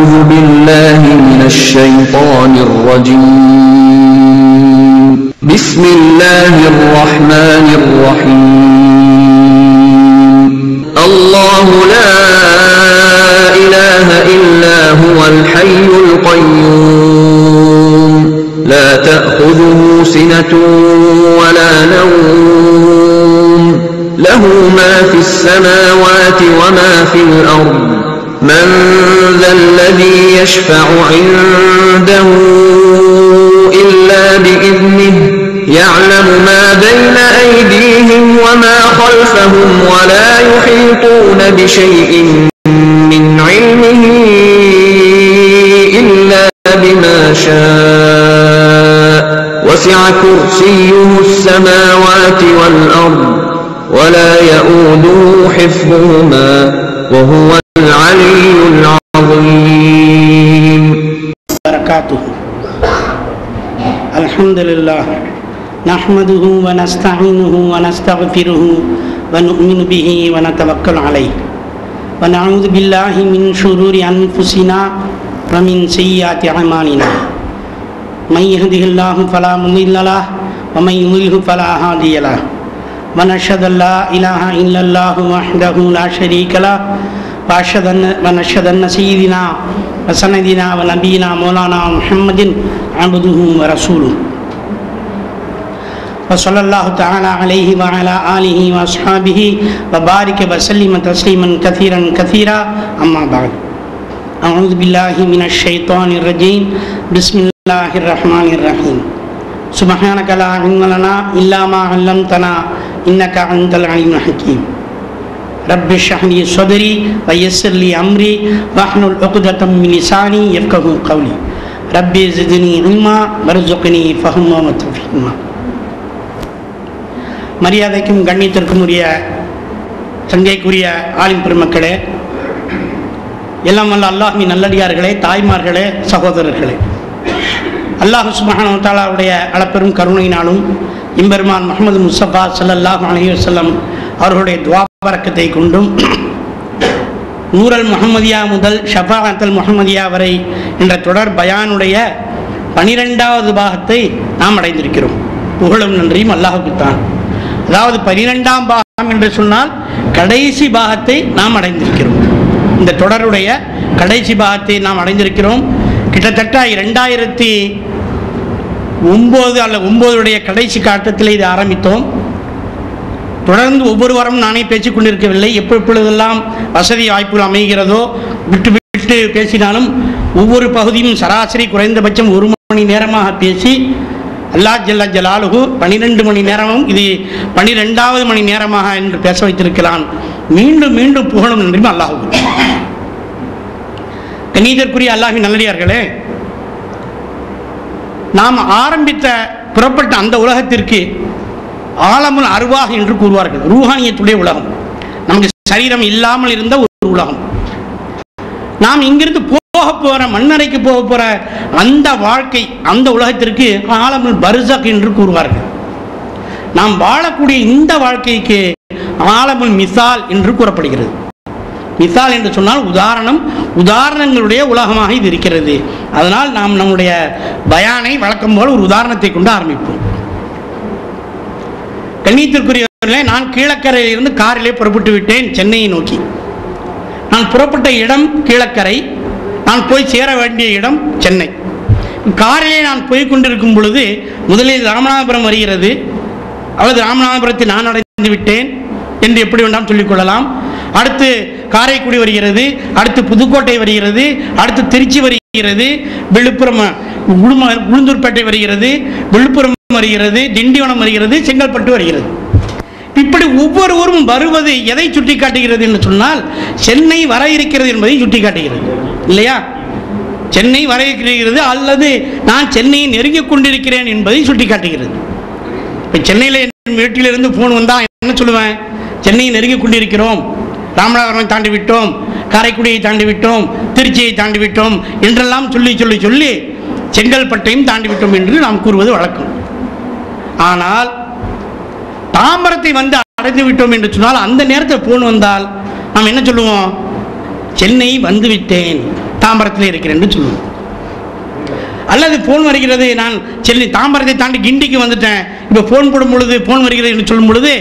أعوذ بالله من الشيطان الرجيم بسم الله الرحمن الرحيم الله لا إله إلا هو الحي القيوم لا تأخذه سنة ولا نوم له ما في السماوات وما في الأرض من ذا الذي يشفع عنده إلا بإذنه يعلم ما بين أيديهم وما خلفهم ولا يحيطون بشيء من علمه إلا بما شاء وسع كرسيه السماوات والأرض ولا يؤوده حفظهما وهو العلي العظيم. بركاته. الحمد لله نحمده ونستعينه ونستغفره ونؤمن به ونتوكل عليه ونعوذ بالله من شرور أنفسنا ومن سيئات أعمالنا من يهده الله فلا مضل له ومن يضلل فلا هادي له ونشهد أن لا إله إلا الله وحده لا شريك له ونشهد أن سيدنا وسندنا ونبينا مولانا محمد عبده ورسوله وصلى الله تعالى عليه وعلى آله وأصحابه وبارك وسلم تسليما كثيرا كثيرا أما بعد أعوذ بالله من الشيطان الرجيم بسم الله الرحمن الرحيم سبحانك لا علم لنا إلا ما علمتنا إنك أنت العليم الحكيم رب اشرح لي صدري ويسر لي أمري واحلل عقدة من لساني يفقهوا قولي ربي زدني علما وارزقني فهما وتوفيقا. மரியாதைக்கும் கண்ணியத்திற்கும் உரிய சங்கைக்குரிய ஆலிம் பெருமக்களே, எல்லாம் வல்ல அல்லாஹ்வின் நல்லடியார்களே, தாய்மார்களே, சகோதரர்களே, அல்லாஹ் சுப்ஹானஹு வ தஆலாவுடைய அளப்பெரும் கருணையினாலும் இம்பெருமான் முஹம்மது முஸ்தபா ஸல்லல்லாஹு அலைஹி வஸல்லம் அவர்களுடைய துஆ பரக்கத்தை கொண்டும் நூரல் முஹம்மதியா முதல் ஷஃபாஅத்துல் முஹம்மதியா வரை என்ற தொடர் பயானுடைய 12வது பாகத்தை நாம் அடைந்திருக்கிறோம். புகழும் நன்றியும் அல்லாஹ்வுக்குத்தான். அதாவது 12ஆம் பாகம் என்று சொன்னால் கடைசி பாகத்தை நாம் அடைந்திருக்கிறோம். இந்த தொடருடைய கடைசி பாகத்தை நாம் அடைந்திருக்கிறோம். கிட்டத்தட்ட 2009 அல்ல 9 கடைசி காலத்தில் இதை ஆரம்பித்தோம். தொடர்ந்து ஒவ்வொரு வாரமும் நானே பேசிக் கொண்டிருக்கவில்லை. எப்பொழுதெல்லாம் வசதி வாய்ப்புகள் அமைகிறதோ விட்டு விட்டு பேசினாலும் ஒவ்வொரு பகுதியும் சராசரி குறைந்தபட்சம் 1 மணி நேரமாக பேசி அல்லாஹ் ஜல்ல ஜலாலுஹு 12 மணி நேரமும் இது 12வது மணி நேரமாக என்று பேச வைத்திருக்கிறான். மீண்டும் மீண்டும் புகழும் நன்றியும் அல்லாஹ்வுக்கு. கண்ணியத்திற்குரிய அல்லாஹ்வின் நல்லடியார்களே, நாம் ஆரம்பித்த புறப்பட்ட அந்த உலகத்திற்கு ஆலமுல் அர்வாஹ் என்று கூறுவார்கள். ரூஹானியத்துடைய உலகம், நமக்கு சரீரம் இல்லாமல் இருந்த ஒரு உலகம். நாம் இங்கிருந்து போக போற மண்ணறைக்கு போக போற அந்த வாழ்க்கை, அந்த உலகத்திற்கு ஆலமுல் பர்ஸக் என்று கூறுவார்கள். நாம் வாழக்கூடிய இந்த வாழ்க்கைக்கு ஆலமுல் மிசால் என்று கூறப்படுகிறது. மிசால் என்று சொன்னால் உதாரணம், உதாரணங்களுடைய உலகமாக இது இருக்கிறது. அதனால் நாம் நம்முடைய பயானை வழக்கம் போல ஒரு உதாரணத்தை கொண்டு ஆரம்பிப்போம். கண்ணியத்திற்குரியவர்களே, நான் கீழக்கரையில் இருந்து காரிலே புறப்பட்டு விட்டேன் சென்னையை நோக்கி. நான் புறப்பட்ட இடம் கீழக்கரை, நான் போய் சேர வேண்டிய இடம் சென்னை. காரிலே நான் போய் கொண்டிருக்கும் பொழுது முதலில் ராமநாதபுரம் வருகிறது, அல்லது ராமநாதபுரத்தை நான் அடைந்து விட்டேன் என்று எப்படி வேண்டாம் சொல்லிக்கொள்ளலாம். அடுத்து காரைக்குடி வருகிறது, அடுத்து புதுக்கோட்டை வருகிறது, அடுத்து திருச்சி வருகிறது, விழுப்புரம் உளுந்தூர்பேட்டை வருகிறது, விழுப்புரம் வருகிறது, திண்டிவனம் வருகிறது, செங்கல்பட்டு வருகிறது. இப்படி ஒவ்வொருவரும் வருவது எதை சுட்டி காட்டுகிறது என்று சொன்னால் சென்னை வர இருக்கிறது என்பதை சுட்டி காட்டுகிறது, இல்லையா? சென்னை வர இருக்கிறது அல்லது நான் சென்னையை நெருங்கிக் கொண்டிருக்கிறேன் என்பதை சுட்டி காட்டுகிறது. இப்போ சென்னையில் வீட்டிலிருந்து ஃபோன் வந்தால் என்ன சொல்லுவேன்? சென்னையை நெருங்கிக் கொண்டிருக்கிறோம், ராமநாதபுரம் தாண்டி விட்டோம், காரைக்குடியை தாண்டி விட்டோம், திருச்சியை தாண்டி விட்டோம் என்றெல்லாம் சொல்லி சொல்லி சொல்லி செங்கல்பட்டையும் தாண்டி விட்டோம் என்று நாம் கூறுவது வழக்கம். ஆனால் தாம்பரத்தை வந்து அடைந்து விட்டோம் என்று சொன்னால் அந்த நேரத்தில் போன் வந்தால் நாம் என்ன சொல்லுவோம்? சென்னை வந்து விட்டேன், தாம்பரத்தில் இருக்கிறேன் என்று சொல்லுவோம். அல்லது போன் வருகிறது, நான் சென்னை தாம்பரத்தை தாண்டி கிண்டிக்கு வந்துட்டேன், இப்போ போன் போடும் பொழுது போன் வருகிறது என்று சொல்லும் பொழுது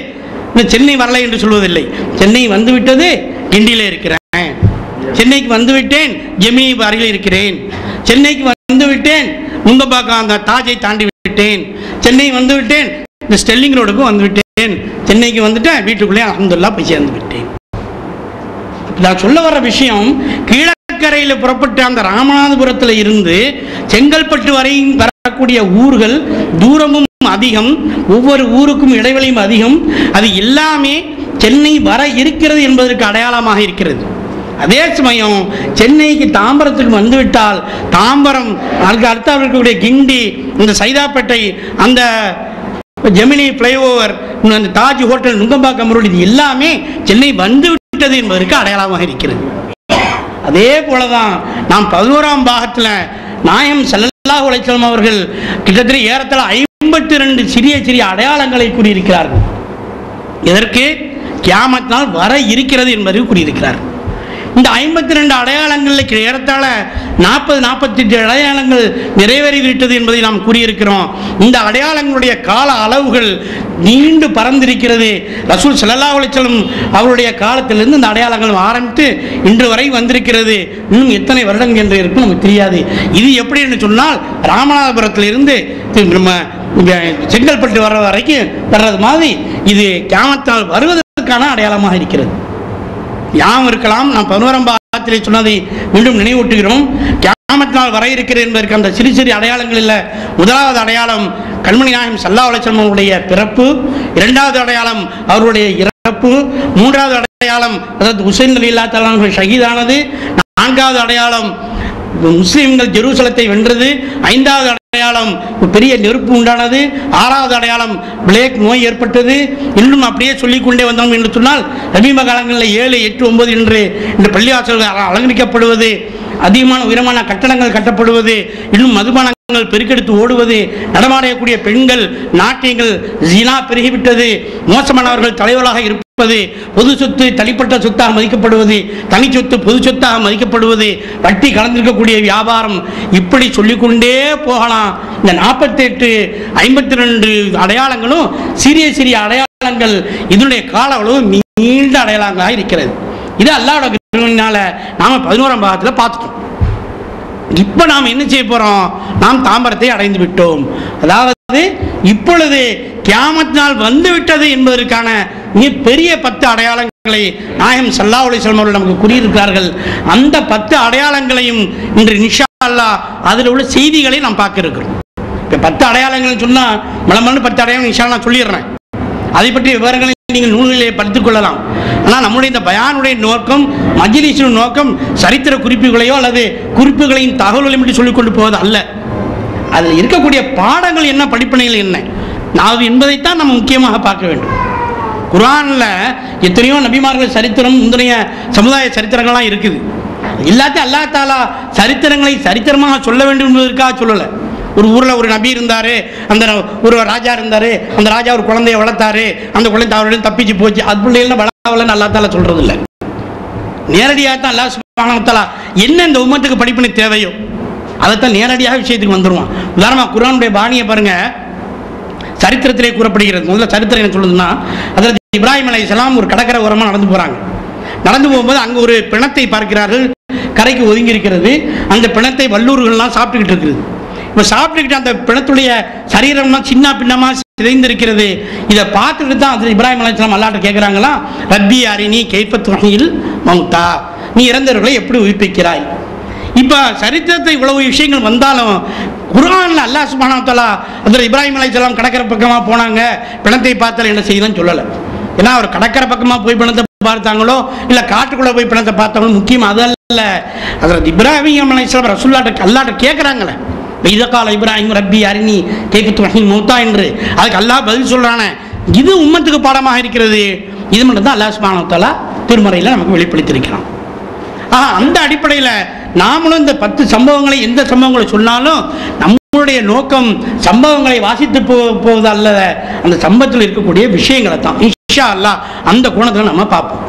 சென்னை வரலை என்று சொல்வதில்லை. சென்னை வந்துவிட்டது, கிண்டியில் இருக்கிறேன். சென்னைக்கு வந்துவிட்டேன், ஜெமினி அருகில் இருக்கிறேன். சென்னைக்கு வந்துவிட்டேன், நுங்கம்பாக்கம் அந்த தாஜை தாண்டி விட்டேன். சென்னை வந்துவிட்டேன், இந்த ஸ்டெல்லிங் ரோடுக்கும் வந்துவிட்டேன். சென்னைக்கு வந்துட்டேன், வீட்டுக்குள்ளே அல்ஹம்துலில்லாஹ் போய் சேர்ந்து விட்டேன். நான் சொல்ல வர்ற விஷயம், கீழக்கரையில் புறப்பட்டு அந்த ராமநாதபுரத்தில் இருந்து செங்கல்பட்டு வரை வரக்கூடிய ஊர்கள் தூரமும் அதிகம், ஒவ்வொரு ஊருக்கும் இடைவெளியும் அதிகம். அது எல்லாமே சென்னை வர இருக்கிறது என்பதற்கு அடையாளமாக இருக்கிறது. அதே சமயம் சென்னைக்கு தாம்பரத்துக்கு வந்துவிட்டால் தாம்பரம், அதுக்கு அடுத்த இருக்கக்கூடிய கிண்டி, இந்த சைதாப்பேட்டை, அந்த ஜெமினி ஃப்ளைஓவர், அந்த தாஜ் ஹோட்டல், நுங்கம்பாக்கம் ரோடு, இது எல்லாமே சென்னை வந்து விட்டது என்பதற்கு அடையாளமாக இருக்கிறது. அதே போலதான் நாம் 11ஆம் பாகத்தில் நாயகம் ஸல்லல்லாஹு அலைஹி வஸல்லம் அவர்கள் கிட்டத்தட்ட ஏறத்தாழ 52 சிறிய சிறிய அடையாளங்களை கூறியிருக்கிறார்கள். இதற்கு கியாமத் நாள் வர இருக்கிறது என்பதை கூறியிருக்கிறார்கள். இந்த 52 அடையாளங்களில் ஏறத்தாழ 40-48 அடையாளங்கள் நிறைவேறிவிட்டது என்பதை நாம் கூறியிருக்கிறோம். இந்த அடையாளங்களுடைய கால அளவுகள் நீண்டு பறந்திருக்கிறது. ரசூல் ஸல்லல்லாஹு அலைஹி வஸல்லம் அவருடைய காலத்திலிருந்து இந்த அடையாளங்கள் ஆரம்பித்து இன்று வரை வந்திருக்கிறது. இன்னும் எத்தனை வருடங்கள் என்று இருக்கும் நமக்கு தெரியாது. இது எப்படி என்று சொன்னால், ராமநாதபுரத்திலிருந்து செங்கல்பட்டு வர்ற வரைக்கும் வர்றது மாதிரி இது கியாமத் நாள் வருவதற்கான அடையாளமாக இருக்கிறது. யாம் இருக்கலாம். நாம் 11ஆம் பாகத்திலே சொன்னதை மீண்டும் நினைவூட்டுகிறோம். கியாமத் நாள் வர இருக்கிறது என்பதற்கு அந்த சிறு சிறு அடையாளங்களில் முதலாவது அடையாளம் கண்மணி நாயகம் ஸல்லல்லாஹு அலைஹி வஸல்லம் அவருடைய பிறப்பு, இரண்டாவது அடையாளம் அவருடைய இறப்பு, மூன்றாவது அடையாளம் அதாவது ஹுசைன் ரலியல்லாஹு தஆலா அன்ஹு ஷஹீதானது, நான்காவது அடையாளம் முஸ்லிம்கள் ஜெருசலத்தை வென்றது, ஐந்தாவது அடையாளம் பெரிய நெருப்பு உண்டானது, ஆறாவது அடையாளம் பிளேக் நோய் ஏற்பட்டது. இன்னும் அப்படியே சொல்லிக்கொண்டே வந்தோம் என்று சொன்னால் ரபீப காலங்களில் 7, 8, 9 என்று இந்த பள்ளிவாசல்கள் அலங்கரிக்கப்படுவது, அதிகமான உயரமான கட்டடங்கள் கட்டப்படுவது, இன்னும் மதுபானங்கள் பெருக்கெடுத்து ஓடுவது, நடமாடக்கூடிய பெண்கள், நாட்டியங்கள், ஜினா பெருகிவிட்டது, மோசமானவர்கள் தலைவர்களாக இருப்பது, பொது சொத்து தனிப்பட்ட சொத்தாக மதிக்கப்படுவது, தனி சொத்து பொது சொத்தாக மதிக்கப்படுவது, வட்டி கலந்திருக்கக்கூடிய வியாபாரம், இப்படி சொல்லிக்கொண்டே போகலாம். இந்த 48, 52 அடையாளங்களும் சிறிய சிறிய அடையாளங்கள். இதனுடைய கால அளவு நீண்ட அடையாளங்களாக இருக்கிறது. இது அல்லாஹ்வுடைய கிருபையினால நாம 11ஆம் பாகத்தில் பார்த்துட்டோம். இப்ப நாம் என்ன செய்ய போறோம்? நாம் தாம்பரத்தை அடைந்து விட்டோம். அதாவது இப்பொழுது கியாமத் நாள் வந்து விட்டது என்பதற்கான பெரிய 10 அடையாளங்களை நாயகம் ஸல்லல்லாஹு அலைஹி வஸல்லம் அவர்கள் நமக்கு கூறியிருக்கிறார்கள். அந்த 10 அடையாளங்களையும் இன்று இன்ஷா அல்லாஹ் அதில் உள்ள செய்திகளை நாம் பார்க்க இருக்கிறோம். இப்போ 10 அடையாளங்கள் சொன்னால் மலமன்னு 10 அடையாளம் இன்ஷா அல்லாஹ் சொல்லிடுறேன். அதை பற்றிய விவரங்களை நீங்கள் நூல்களிலே படித்துக் கொள்ளலாம். ஆனால் நம்முடைய இந்த பயானுடைய நோக்கம், மஜ்லிஸின் நோக்கம் சரித்திர குறிப்புகளையோ அல்லது குறிப்புகளையும் தகவல்களையும் மட்டும் சொல்லிக் கொண்டு போவது அல்ல. அதில் இருக்கக்கூடிய பாடங்கள் என்ன, படிப்பனைகள் என்ன என்பதைத்தான் நம்ம முக்கியமாக பார்க்க வேண்டும். குர்ஆனில் எத்தனையோ நபிமார்கள் சரித்திரம், முந்தைய சமுதாய சரித்திரங்கள்லாம் இருக்குது. எல்லாத்தையும் அல்லாஹ் தஆலா சரித்திரங்களை சரித்திரமாக சொல்ல வேண்டும் என்பதற்காக சொல்லலை. ஒரு ஊரில் ஒரு நபி இருந்தார், அந்த ஒரு ராஜா இருந்தார், அந்த ராஜா ஒரு குழந்தைய வளர்த்தாரு, அந்த குழந்தை அவருடன் தப்பிச்சு போச்சு, அது பிள்ளைகள் வளர்த்தாவலன்னு அல்லாஹ் தஆலா சொல்றது இல்லை. நேரடியாக தான் அல்லாஹ் சுப்ஹானஹு வ தஆலா என்ன இந்த உம்மத்துக்கு படிப்பினை தேவையோ அதைத்தான் நேரடியாக விஷயத்துக்கு வந்துடுவான். உதாரணமாக குர்ஆனுடைய பாணியை பாருங்க. சரித்திரத்திலே கூறப்படுகிறது. முதல்ல சரித்திரம் என்ன சொல்லுதுன்னா, அதில் இப்ராஹிம் அலைஹிஸ்ஸலாம் ஒரு கடற்கரை ஓரமாக நடந்து போகிறாங்க. நடந்து போகும்போது அங்கே ஒரு பிணத்தை பார்க்கிறார்கள், கரைக்கு ஒதுங்கி இருக்கிறது. அந்த பிணத்தை வல்லூர்கள்லாம் சாப்பிட்டுக்கிட்டு இருக்குது. இப்போ சாப்பிட்டுக்கிட்டு அந்த பிணத்துடைய சரீரம்லாம் சின்ன பின்னமாக சிதைந்திருக்கிறது. இதை பார்த்துக்கிட்டு தான் அது இப்ராஹிம் அலைஹிஸ்ஸலாம் அல்லாஹ்ட்ட கேட்குறாங்களா, ரப்பி அரினி கைஃப துஹ்யில் மௌத்தா, நீ இறந்தவர்களை எப்படி உயிர்ப்பிக்கிறாய்? இப்போ சரித்திரத்தை இவ்வளவு விஷயங்கள் வந்தாலும் குர்ஆனில் அல்லாஹ் சுப்ஹானஹு வ தஆலா அதில் இப்ராஹிம் அலைஹிஸ்ஸலாம் கடற்கரை பக்கமாக போனாங்க, பிணத்தை பார்த்தால் என்ன செய்யணும்னு சொல்லலை. ஏன்னா அவர் கடற்கரை பக்கமாக போய் பிணத்தை பார்த்தாங்களோ இல்லை காட்டுக்குள்ளே போய் பிணத்தை பார்த்தாங்களோ முக்கியம் அதல்ல. அதில் இப்ராஹிம் அலைஹிஸ்ஸலாம் ரசூலுல்லாஹ்ட்ட அல்லாஹ்ட்ட கேட்குறாங்களே, இதகால இப்ராஹிம் ரப்பி அரினி கைஃப துஹ்யில் மௌத்தா என்று. அதுக்கு அல்லாஹ் பதில் சொல்கிறானே, இது உம்மத்துக்கு பாடமாக இருக்கிறது. இது மட்டும் தான் அல்லாஹ் சுப்ஹானஹு வ தஆலா திருமறையில் நமக்கு வெளிப்படுத்தியிருக்கிறான். அந்த அடிப்படையில் நாமளும் இந்த 10 சம்பவங்களை, எந்த சம்பவங்களை சொன்னாலும் நம்மளுடைய நோக்கம் சம்பவங்களை வாசித்து போவது அல்ல, அந்த சம்பவத்தில் இருக்கக்கூடிய விஷயங்களை தான் இன்ஷா அல்லாஹ் அந்த கோணத்தில் நம்ம பார்ப்போம்.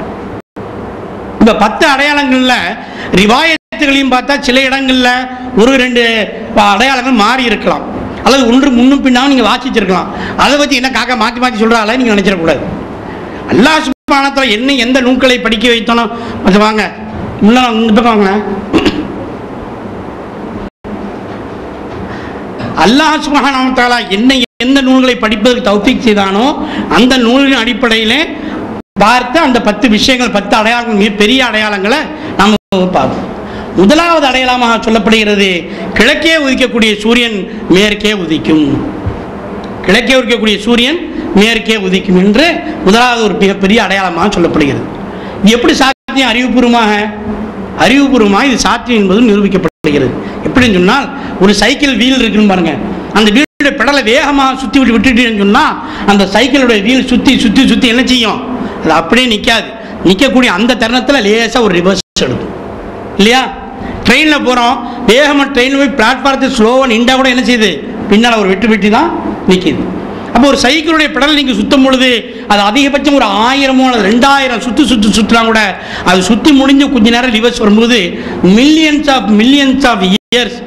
இந்த 10 அடையாளங்களில் ரிவாயத் ஆயத்துகளையும் பார்த்தா சில இடங்களில் ஒரு ரெண்டு அடையாளங்கள் மாறி இருக்கலாம், அல்லது ஒன்று முன்னும் பின்னாலும் நீங்கள் வாசிச்சிருக்கலாம். அதை பற்றி என்ன காக்கா மாற்றி மாற்றி சொல்கிறாங்களே நீங்கள் நினைச்சிடக்கூடாது. அல்லாஹ் சுப்ஹானஹு வ தஆலா என்ன எந்த நூல்களை படிக்க வைத்தானோ அது வாங்க முன்னா இந்த பக்கம் வாங்க. அல்லாஹ் சுப்ஹானஹு வ தஆலா என்ன எந்த நூல்களை படிப்பதற்கு தௌஃபீக் செய்தானோ அந்த நூலின் அடிப்படையில் பார்த்து அந்த 10 விஷயங்கள் 10 அடையாளங்கள் மிக பெரிய அடையாளங்களை நாம் பார்ப்போம். முதலாவது அடையாளமாக சொல்லப்படுகிறது, கிழக்கே உதிக்கக்கூடிய சூரியன் மேற்கே உதிக்கும். கிழக்கே உதிக்கக்கூடிய சூரியன் மேற்கே உதிக்கும் என்று முதலாவது ஒரு மிகப்பெரிய அடையாளமாக சொல்லப்படுகிறது. இது எப்படி சாத்தியம்? அறிவுபூர்வமாக இது சாத்தியம் என்பது நிரூபிக்கப்படுகிறது. எப்படின்னு சொன்னால், ஒரு சைக்கிள் வீல் இருக்குன்னு பாருங்க, அந்த வீலுடைய பெடலை வேகமாக சுற்றி விட்டுட்டேன்னு சொன்னால் அந்த சைக்கிளுடைய வீல் சுற்றி சுற்றி சுற்றி என்ன செய்யும்? அது அப்படியே நிற்காது. நிற்கக்கூடிய அந்த தருணத்தில் லேசாக ஒரு ரிவர்ஸ் எடுக்கும் இல்லையா? ட்ரெயினில் போகிறோம், வேகமாக ட்ரெயின் போய் பிளாட்ஃபாரத்தில் ஸ்லோவாக நின்றா கூட என்ன செய்யுது? பின்னால் ஒரு வெட்டு தான் நிற்கிது. அப்போ ஒரு சைக்கிளுடைய பெடல் நீங்கள் சுற்றும் பொழுது அது அதிகபட்சம் ஒரு 1000 அல்லது 2000 சுற்றலாம் கூட, அது சுற்றி முடிஞ்சு கொஞ்ச நேரம் ரிவர்ஸ் வரும்போது மில்லியன்ஸ் ஆஃப் இயர்ஸ்,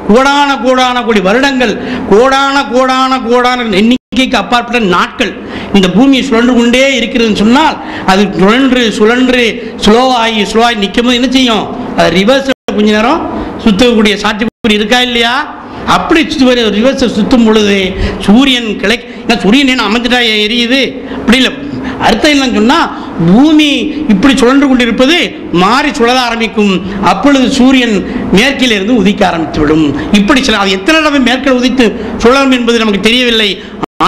கோடான கோடி வருடங்கள், கோடான எண்ணிக்கைக்கு அப்பாற்பட்ட நாட்கள் இந்த பூமியை சுழன்று கொண்டே இருக்கிறதுன்னு சொன்னால், அது சுழன்று ஸ்லோவாகி நிற்கும் போது என்ன செய்யும்? அது ரிவர்ஸ் கொஞ்ச நேரம் சுற்றக்கூடிய சாத்தியக்கூறு இருக்கா இல்லையா? அப்படி ரிவர்ஸை சுற்றும் பொழுது சூரியன் சூரியன் என்ன அமைஞ்சிட்டா எரியுது? அப்படி இல்லை. அர்த்தம் என்னன்னு சொன்னால், பூமி இப்படி சுழன்று கொண்டிருப்பது மாறி சுழல ஆரம்பிக்கும். அப்பொழுது சூரியன் மேற்கிலிருந்து உதிக்க ஆரம்பித்து விடும். இப்படி சில அது எத்தனை தடவை மேற்கில் உதித்து சுழலும் என்பது நமக்கு தெரியவில்லை.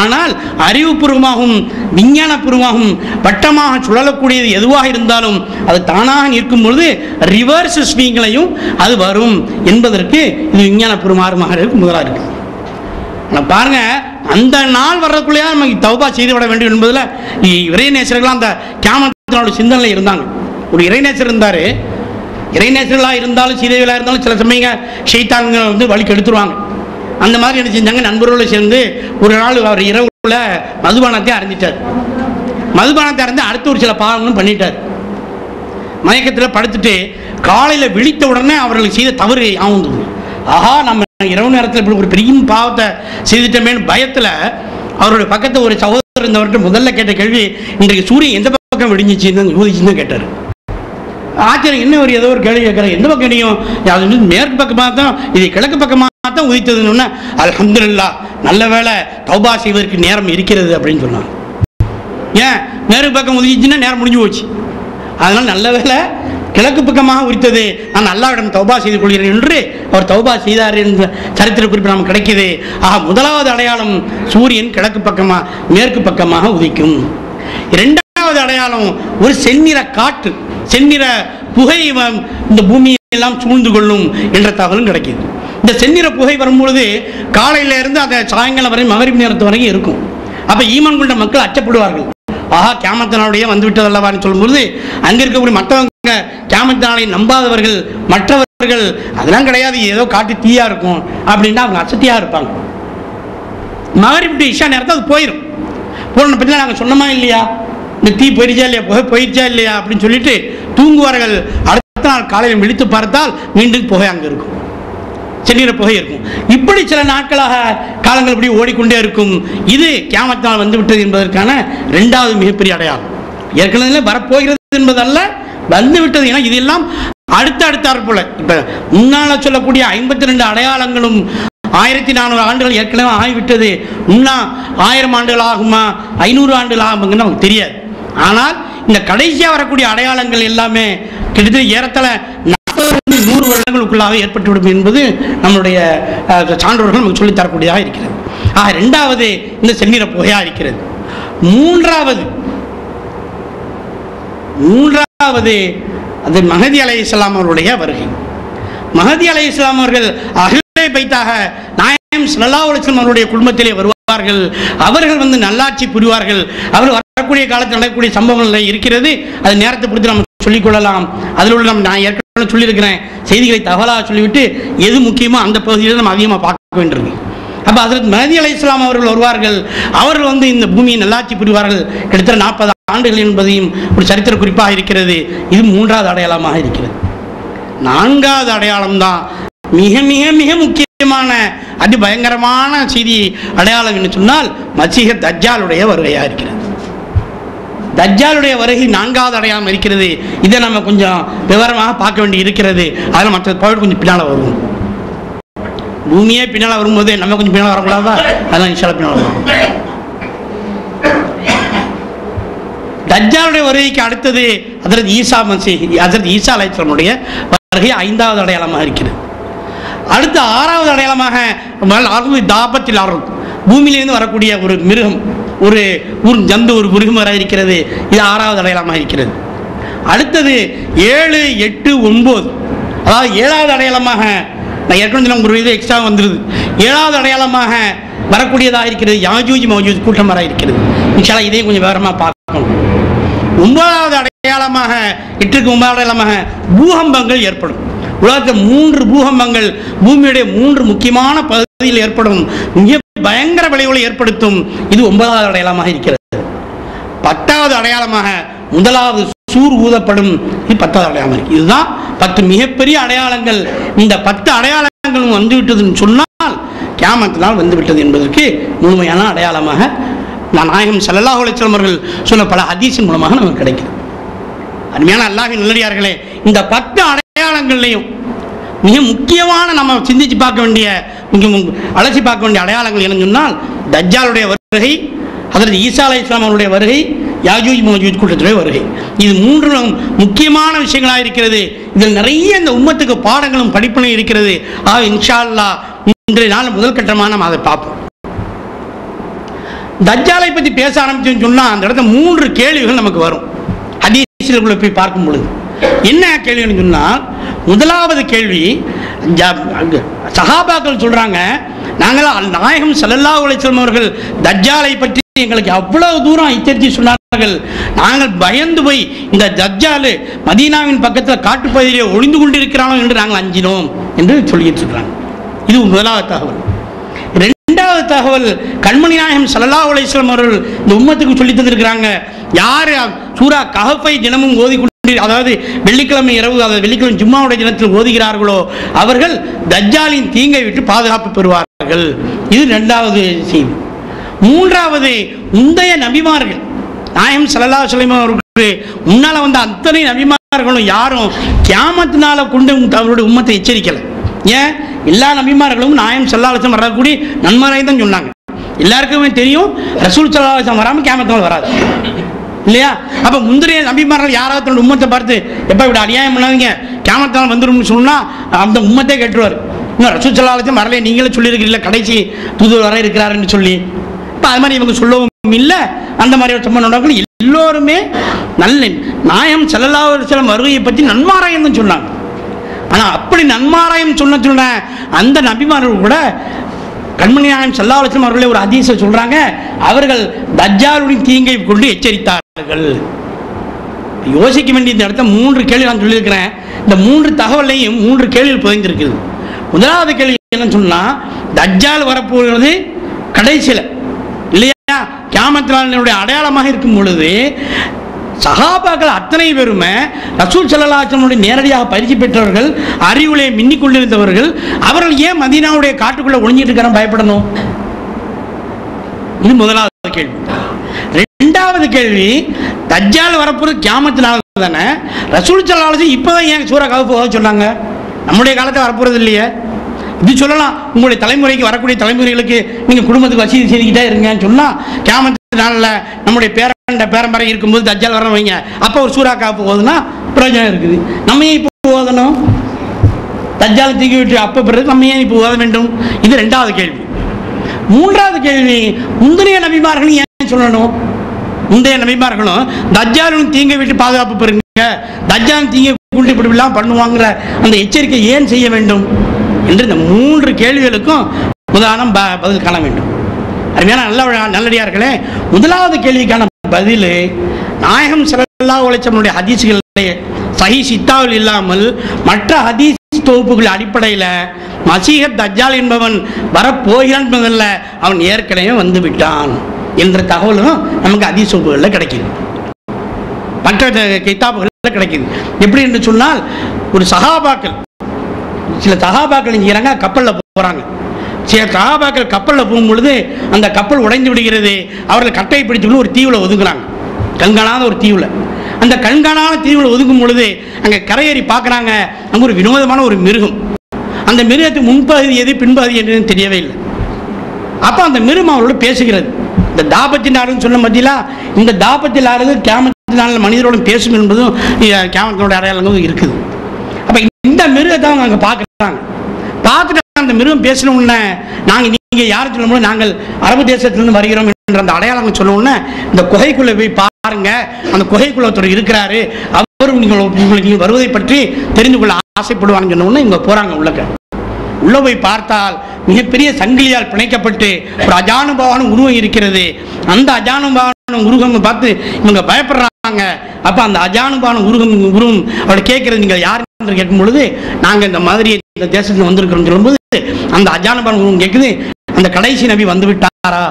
ஆனால் அறிவுபூர்வமாகவும் விஞ்ஞானபூர்வமாகவும் வட்டமாக சுழலக்கூடியது எதுவாக இருந்தாலும் அது தானாக நிற்கும் பொழுது ரிவர்ஸ் ஸ்விங்லையும் அது வரும் என்பதற்கு இது விஞ்ஞானபூர்வமாக முதலாக இருக்கு. ஆனால் பாருங்க, அந்த நாள் வர்றதுக்குள்ளேயா நமக்கு தௌபா செய்து விட வேண்டும் என்பதில் இறைநேசர்களாக அந்த கியாமத்தினோட சிந்தனையில் இருந்தாங்க. ஒரு இறைநேசர் இருந்தார். இறைநேசர்களாக இருந்தாலும் சீதைகளாக இருந்தாலும் சில சமயங்க ஷைத்தான்கள் வந்து வழிக்கு எடுத்துருவாங்க. அந்த மாதிரி என்ன செஞ்சாங்க, நண்பர்களோடு சேர்ந்து ஒரு நாள் அவர் இரவுல மதுபானத்தை அருந்திட்டார். மதுபானத்தை அருந்தி அடுத்த ஒரு சில பாவங்களும் பண்ணிட்டார். மயக்கத்தில் படுத்துட்டு காலையில் விழித்த உடனே அவர்களுக்கு செய்த தவறு ஆகுது. ஆஹா, நம்ம இரவு நேரத்தில் இப்படி ஒரு பெரிய பாவத்தை செய்துட்டோமேனு பயத்தில் அவருடைய பக்கத்தில் ஒரு சகோதரர் இருந்தவர்கிட்ட முதல்ல கேட்ட கேள்வி, இன்றைக்கு சூரியன் எந்த பக்கம் விடிஞ்சிச்சுன்னு ஊதிச்சுன்னு கேட்டார். ஆச்சரியம், என்ன ஒரு ஏதோ ஒரு கேள்வி கேட்குறேன், எந்த பக்கம் இடியும்? அது வந்து மேற்கு பக்கமாக தான், இது கிழக்கு பக்கமாக தான் உதித்ததுன்னு. அல்ஹம்துலில்லாஹ், நல்ல வேளை தௌபா செய்வதற்கு நேரம் இருக்கிறது அப்படின்னு சொன்னாங்க. ஏன் மேற்கு பக்கம் உதிச்சுன்னா நேரம் முடிஞ்சு போச்சு. அதனால் நல்ல வேளை கிழக்கு பக்கமாக உரித்தது, நான் அல்லாஹ்விடம் தௌபா செய்து கொள்கிறேன் என்று அவர் தௌபா செய்தார் என்ற சரித்திர குறிப்பு நமக்கு கிடைக்கிது. ஆக முதலாவது அடையாளம் சூரியன் கிழக்கு பக்கமாக மேற்கு பக்கமாக உதிக்கும். இரண்டாவது அடையாளம் ஒரு செந்நிற காற்று, செந்நிற புகை இந்த பூமியெல்லாம் சூழ்ந்து கொள்ளும் என்ற தகவலும் கிடைக்கிது. இந்த செந்நிற புகை வரும்பொழுது காலையில இருந்து அந்த சாயங்காலம் வரை மகரிப் நேரத்து வரைக்கும் இருக்கும். அப்போ ஈமான் கொண்ட மக்கள் அச்சப்படுவார்கள். ஆஹா, கியாமத் நாளுடைய வந்துவிட்டது அல்லவான்னு சொல்லும்போது அங்கே இருக்கக்கூடிய மற்றவங்க கியாமத் நாளை நம்பாதவர்கள் மற்றவர்கள் அதெல்லாம் கிடையாது, ஏதோ காட்டு தீயா இருக்கும் அப்படின்னா அவங்க அசத்தியா இருப்பாங்க. மகரிப் இஷா நேரத்தை அது போயிடும். போன பற்றி நாங்கள் சொன்னோமா இல்லையா, இந்த தீ போயிடுச்சா இல்லையா, புகை போயிடுச்சா இல்லையா அப்படின்னு சொல்லிட்டு தூங்குவார்கள். அடுத்த நாள் காலையில் விழித்து பார்த்தால் மீண்டும் புகை அங்கே இருக்கும், செந்நிற புகை இருக்கும். இப்படி சில நாட்களாக காலங்கள் இப்படி ஓடிக்கொண்டே இருக்கும். இது கியாமத் நாள் வந்துவிட்டது என்பதற்கான இரண்டாவது மிகப்பெரிய அடையாளம். ஏற்கனவே வரப்போகிறது என்பதல்ல, வந்துவிட்டது. ஏன்னா இதெல்லாம் அடுத்தாற் போல இப்போ முன்னால் சொல்லக்கூடிய 52 அடையாளங்களும் 1400 ஆண்டுகள் ஏற்கனவே ஆகிவிட்டது. இன்னும் 1000 ஆண்டுகள் ஆகுமா 500 ஆண்டுகள் ஆகும்னு நமக்கு தெரியாது. ஆனால் இந்த கடைசியாக வரக்கூடிய அடையாளங்கள் எல்லாமே கிட்டத்தட்ட ஏறத்தாழ 40-100 வருடங்களுக்குள்ளாக ஏற்பட்டுவிடும் என்பது நம்மளுடைய சான்றோர்கள் நமக்கு சொல்லித்தரக்கூடியதாக இருக்கிறது. ஆக இரண்டாவது இந்த செந்நிற புகையாக இருக்கிறது. மூன்றாவது அது மஹதி அலைஹிஸ்ஸலாம் அவருடைய வருகை. மஹதி அலைஹிஸ்ஸலாம் அவர்கள் அஹ்லே பைத்தாக நாயகம் ஸல்லல்லாஹு அலைஹி வஸல்லம் அவருடைய குடும்பத்திலே வருவார்கள். அவர்கள் வந்து நல்லாட்சி புரிவார்கள். அவர் வரக்கூடிய காலத்தில் நடக்கக்கூடிய சம்பவங்கள் இருக்கிறது. அது நேரத்தை பொறுத்து நம்ம சொல்லிக்கொள்ளலாம். அதில் உள்ள நான் ஏற்கனவே சொல்லியிருக்கிறேன், செய்திகளை தகவலாக சொல்லிவிட்டு எது முக்கியமோ அந்த பகுதியில் நம்ம அதிகமாக பார்க்க வேண்டியிருக்கு. அப்போ ஹஜ்ரத் மஹதி அலைஹிஸ்ஸலாம் அவர்கள் வருவார்கள். அவர்கள் வந்து இந்த பூமியை நல்லாட்சி புரிவார்கள். கிட்டத்தட்ட 40 ஆண்டுகள் என்பதையும் ஒரு சரித்திர குறிப்பாக இருக்கிறது. இது மூன்றாவது அடையாளமாக இருக்கிறது. நான்காவது அடையாளம் தான் மிக மிக மிக முக்கியமான அதி பயங்கரமான செய்தி அடையாளம் என்று சொன்னால் மசீஹ் தஜ்ஜாலுடைய வருகையாக இருக்கிறது. தஜ்ஜாலுடைய வருகை நான்காவது அடையாளம் இருக்கிறது. இதை நம்ம கொஞ்சம் விவரமாக பார்க்க வேண்டி இருக்கிறது. அதில் மற்ற பாயிண்ட் கொஞ்சம் பின்னால் வரும். பூமியே பின்னால் வரும்போது நம்ம கொஞ்சம் பின்னால் வரக்கூடாதா? அதெல்லாம் இன்ஷா அல்லாஹ் பின்னால் வரும். தஜ்ஜாலுடைய வருகைக்கு அடுத்தது ஹஜ்ரத் ஈசா மசீஹ் ஹஜ்ரத் ஈசா அலைஹிஸ்ஸலாமுடைய வருகை ஐந்தாவது அடையாளமாக இருக்கிறது. அடுத்த ஆறாவது அடையாளமாக தாபத்தில் அருள், பூமியிலிருந்து வரக்கூடிய ஒரு மிருகம், ஒரு ஜந்து, ஒரு மிருகம் வர இருக்கிறது. இது ஆறாவது அடையாளமாக இருக்கிறது. அடுத்தது 7, 8, 9, அதாவது ஏழாவது அடையாளமாக நான் ஏற்கனவே ஒரு இது எக்ஸ்ட்ரா வந்துடுது. ஏழாவது அடையாளமாக வரக்கூடியதாக இருக்கிறது யாஜூஜ் மௌஜூஜ் கூட்டம் வர இருக்கிறது. இன்ஷா அல்லாஹ் இதையும் கொஞ்சம் விவரமாக பார்க்கணும். 9வது அடையாளமாக 8க்கு 9வது அடையாளமாக பூகம்பங்கள் ஏற்படும். உலகத்தில் 3 பூகம்பங்கள் பூமியுடைய 3 முக்கியமான பகுதியில் ஏற்படும், மிக பயங்கர விளைவுகளை ஏற்படுத்தும். இது 9வது அடையாளமாக இருக்கிறது. 10வது அடையாளமாக முதலாவது சூர் ஊதப்படும். இது 10வது அடையாளம் இருக்கு. இதுதான் 10 மிகப்பெரிய அடையாளங்கள். இந்த 10 அடையாளங்களும் வந்துவிட்டதுன்னு சொன்னால் கியாமத்தினால் வந்துவிட்டது என்பதற்கு முழுமையான அடையாளமாக நாயகம் ஸல்லல்லாஹு அலைஹி வஸல்லம் அவர்கள் சொன்ன பல ஹதீஸின் மூலமாக நமக்கு கிடைக்கும். அருமையான அல்லாஹ்வின் நல்லடியார்களே, இந்த 10 அடையாளங்கள்லையும் மிக முக்கியமான நம்ம சிந்திச்சு பார்க்க வேண்டிய, அலசி பார்க்க வேண்டிய அடையாளங்கள் என்னன்னு சொன்னால் தஜ்ஜாலுடைய வருகை, ஹஜ்ரத் ஈசா அலைஹிஸ்ஸலாம் அவருடைய வருகை, யாஜூஜ் மௌஜூஜ் கூட்டத்துடைய வருகை. இது 3 முக்கியமான விஷயங்களாக இருக்கிறது. இதில் நிறைய இந்த உம்மத்துக்கு பாடங்களும் படிப்பினையும் இருக்கிறது. ஆக இன்ஷா அல்லாஹ் இன்றைய நாள் முதல் கட்டமாக நம்ம அதை பார்ப்போம். தஜ்ஜாலை பற்றி பேச ஆரம்பிச்சோன்னு சொன்னால் அந்த இடத்துல 3 கேள்விகள் நமக்கு வரும். ஹதீஸ்களுக்குள்ள போய் பார்க்கும் பொழுது என்ன கேள்வின்னு சொன்னால், முதலாவது கேள்வி, சஹாபாக்கள் சொல்றாங்க, நாங்கள் நாயகம் ஸல்லல்லாஹு அலைஹி வஸல்லம் அவர்கள் தஜ்ஜாலை பற்றி எங்களுக்கு அவ்வளவு தூரம் எச்சரித்து சொன்னார்கள், நாங்கள் பயந்து போய் இந்த தஜ்ஜால் மதீனாவின் பக்கத்தில் காட்டுப்பகுதியிலே ஒளிந்து கொண்டிருக்கிறானோ என்று நாங்கள் அஞ்சினோம் என்று சொல்லிட்டு இருக்கிறாங்க. இது முதலாவது தகவல். இரண்டாவது தகவல், கண்மணி நாயகம் ஸல்லல்லாஹு அலைஹி வஸல்லம் அவர்கள் இந்த உம்மத்துக்கு சொல்லி தந்திருக்கிறாங்க, யார் சூரா கஹஃபை தினமும் ஓதிக்கொண்டு, அதாவது வெள்ளிக்கிழமை இரவு, அதாவது வெள்ளிக்கிழமை ஜும்மாவுடைய தினத்தில் ஓதுகிறார்களோ அவர்கள் தஜ்ஜாலின் தீங்கை விட்டு பாதுகாப்பு பெறுவார்கள். இது இரண்டாவது செய்தி. மூன்றாவது, முந்தைய நபிமார்கள் நாயகம் ஸல்லல்லாஹு அலைஹி வஸல்லம் அவர்களுக்கு முன்னால வந்த அத்தனை நபிமார்களும் யாரும் கியாமத்தினால கொண்டு அவருடைய உம்மத்தை எச்சரிக்கலை. ஏன்? எல்லா நபிமார்களும் நாயகம் ஸல்லல்லாஹு அலைஹி வஸல்லம் வரக்கூடிய நன்மறை தான் சொன்னாங்க. எல்லாருக்குமே தெரியும் ரசூல் ஸல்லல்லாஹு அலைஹி வஸல்லம் வராமல் கியாமத்தினால் வராது இல்லையா? அப்போ முந்தைய நபிமார்கள் யாராவது தன்னோட உம்மத்தை பார்த்து எப்போ இப்படி அநியாயம் பண்ணாதீங்க கியாமத்தினால் வந்துடும்னு சொன்னால் அந்த உம்மத்தை கேட்டுருவார். இன்னும் ரசூல் ஸல்லல்லாஹு அலைஹி வஸல்லம் வரலையே, நீங்களே சொல்லியிருக்கிறீங்களா கடைசி தூதுவர் வர இருக்கிறாருன்னு சொல்லி. இப்போ அது மாதிரி இவங்க சொல்லவும் இல்லை. அந்த மாதிரி சம்பந்தம் எல்லோருமே நல்ல நாயகம் ஸல்லல்லாஹு அலைஹி வஸல்லம் வருகையை பற்றி நன்மாராயம் தான் சொன்னாங்க. ஆனால் அப்படி நன்மாராயம் சொன்ன அந்த நபிமார்கள் கூட கண்மணி நாயகம் ஸல்லல்லாஹு அலைஹி வஸல்லம் அவர்களே ஒரு ஹதீஸை சொல்றாங்க, அவர்கள் தஜ்ஜாலுடைய தீங்கை கொண்டு எச்சரித்தார்கள். யோசிக்க வேண்டிய இந்த இடத்த 3 கேள்வி நான் சொல்லியிருக்கிறேன். இந்த 3 தகவலையும் 3 கேள்விகள் புதைந்திருக்குது. முதலாவது கேள்வி என்னன்னு சொன்னா, தஜ்ஜால் வரப்போகிறது கடைசியில் இல்லையா, கியாமத்தினுடைய அடையாளமாக இருக்கும் பொழுது சஹாபாக்கள் அத்தனை பேருமே ரசூல் ஸல்லல்லாஹு அலைஹி வஸல்லம் நேரடியாக பரிசு பெற்றவர்கள், அறிவுலே மின்னிக் கொண்டிருந்தவர்கள். அவர்கள் ஏன் மதீனாவுடைய காட்டுக்குள்ள ஒளிஞ்சிட்டு இருக்கிறாங்க பயப்படணும்? இது முதலாவது கேள்வி. இரண்டாவது கேள்வி, தஜ்ஜால் வரப்போறது கியாமத்தினால தானே, ரசூல் ஸல்லல்லாஹு அலைஹி வஸல்லம் இப்போதான் ஏன் சூரா கஹஃப் ஓத சொன்னாங்க? நம்முடைய காலத்தில் வரப்போறது இல்லையே. இது சொல்லலாம், உங்களுடைய தலைமுறைக்கு வரக்கூடிய தலைமுறைகளுக்கு நீங்கள் குடும்பத்துக்கு வசதி செய்துக்கிட்டே இருங்கன்னு சொன்னால் கியாமத்து நாளில் நம்முடைய பேரம்பரை இருக்கும்போது தஜ்ஜால் வரணும் வைங்க, அப்போ ஒரு சூரா கஹஃப் ஓதுனா பிரயோஜனம் இருக்குது. நம்ம ஏன் இப்போ ஓதணும்? தஜ்ஜால் தூக்கி விட்டு அப்போ பிறகு நம்ம ஏன் இப்போ ஓத வேண்டும்? இது ரெண்டாவது கேள்வி. மூன்றாவது கேள்வி, முந்தைய நபிமார்களும் ஏன் சொல்லணும்? முந்தைய நபிமார்களும் தஜ்ஜாலின் தீங்கை விட்டு பாதுகாப்பு பெறுங்க, தஜ்ஜாலின் தீங்கை கொண்டு இப்படிலாம் பண்ணுவாங்கிற அந்த எச்சரிக்கை ஏன் செய்ய வேண்டும் என்று இந்த 3 கேள்விகளுக்கும் உதாரணம் பதில் காண வேண்டும். அருமையான நல்லடியார்களே, முதலாவது கேள்விக்கான பதில் நாயகம் ஸல்லல்லாஹு அலைஹி வஸல்லம் ஹதீஸ்களிலே சஹீஹ் சித்தாவில் இல்லாமல் மற்ற ஹதீஸ் தொகுப்புகள் அடிப்படையில் மசீஹ் தஜ்ஜால் என்பவன் வரப்போகிறான் என்பதல்ல, அவன் ஏற்கனவே வந்து விட்டான் என்ற தகவலும் நமக்கு ஹதீஸ் தொகுப்புகளில் கிடைக்குது. மற்ற கிதாபுகள் கிடைக்குது. எப்படி என்று சொன்னால், ஒரு சஹாபாக்கள், சில சஹாபாக்கள் செய்கிறாங்க, கப்பலில் போகிறாங்க. சில சஹாபாக்கள் கப்பலில் போகும்பொழுது அந்த கப்பல் உடைந்து விடுகிறது. அவர்கள் கட்டையை பிடித்துக்கொண்டு ஒரு தீவில் ஒதுக்குறாங்க, கண்காணாத ஒரு தீவில். அந்த கண்காணாத தீவில் ஒதுக்கும் பொழுது அங்கே கரையேறி பார்க்குறாங்க, அங்கே ஒரு வினோதமான ஒரு மிருகம். அந்த மிருகத்துக்கு முன்பகுதி எது பின்பகுதி என்று தெரியவே இல்லை. அப்போ அந்த மிருகம் அவரோட பேசுகிறது. இந்த தாபத்தின் ஆறுன்னு சொன்ன மத்தியில இந்த தாபத்தில் ஆறுது கியாமத்தினால் மனிதரோட பேசும் என்பதும் கியாமத்தினோட அடையாளங்களும் இருக்குது. அப்போ இந்த மிருகத்தை அவங்க அங்கே பார்க்குறாங்க. பார்த்துட்டு அந்த மிருகம் பேசின உடனே, நீங்கள் யாரும் சொல்ல முடியும், நாங்கள் அரபு தேசத்திலிருந்து வருகிறோம் என்ற அந்த அடையாளங்கள் சொன்ன உடனே, இந்த குகைக்குள்ளே போய் பாருங்க, அந்த குகைக்குள்ள ஒருத்தர் இருக்கிறாரு, அவர் உங்களுக்கு வருவதை பற்றி தெரிந்து கொள்ள ஆசைப்படுவான்னு சொன்ன உடனே இவங்க போறாங்க. உள்ள போய் பார்த்தால் மிகப்பெரிய சங்கிலியால் பிணைக்கப்பட்டு ஒரு அஜானுபாவான உருவம் இருக்கிறது. அந்த அஜானுபாவான உருவம் பார்த்து இவங்க பயப்படுறாங்க. அப்ப அந்த அஜானுபாவான உருவம் அவளை கேட்கறது, நீங்கள் யார் என்று கேட்கும் பொழுது, நாங்கள் இந்த மாதிரி இந்த தேசத்தில் வந்திருக்கிறோம் சொல்லும்போது, அந்த அஜானுபாவான உருவம் கேட்குது, அந்த கடைசி நபி வந்து விட்டாரா?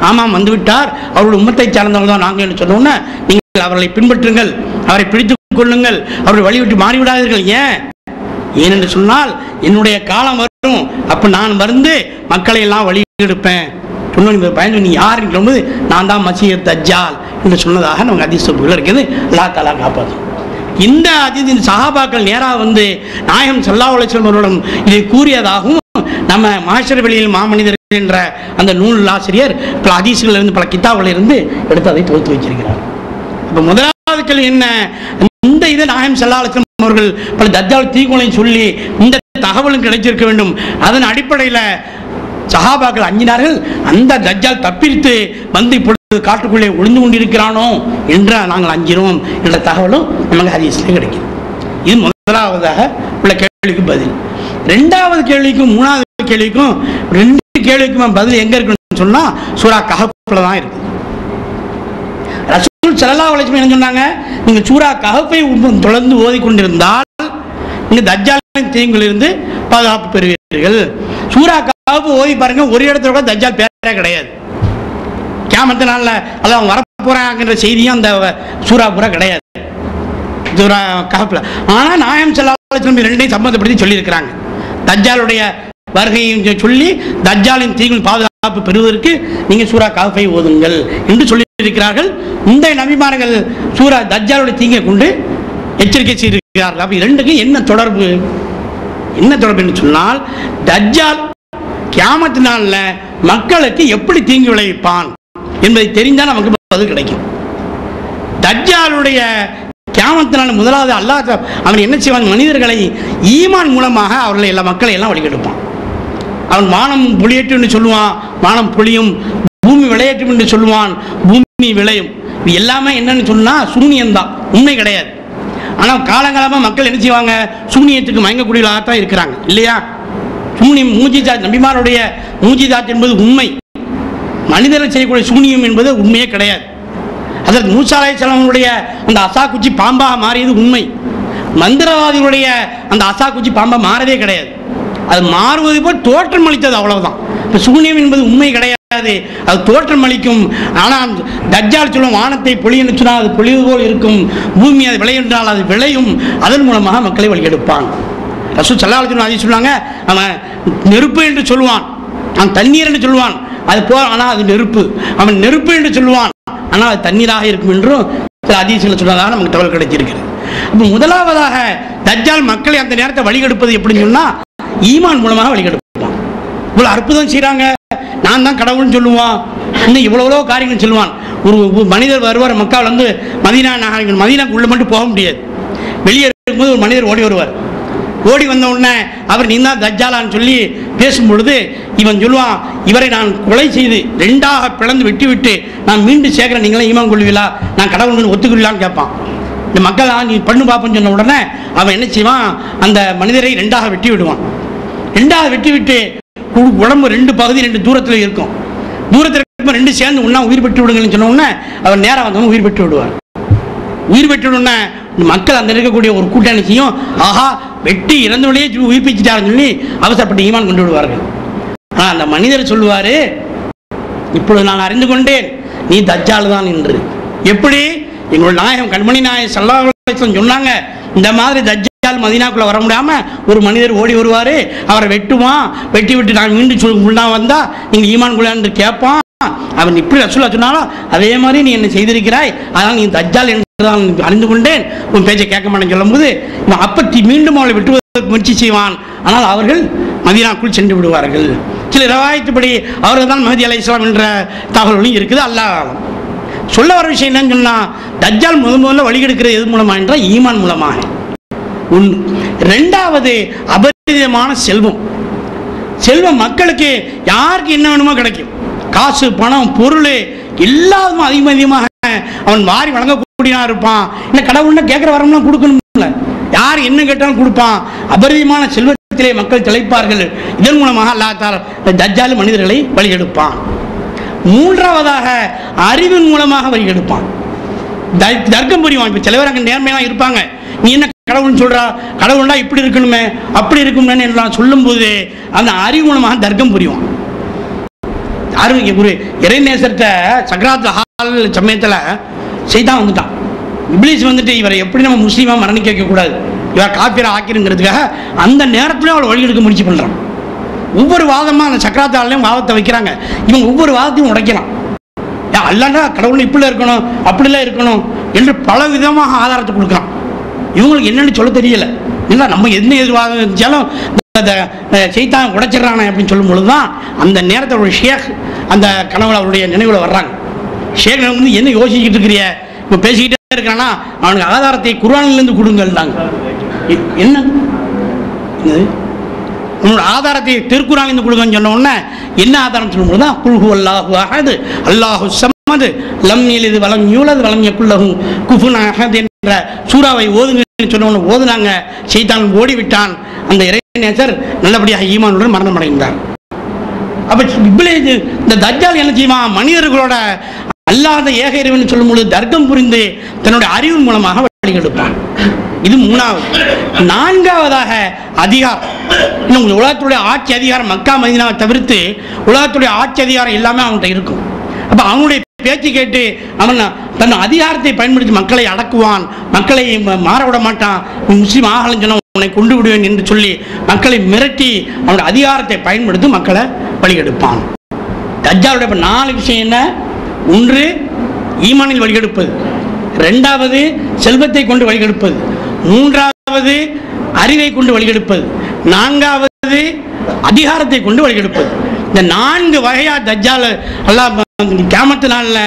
ஆமாம், வந்து விட்டார், அவருடைய உம்மத்தை சார்ந்தவர்கள் தான் நாங்கள் என்று சொன்னோன்னே, நீங்கள் அவர்களை பின்பற்றுங்கள், அவரை பிடித்துக் கொள்ளுங்கள், அவர்கள் வழிவிட்டு மாறிவிடாதீர்கள். ஏனென்று சொன்னால், என்னுடைய காலம் வரும், அப்போ நான் வந்து மக்களை எல்லாம் வழி எடுப்பேன் சொன்ன பயந்து, நீ யார் என்று நான் தான் மசீஹ் தஜ்ஜால் என்று சொன்னதாக நமக்கு ஹதீஸ் இருக்குது. அல்லாஹ் தஆலா காப்பாற்றும். இந்த ஹதீஸின் சஹாபாக்கள் நேராக வந்து நாயகம் ஸல்லல்லாஹு அலைஹி வஸல்லம் அவர்களிடம் இதை கூறியதாகவும் நம்ம மாஹ்ஷர் வெளியில் மாமனிதர்கள் என்ற அந்த நூல் ஆசிரியர் பல ஹதீஸ்களிலிருந்து, பல கிதாபுகளிலிருந்து எடுத்து அதை தொகுத்து வச்சிருக்கிறார். இப்போ முதலாவது கேள்வி என்ன, இந்த இதை நாயகம் ஸல்லல்லாஹு அலைஹி வஸல்லம் அவர்கள் பல தஜ்ஜால் தீங்கோலையும் சொல்லி இந்த தகவலும் கிடைச்சிருக்க வேண்டும். அதன் அடிப்படையில் சஹாபாக்கள் அஞ்சினார்கள், அந்த தஜ்ஜால் தப்பித்து வந்து இப்பொழுது காட்டுக்குள்ளே ஒளிந்து கொண்டிருக்கிறானோ என்று நாங்கள் அஞ்சினோம் என்ற தகவலும் நமக்கு ஹதீஸ்ல கிடைக்கும். இது முதலாவதாக உள்ள கேள்விக்கு பதில். இரண்டாவது கேள்விக்கும் மூணாவது கேள்விக்கும், ரெண்டு கேள்விக்கும் பதில் எங்க இருக்குன்னு சொன்னா சூரா கஹஃப்ல தான் இருக்கு. ரசூல் ஸல்லல்லாஹு அலைஹி வஸல்லம் என்ன சொன்னாங்க, நீங்க சூரா கஹஃபை தொடர்ந்து ஓதிக்கொண்டிருந்தால் நீங்க தஜ்ஜாலின் தீங்கிலிருந்து பாதுகாப்பு பெறுவீர்கள். சூரா கஹஃப் ஓதி பாருங்க, ஒரு இடத்துல கூட தஜ்ஜால் பேரே கிடையாது. கியாமத் நாள்ல அல்லாஹ் வரப்போறாங்கன்ற செய்தியும் அந்த சூரா பூரா கிடையாது சூரா கஹஃப்ல. ஆனா நாயகம் ஸல்லல்லாஹு அலைஹி வஸல்லம் ரெண்டையும் சம்பந்தப்படுத்தி சொல்லி இருக்கிறாங்க. தஜ்ஜாலுடைய வருகையும் சொல்லி தஜ்ஜாலின் தீங்கில் பாதுகாப்பு பெறுவதற்கு நீங்க சூரா கஹஃபை ஓதுங்கள் என்று சொல்லி இருக்கிறார்கள். இந்த நபிமார்கள் சூரா தஜ்ஜாலுடைய தீங்கை கொண்டு எச்சரிக்கை செய்திருக்கிறார்கள். அப்ப இரண்டுக்கும் என்ன தொடர்பு? என்ன தொடர்பு என்று சொன்னால், தஜ்ஜால் கியாமத் நாள்ல மக்களுக்கு எப்படி தீங்கு விளைவிப்பான் என்பதை தெரிந்தால் நமக்கு பதில் கிடைக்கும். தஜ்ஜாலுடைய கியாமத் நாள் முதலாவது அல்லாஹ் அவன் என்ன செய்வான், மனிதர்களை ஈமான் மூலமாக அவர்களை எல்லா மக்களை எல்லாம் வழிகெடுப்பான். அவன் வானம் பொழியட்டும் என்று சொல்லுவான், வானம் பொழியும். பூமி விளையட்டும் என்று சொல்லுவான், பூமி விளையும். இது எல்லாமே என்னன்னு சொன்னா சூனியம்தான், உண்மை கிடையாது. ஆனால் காலங்காலமாக மக்கள் என்ன செய்வாங்க, சூனியத்துக்கு மயங்கக்கூடியவர்களாக தான் இருக்கிறாங்க இல்லையா? சூனியம் மூஜிதாத், நபிமாருடைய மூஜிதாத் என்பது உண்மை. மனிதர்கள் செய்யக்கூடிய சூனியம் என்பது உண்மையே கிடையாது. அதற்கு மூசா அலைஹிஸ்ஸலாமுடைய அந்த அசா குச்சி பாம்பாக மாறியது உண்மை. மந்திரவாதிகளுடைய அந்த அசா குச்சி பாம்பா மாறதே கிடையாது. அது மாறுவது போல் தோற்றம் அளித்தது, அவ்வளவுதான். இப்போ சூனியம் என்பது உண்மை கிடையாது, அது தோற்றம் அளிக்கும். ஆனால் தஜ்ஜால் சொல்லும் வானத்தை பொழியன்னு சொன்னால் அது பொழிவு போல் இருக்கும், பூமி அது விளையென்றால் அது விளையும். அதன் மூலமாக மக்களை வழிகெடுப்பான். ரசூல் ஸல்லல்லாஹு அலைஹி வஸல்லம் சொல்லுவாங்க, அவன் நெருப்பு என்று சொல்லுவான், அவன் தண்ணீர் என்று சொல்லுவான், அது போ ஆனால் அது நெருப்பு. அவன் நெருப்பு என்று சொல்லுவான், ஆனால் அது தண்ணீராக இருக்கும் என்றும் சில ஹதீஸ்களை சொன்னதாக நமக்கு தகவல் கிடைச்சிருக்கிறது. அப்போ முதலாவதாக தஜ்ஜால் மக்களை அந்த நேரத்தை வழிகெடுப்பது எப்படின்னு சொன்னால் ஈமான் மூலமாக வழிகெடுப்பான். இவ்வளோ அற்புதம் செய்கிறாங்க, நான் தான் கடவுள்னு சொல்லுவான், இன்னும் இவ்வளோ காரியங்கள் சொல்லுவான். ஒரு மனிதர் வருவார், மக்காவில் வந்து மதீனா நகரங்கள், மதீனாக்கு உள்ள மட்டும் போக முடியாது. வெளியே இருக்கும்போது ஒரு மனிதர் ஓடி வருவார். ஓடி வந்த உடனே அவர் நீ தான் தஜ்ஜாலான்னு சொல்லி பேசும்பொழுது இவன் சொல்லுவான், இவரை நான் கொலை செய்து ரெண்டாக பிளந்து வெட்டி விட்டு நான் மீண்டும் சேர்க்கிறேன், நீங்களே ஈமான் கொள்வீங்களா, நான் கடவுள்னு ஒத்துக்கொள்ளான்னு கேட்பான். இந்த மக்கள் நீ பண்ணு பார்ப்போன்னு சொன்ன உடனே அவன் என்ன செய்வான், அந்த மனிதரை ரெண்டாக வெட்டி விடுவான். ரெண்டாக வெட்டி விட்டு உடம்பு ரெண்டு பகுதி ரெண்டு தூரத்தில் இருக்கும். தூரத்தில் இருக்கும் ரெண்டு சேர்ந்து ஒன்றா உயிர் பெற்று விடுங்கன்னு சொன்ன உடனே அவன் நேராக வந்தவன் உயிர் பெற்று விடுவார். உயிர் பெற்று விடுன்னா மக்கள் அந்த இருக்கக்கூடிய ஒரு கூட்டணி செய்யும், ஆஹா வெட்டி இறந்தவளையே உயிர்ப்பிச்சுட்டாருன்னு சொல்லி அவசரப்பட்டு ஈமான் கொண்டு விடுவார்கள். ஆனால் அந்த மனிதர் சொல்லுவார், இப்பொழுது நான் அறிந்து கொண்டேன் நீ தஜ்ஜால் தான் என்று. எப்படி? எங்களுடைய நாயகம் கண்மணி நாயகம் ஸல்லல்லாஹு அலைஹிஸ்ஸலாம் சொன்னாங்க, இந்த மாதிரி தஜ்ஜால் மதீனாக்குள்ள வர முடியாம ஒரு மனிதர் ஓடி வருவாரு, அவரை வெட்டுவான், வெட்டி விட்டு நான் மீண்டும் முன்னா வந்தா நீங்க ஈமான் குலான்னு கேட்பான். அவன் இப்படி ரசூலுல்லாஹ் சொன்னாலும் அதே மாதிரி நீ என்ன செய்திருக்கிறாய், அதனால் நீ தஜ்ஜால் என்று அறிந்து கொண்டேன், உன் பேச்சை கேட்க மாட்டேன்னு சொல்லும் போது இவன் அப்பத்தி மீண்டும் அவளை வெட்டுவதற்கு முயற்சி செய்வான். ஆனால் அவர்கள் மதீனாக்குள் சென்று விடுவார்கள். சில ரிவாயத்துப்படி அவர்கள் தான் மஹதி அலைஹிஸ்ஸலாம் என்ற தகவல்களும் இருக்குது. அல்லாஹ் ஆலம். சொல்ல வர விஷயம் என்னன்னு சொன்னா, தஜ்ஜால் முதல்ல வழிகெடுக்கிறது எது மூலமா என்றால் ஈமான் மூலமாக. ஒன்று. ரெண்டாவது அபரிதமான செல்வம். செல்வம் மக்களுக்கு யாருக்கு என்ன வேணுமோ கிடைக்கும். காசு, பணம், பொருள் எல்லாரும் அதிகமாக அவன் வாரி வழங்கக்கூடியனா இருப்பான். என்ன கடவுள்னா கேட்குற வரம்லாம் கொடுக்கணும்ல, யார் என்ன கேட்டாலும் கொடுப்பான். அபரிதமான செல்வத்திலே மக்கள் திளைப்பார்கள். இதன் மூலமாக அல்லாஹ் தஆலா தஜ்ஜால் மனிதர்களை வழிகெடுப்பான். மூன்றாவதாக அறிவின் மூலமாக வழிகெடுப்பான். தர்க்கம் புரிவான். இப்போ சில பேர் அங்கே நேர்மையாக இருப்பாங்க, நீ என்ன கடவுள்னு சொல்றா, கடவுள்னா இப்படி இருக்கணுமே அப்படி இருக்கணுமே எல்லாம் சொல்லும் போது அந்த அறிவு மூலமாக தர்க்கம் புரிவான். ஒரு இறைநேசர்கிட்ட சக்ராத் ஹால் சமயத்தில் சைத்தான் வந்துட்டான். இப்லீஸ் வந்துட்டு இவரை எப்படி நம்ம முஸ்லீமாக மரணிக்க வைக்கக்கூடாது, இவர் காஃபிரா ஆக்கிருங்கிறதுக்காக அந்த நேரத்துலையும் அவளை வழிகெடுக்க முயற்சி பண்ணுறான். ஒவ்வொரு வாதமாக அந்த சக்ராத் ஹால்லையும் வாதத்தை வைக்கிறாங்க. இவங்க ஒவ்வொரு வாதத்தையும் உடைக்கலாம். அல்லாண்டா கடவுள் இப்படிலாம் இருக்கணும் அப்படிலாம் இருக்கணும் என்று பல விதமாக ஆதாரத்தை கொடுக்குறான். இவங்களுக்கு என்னன்னு சொல்ல தெரியல. இல்லை நம்ம என்ன எதிர்வாதம் இருந்துச்சாலும் சைத்தான் உடைச்சிடறானே அப்படின்னு சொல்லும் பொழுது தான் அந்த நேரத்தில் ஒரு ஷேக் அந்த கனவுல அவருடைய நினைவில் வர்றாங்க. ஷேக் வந்து என்ன யோசிச்சுட்டு இருக்கிறிய, இப்போ பேசிக்கிட்டே இருக்கிறான்னா அவனுக்கு ஆதாரத்தை குர்ஆனிலிருந்து கொடுங்கள்னாங்க. என்ன உன்னோட ஆதாரத்தை திருக்குர்ஆனிலிருந்து கொடுங்கன்னு சொன்ன உடனே என்ன ஆதாரம் சொல்லும்போது தான் குல் அல்லாஹு அஹத் அல்லாஹு ஸமத் லம் யலித் வலம் யூலத் வலம் யகுல் லஹு குஃபுவன் அஹத் என்ற சூறாவை ஓதுங்கன்னு சொன்ன உடனே ஓதுனாங்க. சைத்தான் ஓடிவிட்டான். அந்த இறைநேசர் நல்லபடியாக ஈமானுடன் மரணம் அடைந்தார். அப்ப இப்லீஸ் இந்த தஜ்ஜால் என்ன செய்வான், மனிதர்களோட அல்லாத ஏக இறைவன் சொல்லும் பொழுது தர்க்கம் புரிந்து தன்னுடைய அறிவு மூலமாக வழிகெடுப்பான். இது மூணாவது. நான்காவதாக அதிகாரம். இன்னும் உலகத்துடைய ஆட்சி அதிகாரம் மக்கா மதீனாவை தவிர்த்து உலகத்துடைய ஆட்சி அதிகாரம் எல்லாமே அவன்கிட்ட இருக்கும். அப்ப அவனுடைய பேச்சு கேட்டு அவன் தன் அதிகாரத்தை பயன்படுத்தி மக்களை அடக்குவான், மக்களை மாற விட மாட்டான். முஸ்லீம் ஆகலன்னு சொன்ன உன்னை கொண்டு விடுவேன் என்று சொல்லி மக்களை மிரட்டி அவனுடைய அதிகாரத்தை பயன்படுத்தி மக்களை வழிகெடுப்பான். தஜ்ஜாலுடைய 4 விஷயம் என்ன? ஒன்று ஈமானில் வழிகெடுப்பது, இரண்டாவது செல்வத்தை கொண்டு வழிகெடுப்பது, மூன்றாவது அறிவை கொண்டு வழிகெடுப்பது, நான்காவது அதிகாரத்தை கொண்டு வழிகெடுப்பது. இந்த 4 வகையா தஜ்ஜால் அல்லாஹ் கியாமத் நாள்ல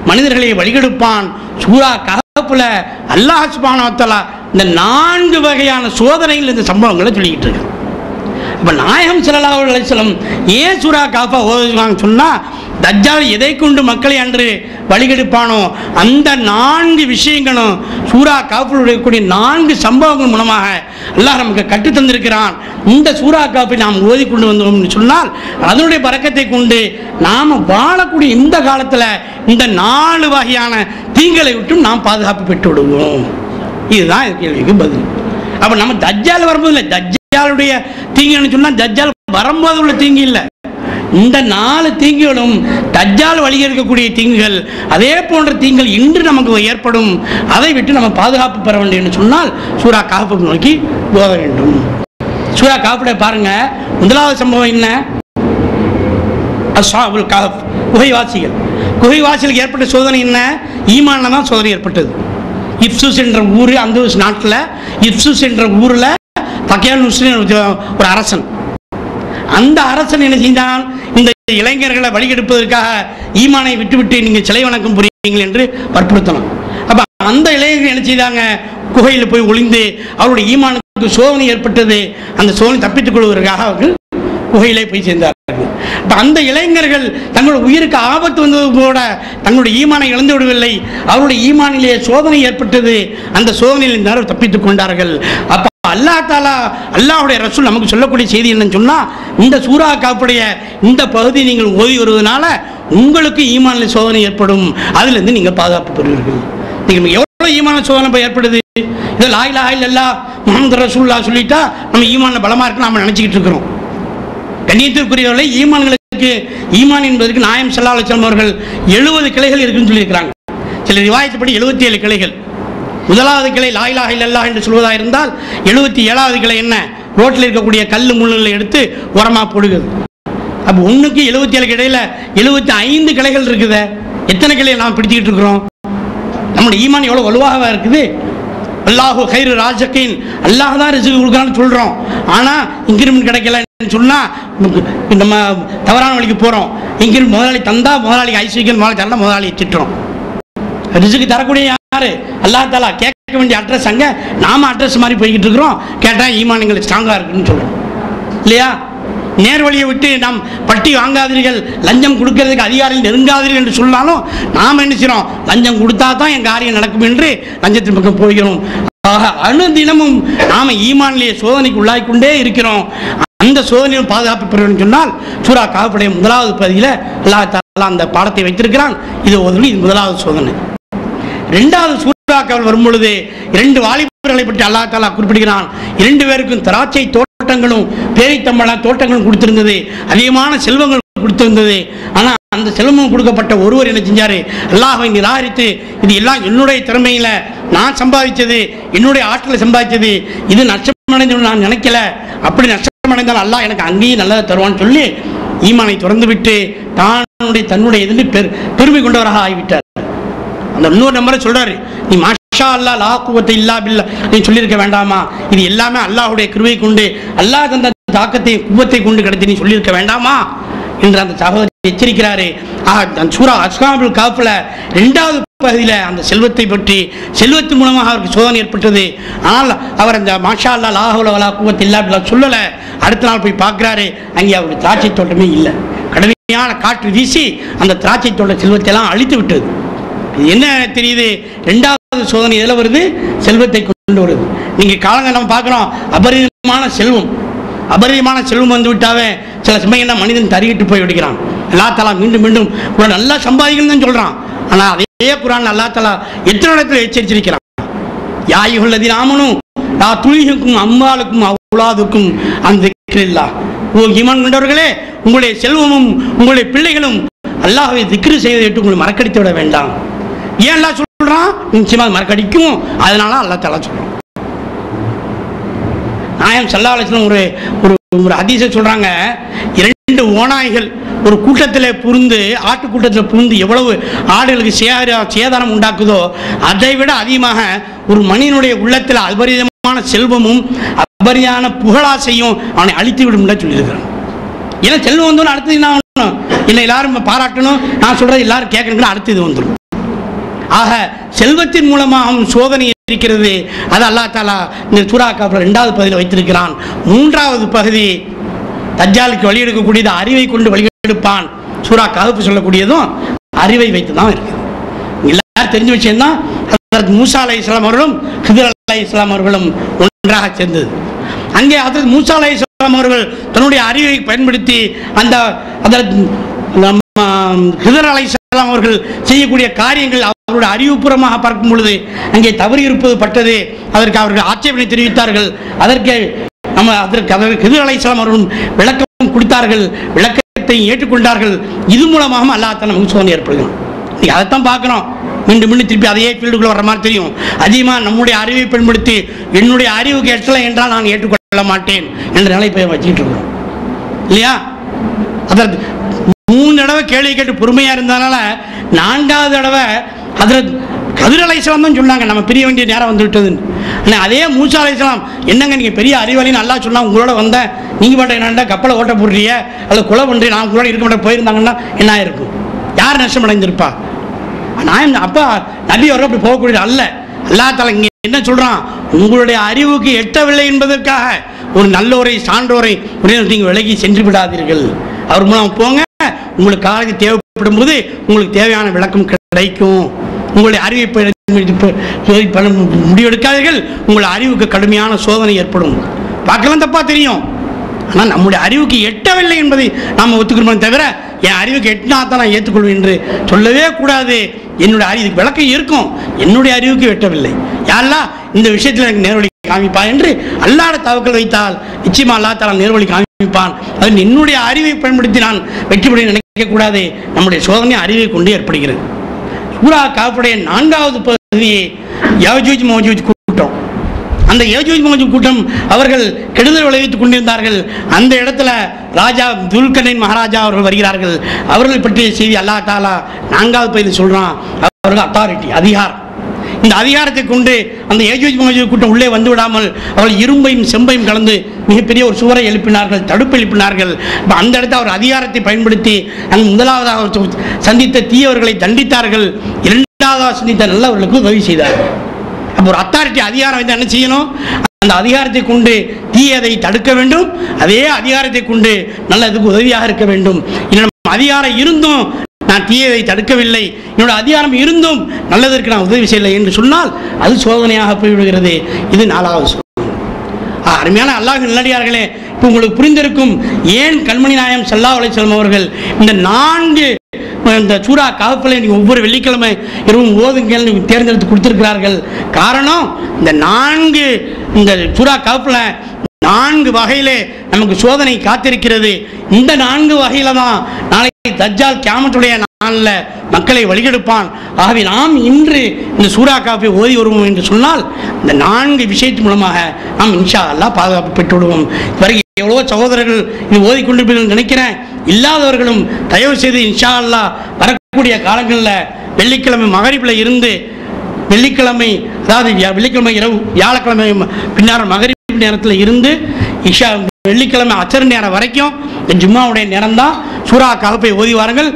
மனிதர்களை வழிகெடுப்பான். சூரா கஹஃப்ல அல்லாஹ் சுப்ஹானஹு வ தஆலா இந்த 4 வகையான சோதனைகள் இந்த சம்பவங்களை சொல்லிக்கிட்டு இருக்கு. அப்ப நாயகம் ஸல்லல்லாஹு அலைஹி வஸல்லம் ஏன் சூரா கஹஃபை ஓதுவாங்க சொன்னா, தஜ்ஜால் எதை கொண்டு மக்களை அன்று வழிகெடுப்பானோ அந்த 4 விஷயங்களும் சூரா கஹஃபில் இருக்கக்கூடிய 4 சம்பவங்கள் மூலமாக அல்லாஹ் நமக்கு கற்று தந்திருக்கிறான். இந்த சூரா கஹஃபை நாம் ஓதி கொண்டு வந்தோம்னு சொன்னால் அதனுடைய பரக்கத்தை கொண்டு நாம் வாழக்கூடிய இந்த காலத்தில் இந்த 4 வகையான தீங்களை விட்டும் நாம் பாதுகாப்பு பெற்று விடுவோம். இதுதான் கேள்விக்கு பதில். அப்ப நம்ம தஜ்ஜால் வரும்போது இல்லை, தஜ்ஜாலுடைய தீங்குன்னு சொன்னால் தஜ்ஜால் வரும்போது உள்ள தீங்கு இல்லை. இந்த 4 தீங்குகளும் தஜ்ஜால் வழி இருக்கக்கூடிய தீங்குகள். அதே போன்ற தீங்குகள் இன்று நமக்கு ஏற்படும். அதை விட்டு நம்ம பாதுகாப்பு பெற வேண்டும் என்று சொன்னால் சூரா கஹஃபை நோக்கி போக வேண்டும். சூரா கஹஃபை பாருங்க. முதலாவது சம்பவம் என்ன? அஸ்ஹாபுல் கஹஃப், குகைவாசிகள். குகைவாசிகளுக்கு ஏற்பட்ட சோதனை என்ன? ஈமான்ல தான் சோதனை ஏற்பட்டது. இப்சுஸ் என்ற ஊர், அந்த நாட்டில் இப்சுஸ் என்ற ஊரில் தக்கியானுஸ் ஒரு அரசன். அந்த அரசன் என்ன செய்தான், இந்த இளைஞர்களை வழிகெடுப்பதற்காக ஈமானை விட்டுவிட்டு நீங்கள் சிலை வணக்கம் புரியுங்கள் என்று வற்புறுத்தணும். அப்ப அந்த இளைஞர்கள் என்ன செய்தாங்க, குகையில் போய் ஒளிந்து அவருடைய ஈமானுக்கு சோதனை ஏற்பட்டது. அந்த சோதனை தப்பித்துக் கொள்வதற்காக அவர்கள் குகையிலே போய் சேர்ந்தார்கள். அப்ப அந்த இளைஞர்கள் தங்களுடைய உயிருக்கு ஆபத்து வந்தது கூட தங்களுடைய ஈமானை இழந்து விடவில்லை. அவருடைய ஈமானிலே சோதனை ஏற்பட்டது. அந்த சோதனையில் இந்த தப்பித்துக் கொண்டார்கள். அப்ப அல்லாஹ் தஆலா அல்லாஹ்வுடைய ரசூல் நமக்கு சொல்லக்கூடிய செய்தி என்னன்னு சொன்னா, இந்த சூரா கஹ்ஃபுடைய இந்த பகுதி நீங்கள் ஓதி வருவதனால உங்களுக்கு ஈமானில் சோதனை ஏற்படும், அதிலிருந்து நீங்கள் பாதுகாப்பு பெறுவீர்கள். நீங்கள் எவ்வளவு ஈமான சோதனை ஏற்படுது? இதை லா இலாஹா இல்லல்லாஹ் முஹம்மது ரசூலுல்லாஹ் சொல்லிட்டா நம்ம ஈமான்ல பலமா இருக்குன்னு நம்ம நினைச்சுக்கிட்டு இருக்கிறோம். கண்ணியத்திற்குரியவர்களை ஈமான்களுக்கு, ஈமான் என்பதற்கு நாயகம் ஸல்லல்லாஹு அலைஹி வஸல்லம் அவர்கள் 70 கிளைகள் இருக்குன்னு சொல்லியிருக்கிறாங்க. சில ரிவாயத்துப்படி 77 கிளைகள். முதலாவது கிளை லா இலாஹ இல்லல்லாஹ் என்று சொல்வதாக இருந்தால் 77வது கிளை என்ன? ரோட்டில் இருக்கக்கூடிய கல் முள்ளுகளை எடுத்து உரமா போடுகிறது. அப்போ ஒன்றுக்கு 77 இடையில 75 கிளைகள் இருக்குது. எத்தனை கிளையை நாம் பிடிச்சிக்கிட்டு இருக்கிறோம்? நம்முடைய ஈமான் எவ்வளோ வலுவாக இருக்குது. அல்லாஹு கைரு ராஜக்கின், அல்லாஹ் தான் ரிஸ்க் கொடுக்கான்னு சொல்கிறோம். ஆனால் இன்கிரிமெண்ட் கிடைக்கலன்னு சொன்னால் நம்ம தவறான வழிக்கு போகிறோம். இன்கிரிமெண்ட் முதலாளி தந்தால் முதலாளிக்கு ஐசிக்கல் முதலாளி தரலாம், முதலாளி திட்டுறோம். ரிஸ்க் தரக்கூடிய யாரு? அல்லாஹ் தாலா. கேட்க வேண்டிய அட்ரஸ் அங்கே, நாம அட்ரஸ் மாதிரி போய்கிட்டு இருக்கிறோம். கேட்டால் ஈமான் எங்களுக்கு ஸ்ட்ராங்காக இருக்குன்னு சொல்கிறோம் இல்லையா? நேர்வழியை விட்டு நாம் பட்டி வாங்காதீர்கள், லஞ்சம் கொடுக்கறதுக்கு அதிகாரிகள் நெருங்காதீர்கள் என்று சொன்னாலும் நாம் என்ன செய்கிறோம்? லஞ்சம் கொடுத்தா தான் என் காரியம் நடக்கும் என்று லஞ்சத்தின் பக்கம் போகிறோம். ஆக அனுதினமும் நாம் ஈமானிலே சோதனைக்கு உள்ளாய்கொண்டே இருக்கிறோம். அந்த சோதனையும் பாதுகாப்பு பெற வேண்டும் சொன்னால் சூரா கஹ்ஃபுடைய முதலாவது பகுதியில் அல்லாஹ் தஆலா அந்த பாடத்தை வைத்திருக்கிறான். இது முதலாவது சோதனை. இரண்டாவது சூரா கஹ்ஃப் வரும் பொழுது 2 வாலிபர்களை பற்றி அல்லாஹ் தஆலா குறிப்பிடுகிறான். 2 பேருக்கும் திராட்சை தோட்டங்களும் பேரித்தம்பழ தோட்டங்களும் கொடுத்திருந்தது, அதிகமான செல்வங்கள் கொடுத்திருந்தது. ஆனால் அந்த செல்வம் கொடுக்கப்பட்ட ஒருவர் என்ன செஞ்சாரு? அல்லாஹ்வை நிராகரித்து, இது எல்லாம் என்னுடைய திறமையில நான் சம்பாதிச்சது, என்னுடைய ஆற்றலை சம்பாதிச்சது, இது நஷ்டமடைந்து நான் நினைக்கல, அப்படி நஷ்டமடைந்தால் அல்லாஹ் எனக்கு அங்கேயும் நல்லதை தருவான்னு சொல்லி ஈமானை திறந்து விட்டு தன்னுடைய எதிர்த்து பெருமை கொண்டவராக ஆகிவிட்டார். அந்த இன்னொரு நம்பரை சொல்றாரு, நீ மாஷா அல்லா லா குவத்த இல்லா பில்லா நீ சொல்லியிருக்க வேண்டாமா? இது எல்லாமே அல்லாஹுடைய கிருபை கொண்டு, அல்லாஹ் தந்த தாக்கத்தை குவத்தை கொண்டு கிடைத்து நீ சொல்லியிருக்க வேண்டாமா என்று அந்த சகோதரி எச்சரிக்கிறாரு. சூரா அஸ்ஹாபுல் கஹ்ஃப்ல 2வது பகுதியில் அந்த செல்வத்தை பற்றி, செல்வத்தின் மூலமாக அவருக்கு சோதனை ஏற்பட்டது. ஆனால் அவர் அந்த மாஷா அல்லா லா ஹவ்ல வலா குவத்த இல்லா பில்லா சொல்லலை. அடுத்த நாள் போய் பார்க்குறாரு, அங்கே அவருடைய திராட்சை தோட்டமே இல்லை. கடுமையான காற்று வீசி அந்த திராட்சை தோட்ட செல்வத்தை எல்லாம் அழித்து விட்டது. என்ன தெரியுது? 2வது சோதனை எதில் வருது? செல்வத்தை கொண்டு வருது. நீங்கள் காலங்கள் நம்ம பார்க்குறோம், அபரிதமான செல்வம் வந்து விட்டாவே சில சமயம் மனிதன் தறியிட்டு போய் விடுகிறான். அல்லாஹ் தஆலா மீண்டும் மீண்டும் குர்ஆன் நல்லா சம்பாதிக்கணும்னு தான் சொல்கிறான். ஆனால் அதே குர்ஆன் அல்லாஹ் தஆலா எத்தனை இடத்துல எச்சரிச்சிருக்கிறான்? யா அய்யுஹல்லதீன ஆமனூ லா துல்ஹிக்கும் அம்வாலுக்கும் அவ்லாதுக்கும் அன் திக்ரில்லாஹ். ஓ ஈமான் கொண்டவர்களே, உங்களுடைய செல்வமும் உங்களுடைய பிள்ளைகளும் அல்லாஹ்வை திக்ர் செய்வதை விட்டு உங்களை மறக்கடித்து விட வேண்டாம். ஏன் அல்லாஹ் சொல்றான்? நிச்சயமாக மறக்கடிக்கும். அதனால அல்லாஹ் தஆலா சொல்றான். நாயகம் ஸல்லல்லாஹு அலைஹி வஸல்லம் ஒரு ஹதீஸை சொல்றாங்க, 2 ஓநாய்கள் ஒரு கூட்டத்தில் புரிந்து, ஆட்டு கூட்டத்தில் புரிந்து எவ்வளவு ஆடுகளுக்கு சேதாரம் உண்டாக்குதோ அதை விட அதிகமாக ஒரு மனிதனுடைய உள்ளத்தில் அபரிதமான செல்வமும் அபரிதமான புகழாசையும் அவனை அழித்து விடும் சொல்லியிருக்கிறான். ஏன்னா செல்வம் வந்தோன்னு அடுத்தது என்ன ஆகணும்? இல்லை எல்லாரும் பாராட்டணும், நான் சொல்றது எல்லாரும் கேட்கணும்னு அடுத்தது வந்துடும். ஆக செல்வத்தின் மூலமாக சோதனை இருக்கிறது. அது அல்லாஹ் தஆலா இந்த சூரா கஹ்ஃப்ல 2வது பகுதியில் வைத்திருக்கிறான். 3வது பகுதி தஜ்ஜாலுக்கு வழி எடுக்கக்கூடியது, அறிவை கொண்டு வழி எடுப்பான். சூரா கஹ்ஃப் சொல்லக்கூடியதும் அறிவை வைத்து தான் இருக்குது. எல்லாரும் தெரிஞ்ச விஷயம் தான். ஹஜ்ரத் மூசா அலைஹிஸ்ஸலாம் அவர்களும் ஹிதர் அலைஹிஸ்ஸலாம் அவர்களும் ஒன்றாக சேர்ந்தது. அங்கே ஹஜ்ரத் மூசா அலைஹிஸ்ஸலாம் அவர்கள் தன்னுடைய அறிவை பயன்படுத்தி அந்த ஹிதர் அலைஹிஸ்ஸலாம் அவர்கள் செய்யக்கூடிய காரியங்கள் அவருடைய அறிவுபூர்வமாக பார்க்கும் பொழுது அங்கே தவறு இருப்பது பட்டது. அதற்கு அவர்கள் ஆட்சேபனை தெரிவித்தார்கள். அதற்கு ஹிதர் அலைஹிஸ்ஸலாம் அவர்களும் விளக்கம் கொடுத்தார்கள், விளக்கத்தை ஏற்றுக்கொண்டார்கள். இது மூலமாக அல்லாஹ் தஆலா நமக்கு சோதனை ஏற்படுகிறோம். அதைத்தான் பார்க்குறோம். மீண்டும் மீண்டும் திருப்பி அதையே ஃபீல்டுக்குள்ள வர மாதிரி தெரியும். அதிகமாக நம்முடைய அறிவை பயன்படுத்தி என்னுடைய அறிவுக்கு எட்டலை என்றால் நான் ஏற்றுக்கொள்ள மாட்டேன் என்ற நிலை போய் வச்சுக்கிட்டு இருக்கிறோம் இல்லையா? அதற்கு 3 தடவை கேள்வி கேட்டு பொறுமையாக இருந்ததுனால 4வது தடவை ஹிதர் அலைஹிஸ்ஸலாம் தான் சொன்னாங்க, நம்ம பிரிய வேண்டிய நேரம் வந்து விட்டதுன்னு. ஆனால் அதே மூசா அலைஹிஸ்ஸலாம், என்னங்க நீங்கள் பெரிய அறிவாளின்னு அல்லாஹ் சொன்னா உங்களோட வந்தேன், நீங்கள் பாட்ட என்னண்டா கப்பலை ஓட்ட போடுறீங்க அல்லது கொலை பண்ணுறீங்க, நான் உங்களோட இருக்க மாட்டேன் போயிருந்தாங்கன்னா என்ன ஆயிருக்கும்? யார் நஷ்டம் அடைந்திருப்பா? நான் அப்பா நபி வர அப்படி போகக்கூடியது அல்ல. அல்லாஹ் தஆலா இங்கே என்ன சொல்கிறான்? உங்களுடைய அறிவுக்கு எட்டவில்லை என்பதற்காக ஒரு நல்லோரை சான்றோரை நீங்கள் விலகி சென்று விடாதீர்கள். அவர் மூலம் போங்க, உங்களுக்கு காலத்துக்கு தேவைப்படும் போது உங்களுக்கு தேவையான விளக்கம் கிடைக்கும். உங்களுடைய அறிவை முடிவெடுக்காதீர்கள், உங்களுடைய அறிவுக்கு கடுமையான சோதனை ஏற்படும். பார்க்கலாம் தப்பா தெரியும், ஆனால் நம்முடைய அறிவுக்கு எட்டவில்லை என்பதை நாம் ஒத்துக்கிறோமே தவிர என் அறிவுக்கு எட்டினா தான் நான் ஏற்றுக்கொள்வேன் என்று சொல்லவே கூடாது. என்னுடைய அறிவுக்கு விளக்கம் இருக்கும், என்னுடைய அறிவுக்கு எட்டவில்லை, யாரெல்லாம் இந்த விஷயத்தில் எனக்கு நேர்வழி காமிப்பா என்று அல்லாஹ்ட தவக்கல் வைத்தால் நிச்சயமா அல்லாஹ் தஆலா நேர்வழி காமிப்பான். அது என்னுடைய அறிவை பயன்படுத்தி நான் வெற்றி பெற நினைக்கக்கூடாது. நம்முடைய சோதனை அறிவை கொண்டு ஏற்படுகிறது. சூரா கஹ்ஃபுடைய 4வது பகுதியை யஜூஜ் மஜூஜ் கூட்டம். அந்த யஜூஜ் மஜூஜ் கூட்டம் அவர்கள் கெடுதல் விளைவித்துக் கொண்டிருந்தார்கள். அந்த இடத்துல ராஜா துல்கர்னைன் மகாராஜா அவர்கள் வருகிறார்கள். அவர்கள் பற்றிய செய்தி அல்லாஹ் தஆலா 4வது பகுதியில் சொல்றான். அவர்கள் அத்தாரிட்டி, அதிகாரம். இந்த அதிகாரத்தை கொண்டு அந்த யஜூஜ் மஜூஜ் கூட்டம் உள்ளே வந்து விடாமல் அவர்கள் இரும்பையும் செம்பையும் கலந்து மிகப்பெரிய ஒரு சுவரை எழுப்பினார்கள், தடுப்பு எழுப்பினார்கள். அந்த இடத்துல அவர் அதிகாரத்தை பயன்படுத்தி அங்கு முதலாவதாக சந்தித்த தீயவர்களை தண்டித்தார்கள், இரண்டாவதாக சந்தித்த நல்லவர்களுக்கு உதவி செய்தார்கள். அப்போ ஒரு அத்தாரிட்டி, அதிகாரம் வந்து என்ன செய்யணும்? அந்த அதிகாரத்தை கொண்டு தீயதை தடுக்க வேண்டும், அதே அதிகாரத்தை கொண்டு நல்லதுக்கு உதவியாக இருக்க வேண்டும். என்னிடம் அதிகாரம் இருந்தும் நான் தீயதை தடுக்கவில்லை, என்னோட அதிகாரம் இருந்தும் நல்லதற்கு நான் உதவி செய்யலை என்று சொன்னால் அது சோதனையாக போய்விடுகிறது. இது 4வது சோதனை. அருமையான அல்லாஹ் நல்லடியார்களே, இப்போ உங்களுக்கு புரிந்திருக்கும் ஏன் கண்மணி நாயகம் ஸல்லல்லாஹு அலைஹி வஸல்லம் அவர்கள் இந்த 4 இந்த சூரா கஹ்ஃபில் நீங்கள் ஒவ்வொரு வெள்ளிக்கிழமை இரவும் ஓதுங்கள் தேர்ந்தெடுத்து கொடுத்திருக்கிறார்கள். காரணம், இந்த 4 இந்த சூரா கஹ்ஃபில் 4 வகையிலே நமக்கு சோதனை காத்திருக்கிறது. இந்த 4 வகையில தான் நாளை தஜ்ஜால் கியாமத்துடைய நாளில் மக்களை வழிகெடுப்பான். ஆகவே நாம் இன்று இந்த சூரா கஹ்ஃபை ஓதி வருவோம் என்று சொன்னால் இந்த 4 விஷயத்தின் மூலமாக நாம் இன்ஷா அல்லாஹ் பாதுகாப்பு பெற்று விடுவோம். பிறகு எவ்வளோ சகோதரர்கள் இது ஓதிக்கொண்டிருப்பீர்கள் நினைக்கிறேன். இல்லாதவர்களும் தயவு செய்து இன்ஷா அல்லாஹ் வரக்கூடிய காலங்களில் வெள்ளிக்கிழமை மகரிபில் இருந்து வெள்ளிக்கிழமை, அதாவது வெள்ளிக்கிழமை இரவு வியாழக்கிழமை பின்னர் மகரிப் நேரத்தில் இருந்து இஷா வெள்ளிக்கிழமை அச்சர் நேரம் வரைக்கும் ஜும்மாவுடைய நேரம் தான் சூரா கஹ்ஃபை ஓதி வாருங்கள்.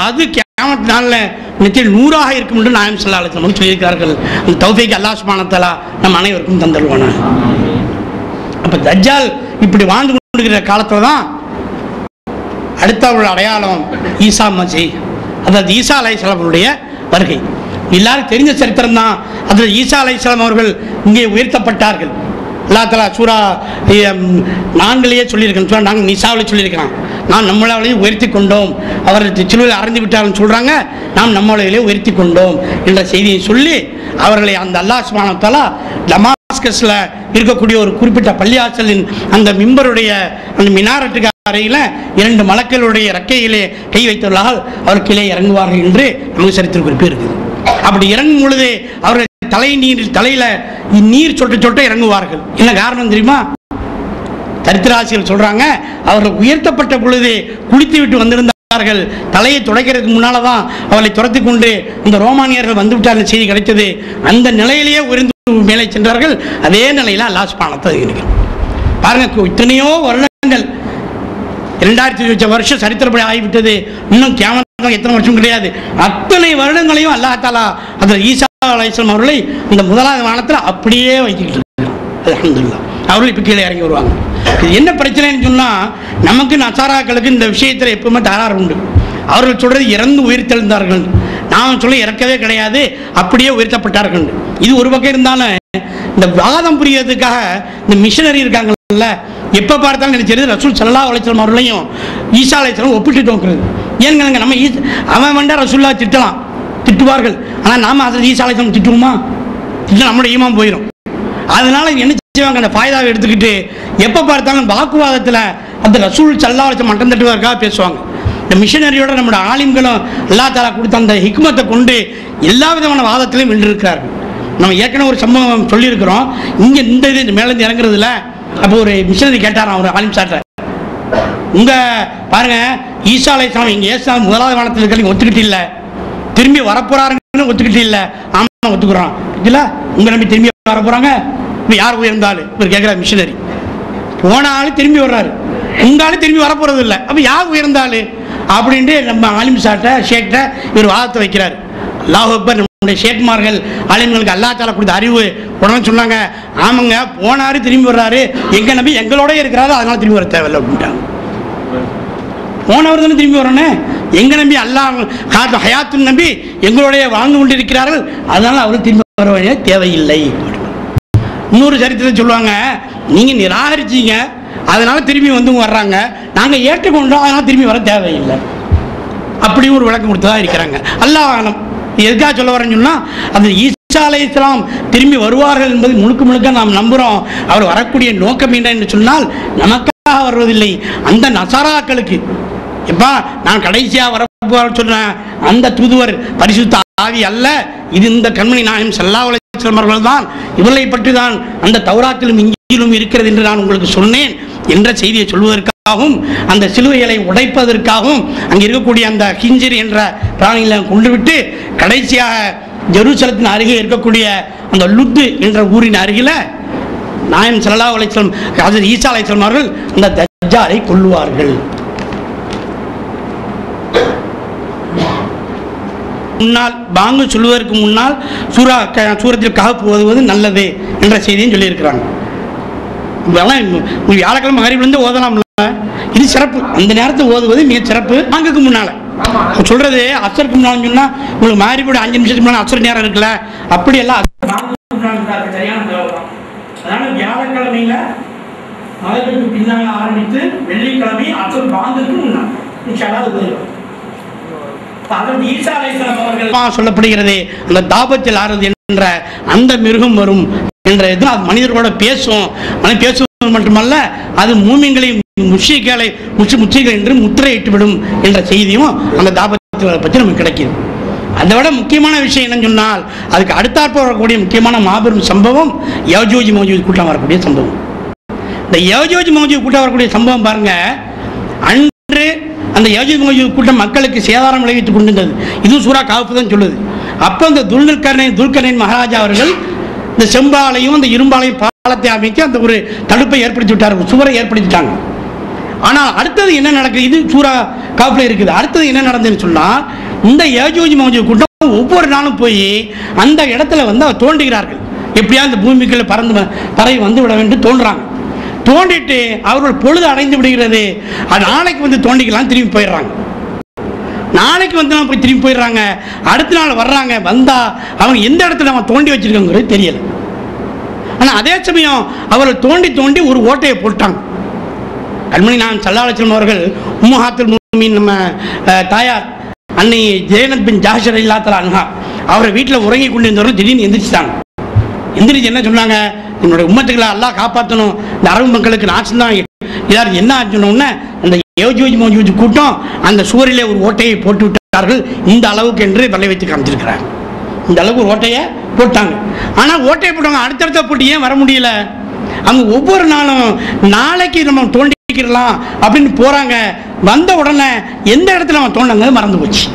அது கியாமத் நாளில் நிச்சயம் 100ஆக இருக்கும் என்று நாயகம் ஸல்லல்லாஹு அலைஹி வஸல்லம் சொல்லியிருக்கிறார்கள். அந்த தௌஃபீக் அல்லாஹ் சுப்ஹானஹு வ தஆலா நம் அனைவருக்கும் தந்தருவானா. அப்போ தஜ்ஜால் இப்படி வாழ்ந்து கொண்டிருக்கிற காலத்தில் தான் அடுத்தவர்கள் அடையாளம் ஈசா மசீஹ், அதாவது ஈசா அலைஹிஸ்ஸலாம் அவருடைய வருகை. எல்லாரும் தெரிஞ்ச சரித்திரம் தான். அதில் ஈசா அலைஹிஸ்ஸலாம் அவர்கள் இங்கே உயர்த்தப்பட்டார்கள். அல்லாஹ் தஆலா சூரா 4 சொல்லியிருக்கேன், நாங்கள் நிசாவில் சொல்லியிருக்கிறான். நாம் நம்மளாலேயே உயர்த்தி கொண்டோம், அவர் சிலுவையில் அறைந்து விட்டார்னு சொல்கிறாங்க, நாம் நம்மளாலேயே உயர்த்தி கொண்டோம் என்ற செய்தியை சொல்லி அவர்களை அந்த அல்லாஹ் சுப்ஹானஹு வ தஆலா டமாஸ்கஸில் இருக்கக்கூடிய ஒரு குறிப்பிட்ட பள்ளியாசலின் அந்த மிம்பருடைய அந்த மினாரட்டுக்கு அறையில் 2 மலக்களுடைய இறக்கையிலே கை வைத்துள்ளால் அவர் கீழே இறங்குவார்கள் என்று நமக்கு சரித்திர குறிப்பு இருக்குது. அப்படி இறங்கும் பொழுது அவர்கள் தலையில நீர் சொட்ட சொட்ட இறங்குவார்கள். என்ன காரணம் தெரியுமா? சரித்திராசிரியர் சொல்றாங்க, அவர்கள் உயர்த்தப்பட்ட பொழுது குளித்து விட்டு வந்திருந்தார்கள். தலையை துடைக்கிறதுக்கு முன்னால தான் அவளை துரத்தி கொண்டு இந்த ரோமானியர்கள் வந்து விட்டார்கள் செய்தி கிடைத்தது. அந்த நிலையிலேயே உயர்ந்து மேலே சென்றார்கள். அதே நிலையில அல்லாஹ் சுப்ஹானஹு வ தஆலா இருக்கிறார். பாருங்க, இத்தனையோ வருடங்கள் 2000 வருஷம் சரித்திரப்படி ஆகிவிட்டது. இன்னும் கியாமத் எத்தனை வருஷம் கிடையாது. அத்தனை வருடங்களையும் அல்லாஹ் தஆலா அந்த ஈசா அலைஹிஸ்ஸலாம் அவர்களை இந்த 1வது வானத்தில் அப்படியே வைத்துக்கிட்டு இருக்காங்க. அல்ஹம்துலில்லாஹ். அவர்கள் இப்போ கீழே இறங்கி வருவாங்க. இது என்ன பிரச்சனைன்னு சொன்னால், நமக்கு நசாராக்களுக்கு இந்த விஷயத்தில் எப்பவுமே தகராறு உண்டு. அவர்கள் சொல்றது இறந்து உயிர்த்தெழுந்தார்கள், நான் சொல்ல இறக்கவே கிடையாது, அப்படியே உயர்த்தப்பட்டார்கள். இது ஒரு பக்கம் இருந்தாலும் இந்த வாதம் புரியறதுக்காக இந்த மிஷனரி இருக்காங்கல்ல, எப்போ பார்த்தாலும் நினைச்சது ரசூல் ஸல்லல்லாஹு அலைஹி வஸல்லம் அவர்களையும் ஈசா அலைஹிஸ்ஸலாம் ஒப்பிட்டு நோக்குறது. ஏங்க நம்ம அவன் வேண்டா ரசூல்லா திட்டலாம், திட்டுவார்கள். ஆனால் நாம் அதில் ஈசா அலைஹிஸ்ஸலாம் திட்டுவோமா? திட்டம் நம்மளோட ஈமான் போயிடும். அதனால என்ன செய்வாங்க, அந்த ஃபாய்தாவை எடுத்துக்கிட்டு எப்போ பார்த்தாலும் வாக்குவாதத்தில் அந்த ரசூல் ஸல்லல்லாஹு அலைஹி வஸல்லம் மட்டம் தட்டுவதற்காக பேசுவாங்க. இந்த மிஷனரியோட நம்மளோட ஆலிம்களும் அல்லாஹ் தஆலா கொடுத்த அந்த ஹிக்மத்தை கொண்டு எல்லா விதமான வாதத்திலையும் வென்றிருக்கிறார்கள். நம்ம ஏற்கனவே ஒரு சம்பவம் சொல்லியிருக்கிறோம். இங்கே இந்த மேலேருந்து இறங்குறதுல அப்போ ஒரு மிஷனரி கேட்டாராம் அவர் ஆலிம் சாட்ட, பாருங்க ஈசா அலைஹிஸ்ஸலாம் இங்கே ஏசா 1வது வானத்தில் இருக்க ஒத்துக்கிட்டு இல்லை, திரும்பி வரப்போறாருன்னு ஒத்துக்கிட்டு இல்லை. ஆமாம் ஒத்துக்குறோம் இல்லை, உங்க நம்பி திரும்பி வரப்போறாங்க. இப்போ யார் உயர்ந்தாலும் இவர் கேட்குறாரு மிஷனரி, போன ஆள் திரும்பி வர்றாரு, உங்க ஆள் திரும்பி வரப்போறது இல்லை, அப்போ யார் உயர்ந்தாலும் அப்படின்ட்டு நம்ம ஆலிம் சாட்ட ஷேக்கிட்ட இவர் வாதத்தை வைக்கிறார். அல்லாஹ் அக்பர். நம்முடைய ஷேக்மார்கள் ஆலிம்களுக்கு அல்லாஹ் தஆலா கொடுத்த அறிவு உடனே சொன்னாங்க, ஆமாங்க போனாரு திரும்பி வர்றாரு, எங்க நம்பி எங்களோட இருக்கிறாரு, அதனால திரும்பி வர தேவையில்லை அப்படின்ட்டாங்க. போனவர் தானே திரும்பி வரணும், எங்க நம்பி அல்லாஹ் காத்து ஹயாத்து நம்பி எங்களுடைய வாழ்ந்து கொண்டிருக்கிறார்கள், அதனால அவர் திரும்பி வர வேண்டிய தேவையில்லை. இன்னொரு சரித்திரத்தை சொல்லுவாங்க, நீங்க நிராகரிச்சீங்க அதனால திரும்பி வந்து வர்றாங்க, நாங்கள் ஏற்றுக்கொண்டோம் அதனால திரும்பி வர தேவையில்லை. அப்படியும் ஒரு விளக்கம் கொடுத்ததா இருக்கிறாங்க. அல்லாஹ் ஆலம். எதுக்காக சொல்ல வரேன்னு சொன்னால், அந்த ஈசா அலைஹிஸ்ஸலாம் திரும்பி வருவார்கள் என்பது முழுக்க முழுக்க நாம் நம்புகிறோம். அவர் வரக்கூடிய நோக்கம் என்ன என்று சொன்னால் நமக்காக வருவதில்லை, அந்த நசாராக்களுக்கு. எப்பா நான் கடைசியாக வரப்போன்னு சொன்னேன், அந்த தூதுவர் பரிசுத்த ஆவி அல்ல, இது இந்த கண்மணி நாயகம் ஸல்லல்லாஹு அலைஹி வஸல்லம் அவர்கள் தான், இவர்களை பற்றி தான் அந்த தௌராத்திலும் இஞ்சிலும் இருக்கிறது என்று நான் உங்களுக்கு சொன்னேன் என்ற செய்தியை சொல்வதற்காகவும் அந்த சிலுவைகளை உடைப்பதற்காகவும் அங்கே இருக்கக்கூடிய அந்த ஹிஞ்சிர் என்ற பிராணிகளை கொண்டு விட்டு கடைசியாக ஜெருசலத்தின் அருகே இருக்கக்கூடிய அந்த லுத்து என்ற ஊரின் அருகில் நாயகம் ஸல்லல்லாஹு அலைஹி வஸல்லம் ஹஜ்ரத் ஈசா அலைஹிஸ்ஸலாம் அவர்கள் அந்த தஜ்ஜாலை கொல்லுவார்கள். முன்னால் பாங்கு சொல்வதற்கு முன்னால் சூரத்தில் கஹஃப் ஓதுவது நல்லது என்ற செய்தியும் சொல்லியிருக்கிறாங்க. வியாழக்கிழமை மகரிபிலிருந்து ஓதலாம்ல, இது சிறப்பு. அந்த நேரத்தில் ஓதுவது மிக சிறப்பு. பாங்குக்கு முன்னால சொல்றது அசருக்கு முன்னாலும் சொன்னா உங்களுக்கு மகரிபோட 5 நிமிஷத்துக்கு முன்னால அசர் நேரம் இருக்குல்ல, அப்படி எல்லாம் அதனால வியாழக்கிழமையில மகரிபுக்கு பின்னால ஆரம்பித்து வெள்ளிக்கிழமை அசர் பாங்குக்கு முன்னால் சொல்லப்படுகிறது. அந்த தாபத்தில் ஆறுது என்ற அந்த மிருகம் வரும் என்ற இது மனிதர்களோட பேசும். பேசுவது மட்டுமல்ல, அது மூமின்களையும் முஷ்ரிக்களை முஷ்ரிகள் என்று முத்திரையிட்டுவிடும் என்ற செய்தியும் அந்த தாபத்தில் பற்றி நமக்கு கிடைக்குது. அதை விட முக்கியமான விஷயம் என்னன்னு சொன்னால், அதுக்கு அடுத்தாற்ப வரக்கூடிய முக்கியமான மாபெரும் சம்பவம் யஜூஜ் மௌஜூஜ் கூட்டம் வரக்கூடிய சம்பவம். இந்த யஜூஜ் மௌஜூஜ் கூட்டம் வரக்கூடிய சம்பவம் பாருங்க, அன்று அந்த யஜூஜ் மௌஜூஜ் கூட்டம் மக்களுக்கு சேதாரம் விளைவித்துக் கொண்டிருந்தது. இது சூரா கஹஃப் தான் சொல்லுது. அப்போ இந்த துல்கர்னைன் மகாராஜா அவர்கள் இந்த செம்பாலையும் அந்த இரும்பாலையும் பாலத்தை அமைத்து அந்த ஒரு தடுப்பை ஏற்படுத்தி விட்டார்கள், சுவரை ஏற்படுத்திட்டாங்க. ஆனால் அடுத்தது என்ன நடக்குது, இது சூரா கஹஃப்ல இருக்குது. அடுத்தது என்ன நடந்ததுன்னு சொன்னால், இந்த யஜூஜ் மௌஜூஜ் கூட்டம் ஒவ்வொரு நாளும் போய் அந்த இடத்துல வந்து அவர் தோண்டுகிறார்கள். எப்படியா இந்த பூமிக்குள்ள பறவை வந்து விட வேண்டும் தோன்றாங்க. தோண்டிட்டு அவர்கள் பொழுது அடைந்து விடுகிறது. நாளைக்கு வந்து தோண்டிக்கலாம், திரும்பி போயிடுறாங்க. நாளைக்கு வந்து போய் திரும்பி போயிடுறாங்க. அடுத்த நாள் வர்றாங்க, வந்தா அவங்க எந்த இடத்துல நம்ம தோண்டி வச்சிருக்கோங்கிறது தெரியல. ஆனால் அதே சமயம் அவர்கள் தோண்டி தோண்டி ஒரு ஓட்டையை போட்டாங்க. கண்மணி நாயகம் ஸல்லல்லாஹு அலைஹி வஸல்லம் அவர்கள் உம்மஹாத்துல் முஃமினீன் நம்ம தாயார் அன்னை ஜெயனத் பின் ஜாஹ்ஷ் ரலியல்லாஹு தஆலா அன்ஹா அவரை வீட்டில் உறங்கி கொண்டு இருந்தவர்கள் திடீர்னு எந்திரிச்சிட்டாங்க. எந்திரிச்சு என்ன சொன்னாங்க, என்னுடைய உம்மத்துக்களை அல்லாஹ் காப்பாற்றணும், இந்த அரபு மக்களுக்கு நாசம் தான் இதார் என்ன ஆச்சுன்னொன்னே அந்த யஜூஜ் மௌஜூஜ் கூட்டம் அந்த சுவரிலே ஒரு ஓட்டையை போட்டு விட்டார்கள். இந்த அளவுக்கு என்று வலை வைத்து காமிச்சிருக்கிறார். இந்த அளவுக்கு ஒரு ஓட்டையை போட்டாங்க. ஆனால் ஓட்டையை போட்டாங்க, அடுத்தடுத்த போட்டு ஏன் வர முடியல? அவங்க ஒவ்வொரு நாளும் நாளைக்கு நம்ம தோண்டிக்கலாம் அப்படின்னு போறாங்க. வந்த உடனே எந்த இடத்துல நம்ம தோண்டாங்க மறந்து போச்சு.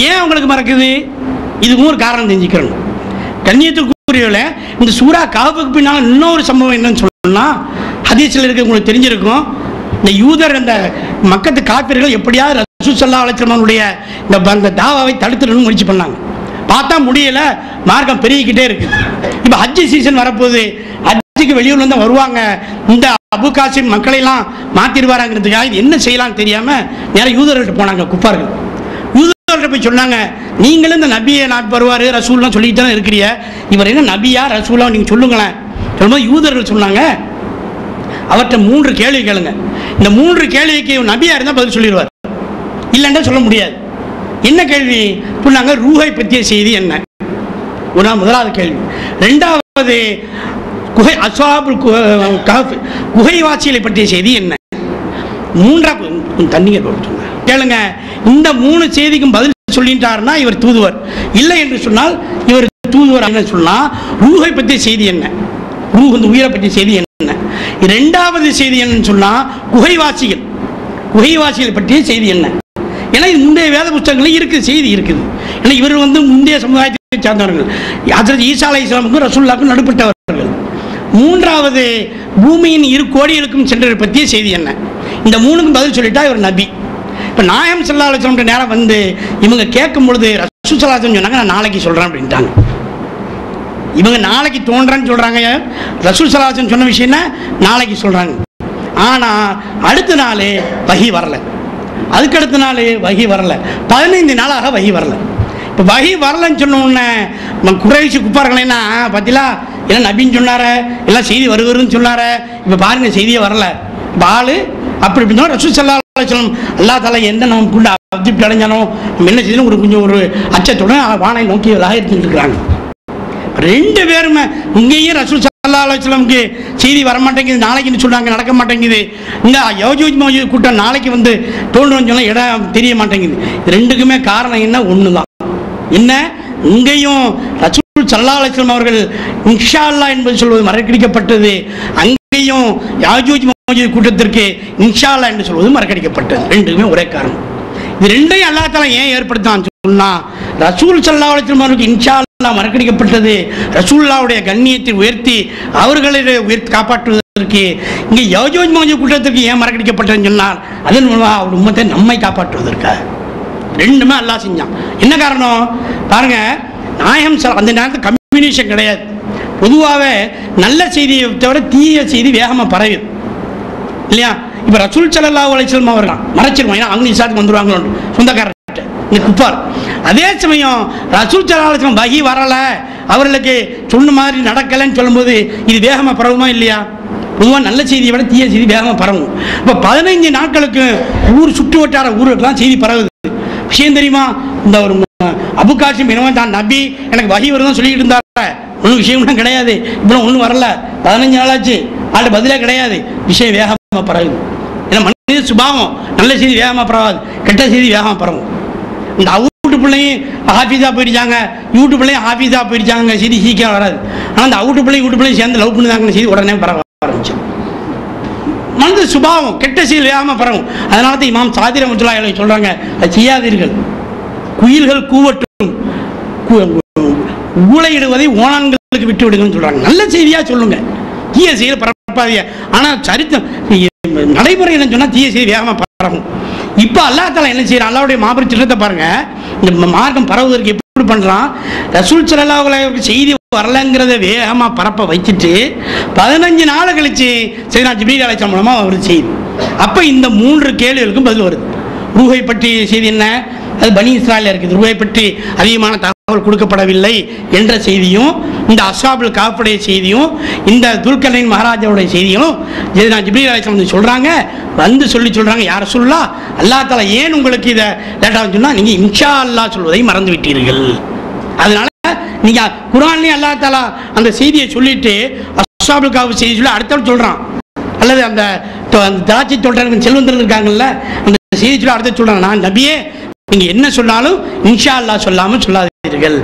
ஏன் அவங்களுக்கு மறக்குது? இதுக்கும் ஒரு காரணம் தெரிஞ்சுக்கிறோம். கண்ணியத்துக்குரியவர்கள, இந்த சூரா கஹஃபுக்கு பின்னால் இன்னொரு சம்பவம் என்னன்னு சொன்னா, ஹதீஸ்ல இருக்க உங்களுக்கு தெரிஞ்சிருக்கும். இந்த யூதர் அந்த மக்கத்து காபிர்கள் எப்படியாவது ரசூல் ஸல்லல்லாஹு அலைஹி வஸல்லம் இந்த தாவாவை தடுத்துடணும்னு முயற்சி பண்ணாங்க. பார்த்தா முடியல, மார்க்கம் பெருகிக்கிட்டே இருக்கு. இப்போ ஹஜ் சீசன் வரப்போகுது, ஹஜ்ஜுக்கு வெளியூர்ல இருந்து வருவாங்க. இந்த அபு காசிம் மக்களை எல்லாம் மாத்திடுவாராங்கிறதுக்காக இது என்ன செய்யலாம்னு தெரியாம நேரம் யூதர்கள்ட்ட போனாங்க. குப்பார்கள் யூதர்கள்ட்ட போய் சொன்னாங்க, நீங்களும் இந்த நபியை நாட்டு வருவாரு ரசூல்லாம் சொல்லிட்டு தானே இருக்கிறீங்க, இவர் என்ன நபியா ரசூலா நீங்க சொல்லுங்களேன். சொல்லும்போது யூதர்கள் சொன்னாங்க, அவர்கிட்ட 3 கேள்வி கேளுங்க. இந்த 3 கேள்விக்கு நபியா இருந்தால் பதில் சொல்லிடுவார், இல்லைன்னா சொல்ல முடியாது. என்ன கேள்வி சொன்னாங்க? ரூஹை பற்றிய செய்தி என்ன? முதலாவது கேள்வி. ரெண்டாவது குகை அஸ்ஹாபுல் கஹஃப் குகைவாசிகளை பற்றிய செய்தி என்ன? மூன்றாவது தண்ணிங்க கேளுங்க. இந்த 3 செய்திக்கும் பதில் சொல்லிட்டாருன்னா இவர் தூதுவர், இல்லை என்று சொன்னால் இவர் தூதுவர் என்ன சொன்னா, ரூஹை பற்றிய செய்தி என்ன, ரூஹ் இந்த உயிரை பற்றிய செய்தி என்ன. இரண்டாவது செய்தி என்னன்னு சொன்னா குகைவாசிகள் பற்றிய செய்தி என்ன. ஏன்னா இது முந்தைய வேத புத்தகங்களில் இருக்குது, செய்தி இருக்குது. ஏன்னா இவர் வந்து முந்தைய சமுதாயத்தை சார்ந்தவர்கள், ஹஜ்ரத் ஈசா அலைஹிஸ்ஸலாமுக்கும் ரசூலுல்லாஹ்வுக்கும் நடுப்பட்டவர்கள். மூன்றாவது பூமியின் 2 கோடிகளுக்கும் சென்றதை பற்றிய செய்தி என்ன. இந்த 3க்கும் பதில் சொல்லிட்டா இவர் நபி. இப்போ நாயகம் ஸல்லல்லாஹு அலைஹி வஸல்லம் நேரம் வந்து இவங்க கேட்கும் பொழுது ரசூல் ஸல்லல்லாஹு அலைஹி வஸல்லம் சொன்னாங்க, நான் நாளைக்கு சொல்றேன் அப்படின்ட்டாங்க. இவங்க நாளைக்கு தோன்றேன்னு சொல்றாங்க. ரசூல் ஸல்லல்லாஹு அலைஹி வஸல்லம் சொன்ன விஷயம் என்ன, நாளைக்கு சொல்றாங்க. ஆனா அடுத்த நாள் வஹி வரல, அதுக்கு அடுத்த நாள் வஹி வரல, 15 நாளாக வஹி வரல. இப்போ வஹி வரலன்னு சொன்ன உடனே குறைஷி குப்பார்களேன்னா பார்த்தீங்களா, எல்லாம் நபின்னு சொன்னாரு, எல்லாம் செய்தி வருவருன்னு சொன்னாரு, இப்போ பாருங்க செய்தியே வரல. இப்போ ஆளு அப்படி இப்படி ரசூல் ஸல்லல்லாஹு அலைஹி வஸல்லம் அல்லாஹ் தஆலா என்ன நமக்கு கொண்டு அதிருப்தி அடைஞ்சானோ என்ன செய்யணும் ஒரு கொஞ்சம் ஒரு அச்சத்துடன் வானை நோக்கியவர்களாக இருந்துட்டு இருக்கிறாங்க. 2 பேருமே இங்கேயும் ரசூல் ஸல்லல்லாஹு அலைஹி வஸல்லம்க்கு செய்தி வர மாட்டேங்குது, நாளைக்குன்னு சொன்னாங்க நடக்க மாட்டேங்குது. இங்கே யஜூஜ் மௌஜூஜ் கூட்டம் நாளைக்கு வந்து தோன்றணும்னு சொன்னால் இடம் தெரிய மாட்டேங்குது. 2க்குமே காரணம் என்ன, ஒன்று தான். என்ன, இங்கேயும் ரசூல் ஸல்லல்லாஹு அலைஹி வஸல்லம் அவர்கள் இன்ஷா அல்லாஹ் என்பது சொல்வது மறக்கடிக்கப்பட்டது. அங்கேயும் யாஜூஜ் மஜூஜ் கூட்டத்திற்கு இன்ஷா அல்லாஹ் என்று சொல்வது மறக்கடிக்கப்பட்டது. ரெண்டுமே ஒரே காரணம். இது ரெண்டையும் அல்லாஹ் தஆலா ஏன் ஏற்படுத்தான் சொன்னா, ரசூல் ஸல்லல்லாஹு அலைஹி வஸல்லம் அவருக்கு இன்ஷா அல்லாஹ் மறக்கடிக்கப்பட்டது. ரசூலுல்லாஹ்வுடைய கண்ணியத்தை உயர்த்தி அவர்களை உயர்த்தி காப்பாற்றுவதற்கு. இங்கே யாஜூஜ் மஜூஜ் கூட்டத்திற்கு ஏன் மறக்கடிக்கப்பட்டதுன்னு சொன்னால், அதன் மூலமாக அவர் உம்மத்தை நம்மை காப்பாற்றுவதற்காக. ரெண்டுமே அல்லாஹ் செஞ்சான். என்ன காரணம் பாருங்க, நாயகம் அந்த நேரத்தில் கம்யூனிகேஷன் கிடையாது. பொதுவாகவே நல்ல செய்தியை தவிர தீய செய்தி வேகமாக பரவுது இல்லையா? இப்போ ரசூல் ஸல்லல்லாஹு அலைஹி வஸல்லம் அவர்கள் மறைச்சிருவோம், ஏன்னா அவங்க இஸ்லாத்துக்கு வந்துடுவாங்களோ சொந்தக்காரர்கிட்ட இங்கே குப்பார். அதே சமயம் ரசூல் ஸல்லல்லாஹு அலைஹி வஸல்லம் வஹி வரலை, அவர்களுக்கு சொன்ன மாதிரி நடக்கலைன்னு சொல்லும்போது இது வேகமாக பரவுமா இல்லையா? பொதுவாக நல்ல செய்தியை விட தீய செய்தி வேகமாக பரவும். இப்போ 15 நாட்களுக்கு ஊர் சுற்று வட்டார ஊருக்கெல்லாம் செய்தி பரவுது. விஷயம் தெரியுமா? இந்த ஒரு அபு காசிம் இனவன் தான் நபி, எனக்கு வஹி வருதுன்னு சொல்லிக்கிட்டு இருந்தார, ஒன்றும் விஷயம்லாம் கிடையாது, இப்போ ஒன்றும் வரல, 15 நாளாச்சு, ஆள் பதிலே கிடையாது. விஷயம் வேகமாக பரவுது. ஏன்னா மனித சுபாவம், நல்ல செய்தி வேகமாக பரவாது, கெட்ட செய்தி வேகமாக பரவும். இந்த அவுட்டு பிள்ளையும் ஹாஃபீஸாக போயிடுச்சாங்க, யூட்டு பிள்ளையும் ஹாஃபீஸாக போயிடுச்சாங்க, செய்தி சீக்கிரம் வராது. ஆனால் அந்த அவுட்டு பிள்ளையும் வீட்டு பிள்ளையும் சேர்ந்து லவ் பண்ணுதாங்கன்னு செய்தி உடனே பரவ ஆரம்பிச்சு. மனித சுபாவம் கெட்ட செய்தி வேகமாக பரவும். அதனால தான் இமாம் சாதிர் ரஹ்மத்துல்லாஹி அலைஹி சொல்கிறாங்க, அது செய்யாதீர்கள். குயில்கள் கூவட்டும், ஊளையிடுவதை ஓனான்களுக்கு விட்டு விடுங்கன்னு சொல்கிறாங்க. நல்ல செய்தியாக சொல்லுங்க, தீய செய்தி பரப்பாதீங்க. ஆனால் சரித்திரம் நடைமுறை என்ன சொன்னால் தீய செய்தி வேகமாக பரவும். இப்போ அல்லாஹ் தஆலா என்ன செய்யறான், அல்லாஹ்வுடைய மாபெரும் திட்டத்தை பாருங்க. இந்த மார்க்கம் பரவுவதற்கு எப்படி பண்ணுறான், ரசூல் ஸல்லல்லாஹு அலைஹி வஸல்லம் செய்தி வரலங்கிறத வேகமாக பரப்ப வச்சுட்டு 15 நாள் கழிச்சு சையதுனா ஜிப்ரீல் அலைஹிஸ்ஸலாம் மூலமாக அவர் செய்தி. அப்போ இந்த 3 கேள்விகளுக்கும் பதில் வருது. ரூஹை பற்றி செய்தி என்ன, அது பனி இஸ்ராயலில் இருக்குது. ரூஹை பற்றி அதிகமான தகவல் கொடுக்கப்படவில்லை என்ற செய்தியும், இந்த அஸ்ஹாபுல் காஃபுடைய செய்தியும், இந்த துல்கர்னைன் மகாராஜாவுடைய செய்தியும் சையதுனா ஜிப்ரீல் அலைஹிஸ்ஸலாம் சொல்கிறாங்க. வந்து சொல்கிறாங்க, யார் ரசூலுல்லாஹ், அல்லாஹ் தஆலா ஏன் உங்களுக்கு இதை லேட்டாக சொன்னால், நீங்கள் இன்ஷா அல்லாஹ் சொல்வதை மறந்து விட்டீர்கள். அதனால நீங்கள் குர்ஆன்லேயும் அல்லாஹ் தஆலா அந்த செய்தியை சொல்லிட்டு அஸ்ஹாபுல் காஃப் செய்தி சொல்லி அடுத்தவள் சொல்கிறான். அல்லது அந்த திராட்சை தோட்டர்கள் செல்வந்தர்கள் இருக்காங்கல்ல, அந்த செய்தி சொல்லி அடுத்த சொல்கிறாங்க, நான் நபியே நீங்கள் என்ன சொன்னாலும் இன்ஷா அல்லாஹ் சொல்லாமல் சொல்லாதீர்கள்.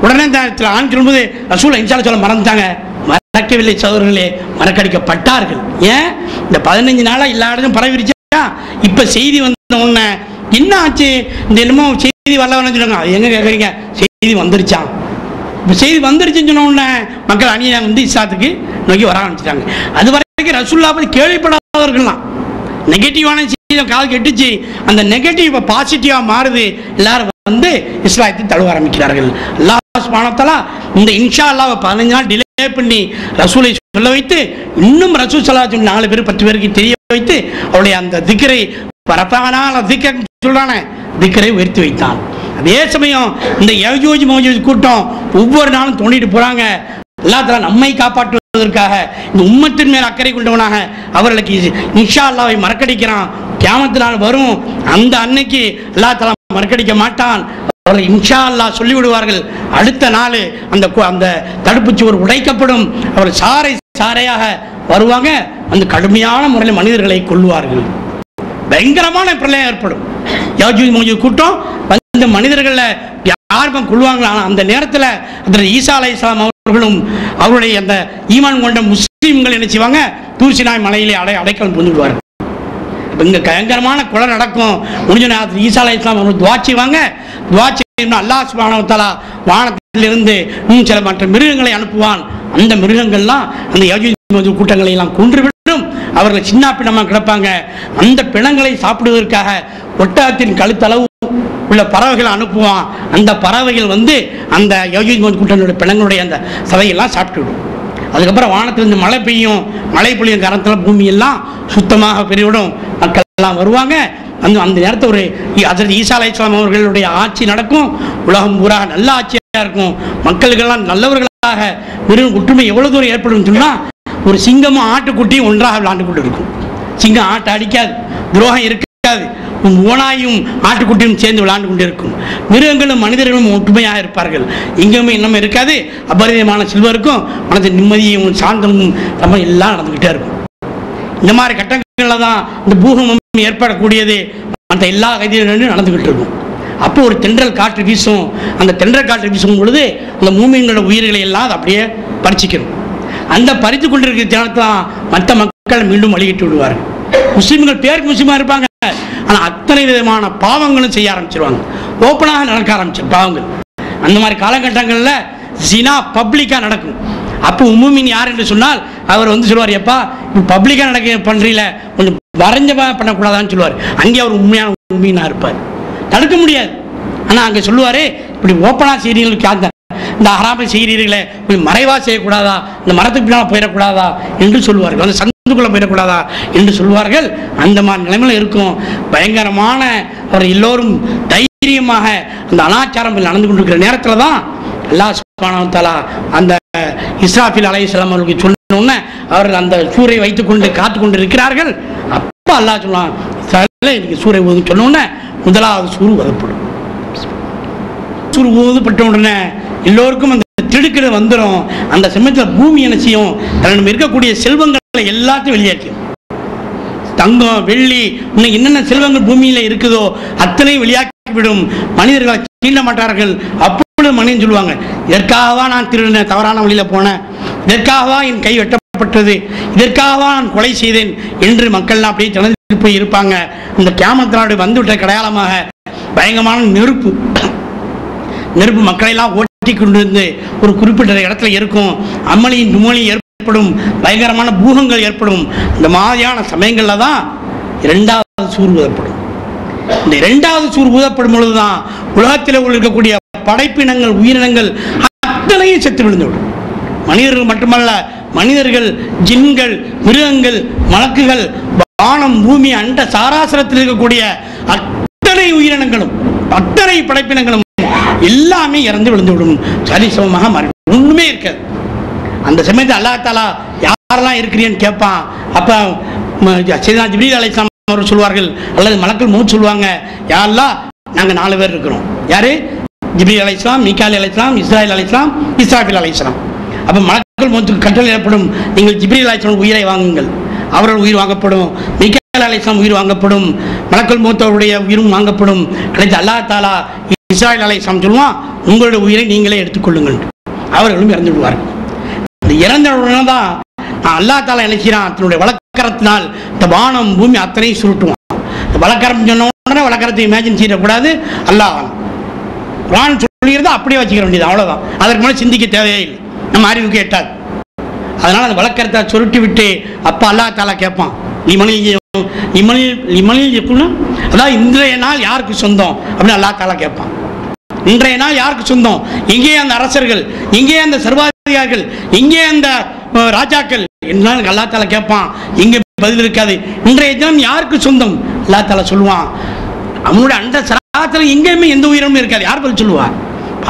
உடனே இந்த ஆண் சொல்லும்போது ரசூல் இன்ஷா அல்லாஹ் சொல்ல மறந்துட்டாங்க. மறக்கவில்லை சகோதரர்களே, மறக்கடிக்கப்பட்டார்கள். ஏன் இந்த 15 நாளாக எல்லா இடத்தும் பரவிருச்சா, இப்போ செய்தி வந்த உடனே என்ன ஆச்சு, இந்த என்னமோ செய்தி வரலன்னு சொல்லுவாங்க. அது எங்கே கேட்குறீங்க, செய்தி வந்துருச்சான். இப்போ செய்தி வந்துருச்சுன்னு சொன்ன உடனே மக்கள் அணியாக வந்து இஸ்லாத்துக்கு நோக்கி வர ஆரம்பிச்சிட்டாங்க. அது வரைக்கும் ரசூலுல்லாஹ் பற்றி கேள்விப்படாதவர்கள்லாம் நெகட்டிவான செய்தி கால் கெட்டுச்சு, அந்த நெகட்டிவ் இப்போ பாசிட்டிவாக மாறுது. எல்லாரும் வந்து இஸ்லாத்தை தழுவ ஆரம்பிக்கிறார்கள். அல்லாஹ் சுப்ஹானஹு வ தஆலா இந்த இன்ஷா அல்லாஹ் 15 நாள் டிலே பண்ணி ரசூலை சொல்ல வைத்து, இன்னும் ரசூல் ஸல்லல்லாஹு அலைஹி வஸல்லம் 4 பேர் 10 பேருக்கு தெரிய வைத்து, அவருடைய அந்த திக்ரை பரப்பானால திக்ர் சொல்றானே, திக்ரை உயர்த்தி வைத்தான். அதே சமயம் இந்த யஜூஜ் மஜூஜ் கூட்டம் ஒவ்வொரு நாளும் தோண்டிட்டு போறாங்க. அல்லாஹ் தஆலா நம்மை காப்பாற்றுவதற்காக இந்த உம்மத்தின் மேல் அக்கறை கொண்டவனாக அவர்களுக்கு இன்ஷா அல்லாஹ்வை மறக்கடிக்கிறான். கியாமத் நாள் வரும், அந்த அன்னைக்கு அல்லாஹ் தஆலா மறக்கடிக்க மாட்டான். அவர்கள் இன்ஷா அல்லாஹ் சொல்லிவிடுவார்கள். அடுத்த நாள் அந்த தடுப்பு சுவர் உடைக்கப்படும். அவர்கள் சாறை சாறையாக வருவாங்க. அந்த கடுமையான முறையில் மனிதர்களை கொல்லுவார்கள். பயங்கரமான பிரளயம் ஏற்படும். யஜூஜ் மஜூஜ் கூட்டம் வந்து மனிதர்களில் யாருக்கும் கொள்வாங்களா. அந்த நேரத்தில் அதில் ஈசா அலைஹிஸ்ஸலாம் அவர்களும் அவருடைய அந்த ஈமான் கொண்ட முஸ்லீம்கள் என்ன செய்வாங்க, தூர்சினாய் மலையிலே அடைக்கலம் புரிந்துவிடுவார்கள். இப்போ இங்கே பயங்கரமான கொலை நடக்கும். முடிஞ்ச நேரத்தில் ஈசா அலைஹிஸ்ஸலாம் அவர்கள் துஆ செய்வாங்க. துஆ செய்யணும், அல்லாஹ் சுப்ஹானஹு வ தஆலா வானத்திலிருந்து இன்னும் சில மற்ற மிருகங்களை அனுப்புவான். அந்த மிருகங்கள்லாம் அந்த யஜூஜ் மஜூஜ் கூட்டங்களை எல்லாம் கொன்றுவிடும். அவர்கள் சின்ன பிணமாக கிடப்பாங்க. அந்த பிணங்களை சாப்பிடுவதற்காக ஒட்டகத்தின் கழுத்தளவு உள்ள பறவைகளை அனுப்புவான். அந்த பறவைகள் வந்து அந்த யஜூஜ் மஜூஜ் கூட்டங்களுடைய பிணங்களுடைய அந்த சதையெல்லாம் சாப்பிட்டுவிடும். அதுக்கப்புறம் வானத்திலிருந்து மழை பெய்யும். மழை பொழியும் காரணத்தில் பூமியெல்லாம் சுத்தமாக பெருவிடும். மக்கள் எல்லாம் வருவாங்க. அந்த நேரத்தில் ஒரு ஹஜ்ரத் ஈசா அலைஹிஸ்ஸலாம் அவர்களுடைய ஆட்சி நடக்கும். உலகம் பூரா நல்ல ஆட்சியாக இருக்கும். மக்களுக்கெல்லாம் நல்லவர்களாக வெறும் ஒற்றுமை எவ்வளோ தூரம் ஏற்படும் சொன்னால், ஒரு சிங்கமும் ஆட்டுக்குட்டியும் ஒன்றாக விளாண்டு கொண்டு இருக்கும். சிங்கம் ஆட்டை அடிக்காது, துரோகம் இருக்காது. ஓனாயும் ஆட்டுக்குட்டியும் சேர்ந்து விளையாண்டு கொண்டு இருக்கும். மிருகங்களும் மனிதர்களும் ஒற்றுமையாக இருப்பார்கள். எங்கேயுமே இன்னமும் இருக்காது. அபரிதமான செல்வருக்கும் மனதின் நிம்மதியும் சாந்தமும் நம்ம எல்லாம் நடந்துக்கிட்டே இருக்கும். இந்த மாதிரி கட்டங்களில் தான் இந்த பூகம்பம் ஏற்படக்கூடியது மற்ற எல்லா கைதிகளும் நடந்துக்கிட்டு இருக்கும். அப்போ ஒரு தென்றல் காற்று வீசும். அந்த தென்றல் காற்று வீசும் பொழுது அந்த மூமின்களோட உயிர்களை எல்லாம் அதை அப்படியே பறிச்சுக்கணும். அந்த பறித்து கொண்டிருக்கிற தினத்தான் மற்ற மக்கள் மீண்டும் வழிகிட்டு விடுவார்கள். முஸ்லீம்கள் பேருக்கு முஸ்லீமாக இருப்பாங்க, ஆனால் அத்தனை விதமான பாவங்களும் செய்ய ஆரம்பிச்சிருவாங்க. ஓப்பனாக நடக்க ஆரம்பிச்சு பாவங்கள். அந்த மாதிரி காலகட்டங்களில் ஜினா பப்ளிக்காக நடக்கும். அப்போ உம்முமின் யார் என்று சொன்னால் அவர் சொல்லுவார், எப்பா இப்போ பப்ளிக்காக நடக்க பண்ணுறீல கொஞ்சம் வரைஞ்சவா பண்ணக்கூடாதான்னு சொல்லுவார். அங்கே அவர் உண்மையான உண்மையினாக இருப்பார், தடுக்க முடியாது. ஆனால் அங்கே சொல்லுவார், இப்படி ஓப்பனாக செய்கிறீங்களுக்கு இந்த ஹராமை செய்கிறீர்களே கொஞ்சம் மறைவாக செய்யக்கூடாதா, இந்த மரத்துக்கு பின்னால் போயிடக்கூடாதா என்று சொல்லுவார்கள், அந்த சந்துக்குள்ளே போயிடக்கூடாதா என்று சொல்வார்கள். அந்த மாதிரி நிலைமையில் இருக்கும். பயங்கரமான அவர் எல்லோரும் தைரியமாக அந்த அனாச்சாரம் நடந்து கொண்டிருக்கிற நேரத்தில் தான் அல்லாஹ் சுப்ஹானஹு வ தஆலா அந்த இஸ்ராஃபில் அலைஹிஸ்ஸலாம் அவர்களுக்கு சொன்னோன்னே அவர்கள் அந்த சூரை வைத்துக்கொண்டு காத்து கொண்டு இருக்கிறார்கள். அப்போ அல்லாஹ் சொன்னான், இன்னைக்கு சூரை ஊதுன்னு சொன்னோன்னே முதலாவது சூறு ஊதப்படும். சூறு ஊதப்பட்ட உடனே எல்லோருக்கும் அந்த திடுக்கிட வந்துடும். அந்த சமயத்தில் பூமி என்ன செய்யும், தன்னிடம் இருக்கக்கூடிய செல்வங்களை எல்லாத்தையும் வெளியாக்கும். தங்கம் வெள்ளி இன்னும் என்னென்ன செல்வங்கள் பூமியில் இருக்குதோ அத்தனை வெளியாக்கிவிடும். மனிதர்களை தீண்ட மாட்டார்கள். அப்பொழுது மனிதன் சொல்லுவாங்க, இதற்காகவா நான் திருடினேன், தவறான வழியில் போனேன், இதற்காகவா என் கை வெட்டப்பட்டது, இதற்காகவா நான் கொலை செய்தேன் என்று மக்கள்லாம் அப்படியே திணறி போய் இருப்பாங்க. இந்த கியாமத் வந்துவிட்ட கடையாளமாக பயங்கரமான நெருப்பு மக்களையெல்லாம் ஓட்டி கொண்டு இருந்து ஒரு குறிப்பிட்ட இடத்துல இருக்கும். அமளியின் துமளி ஏற்படும், பயங்கரமான பூகங்கள் ஏற்படும். இந்த மாதிரியான சமயங்களில் தான் இரண்டாவது சூர் ஊதப்படும். இந்த இரண்டாவது சூர் ஊதப்படும் பொழுதுதான் உலகத்தில் இருக்கக்கூடிய படைப்பினங்கள் உயிரினங்கள் அத்தனையும் செத்து விழுந்துவிடும். மனிதர்கள் மட்டுமல்ல, மனிதர்கள், ஜின்கள், மிருகங்கள், மலக்குகள், வானம் பூமி அண்ட சாராசரத்தில் இருக்கக்கூடிய அத்தனை உயிரினங்களும் அத்தனை படைப்பினங்களும் எல்லாமே இறந்து விழுந்துவிடும். சரிசமமாக மாறி ஒண்ணுமே இருக்காது. அந்த சமயத்தில் அல்லாஹ் தஆலா யாரெல்லாம் இருக்கிறீன்னு கேட்பான். அப்போ சையதுனா ஜிப்ரீல் அலைஹிஸ்ஸலாம் அவர்கள் சொல்வார்கள், அல்லது மலக்குல் மௌத் சொல்லுவாங்க, யா அல்லாஹ் நாங்கள் 4 பேர் இருக்கிறோம். யாரு? ஜிப்ரீல் அலைஹிஸ்ஸலாம், மீகாயில் அலைஹிஸ்ஸலாம், இஸ்ராயில் அலைஹிஸ்ஸலாம், இஸ்ராஃபில் அலைஹிஸ்ஸலாம். அப்போ மலக்குல் மௌத்துக்கு கட்டளை ஏற்படும், நீங்கள் ஜிப்ரீல் அலைஹிஸ்ஸலாம் உயிரை வாங்குங்கள், அவர்கள் உயிர் வாங்கப்படும். மீகாயில் அலைஹிஸ்ஸலாம் உயிர் வாங்கப்படும், மலக்குல் மௌத் அவருடைய உயிரும் வாங்கப்படும். கிடைத்த அல்லாஹ் தஆலா இஸ்ராயில் அலைஹிஸ்ஸலாம் சொல்லுவான், உங்களுடைய உயிரை நீங்களே எடுத்துக்கொள்ளுங்கள். அவர்களும் இறந்து விடுவார்கள். இந்த இறந்த உடனே தான் அல்லாஹ் தஆலா நினைக்கிறான், தன்னுடைய வழக்கரத்தினால் இந்த வானம் பூமி அத்தனையும் சுருட்டுவான். இந்த வழக்கரம் சொன்ன உடனே வழக்கரத்தை இமேஜின் செய்யக்கூடாது. அல்லாஹ் குர்ஆன் சொல்லியிருந்தா அப்படியே வச்சுக்கிற வேண்டியது, அவ்வளோதான். அதற்கு மேலே சிந்திக்க தேவையே இல்லை, நம்ம அறிவுக்கு எட்டாது. அதனால் அந்த வழக்கரத்தை சுருட்டி விட்டு அப்போ அல்லாஹ் தஆலா கேட்பான், இமனில் இருக்குன்னா அதாவது இன்றைய நாள் யாருக்கு சொந்தம் அப்படின்னு அல்லாஹ் தஆலா கேட்பான். இன்றைய நாள் யாருக்கு சொந்தம்? எங்கே அந்த அரசர்கள், எங்கே அந்த சர்வாதிகாரிகள், எங்கே அந்த ராஜாக்கள் என்றால் அல்லாஹ் தஆலா கேட்பான். எங்கே பதில் இருக்காது. இன்றைய தினம் யாருக்கு சொந்தம்? அல்லாஹ் தஆலா சொல்லுவான், அவனுடைய அண்ட சராசரம் எங்கேயுமே எந்த உயிரினமும் இருக்காது. யார் பதில் சொல்லுவார்?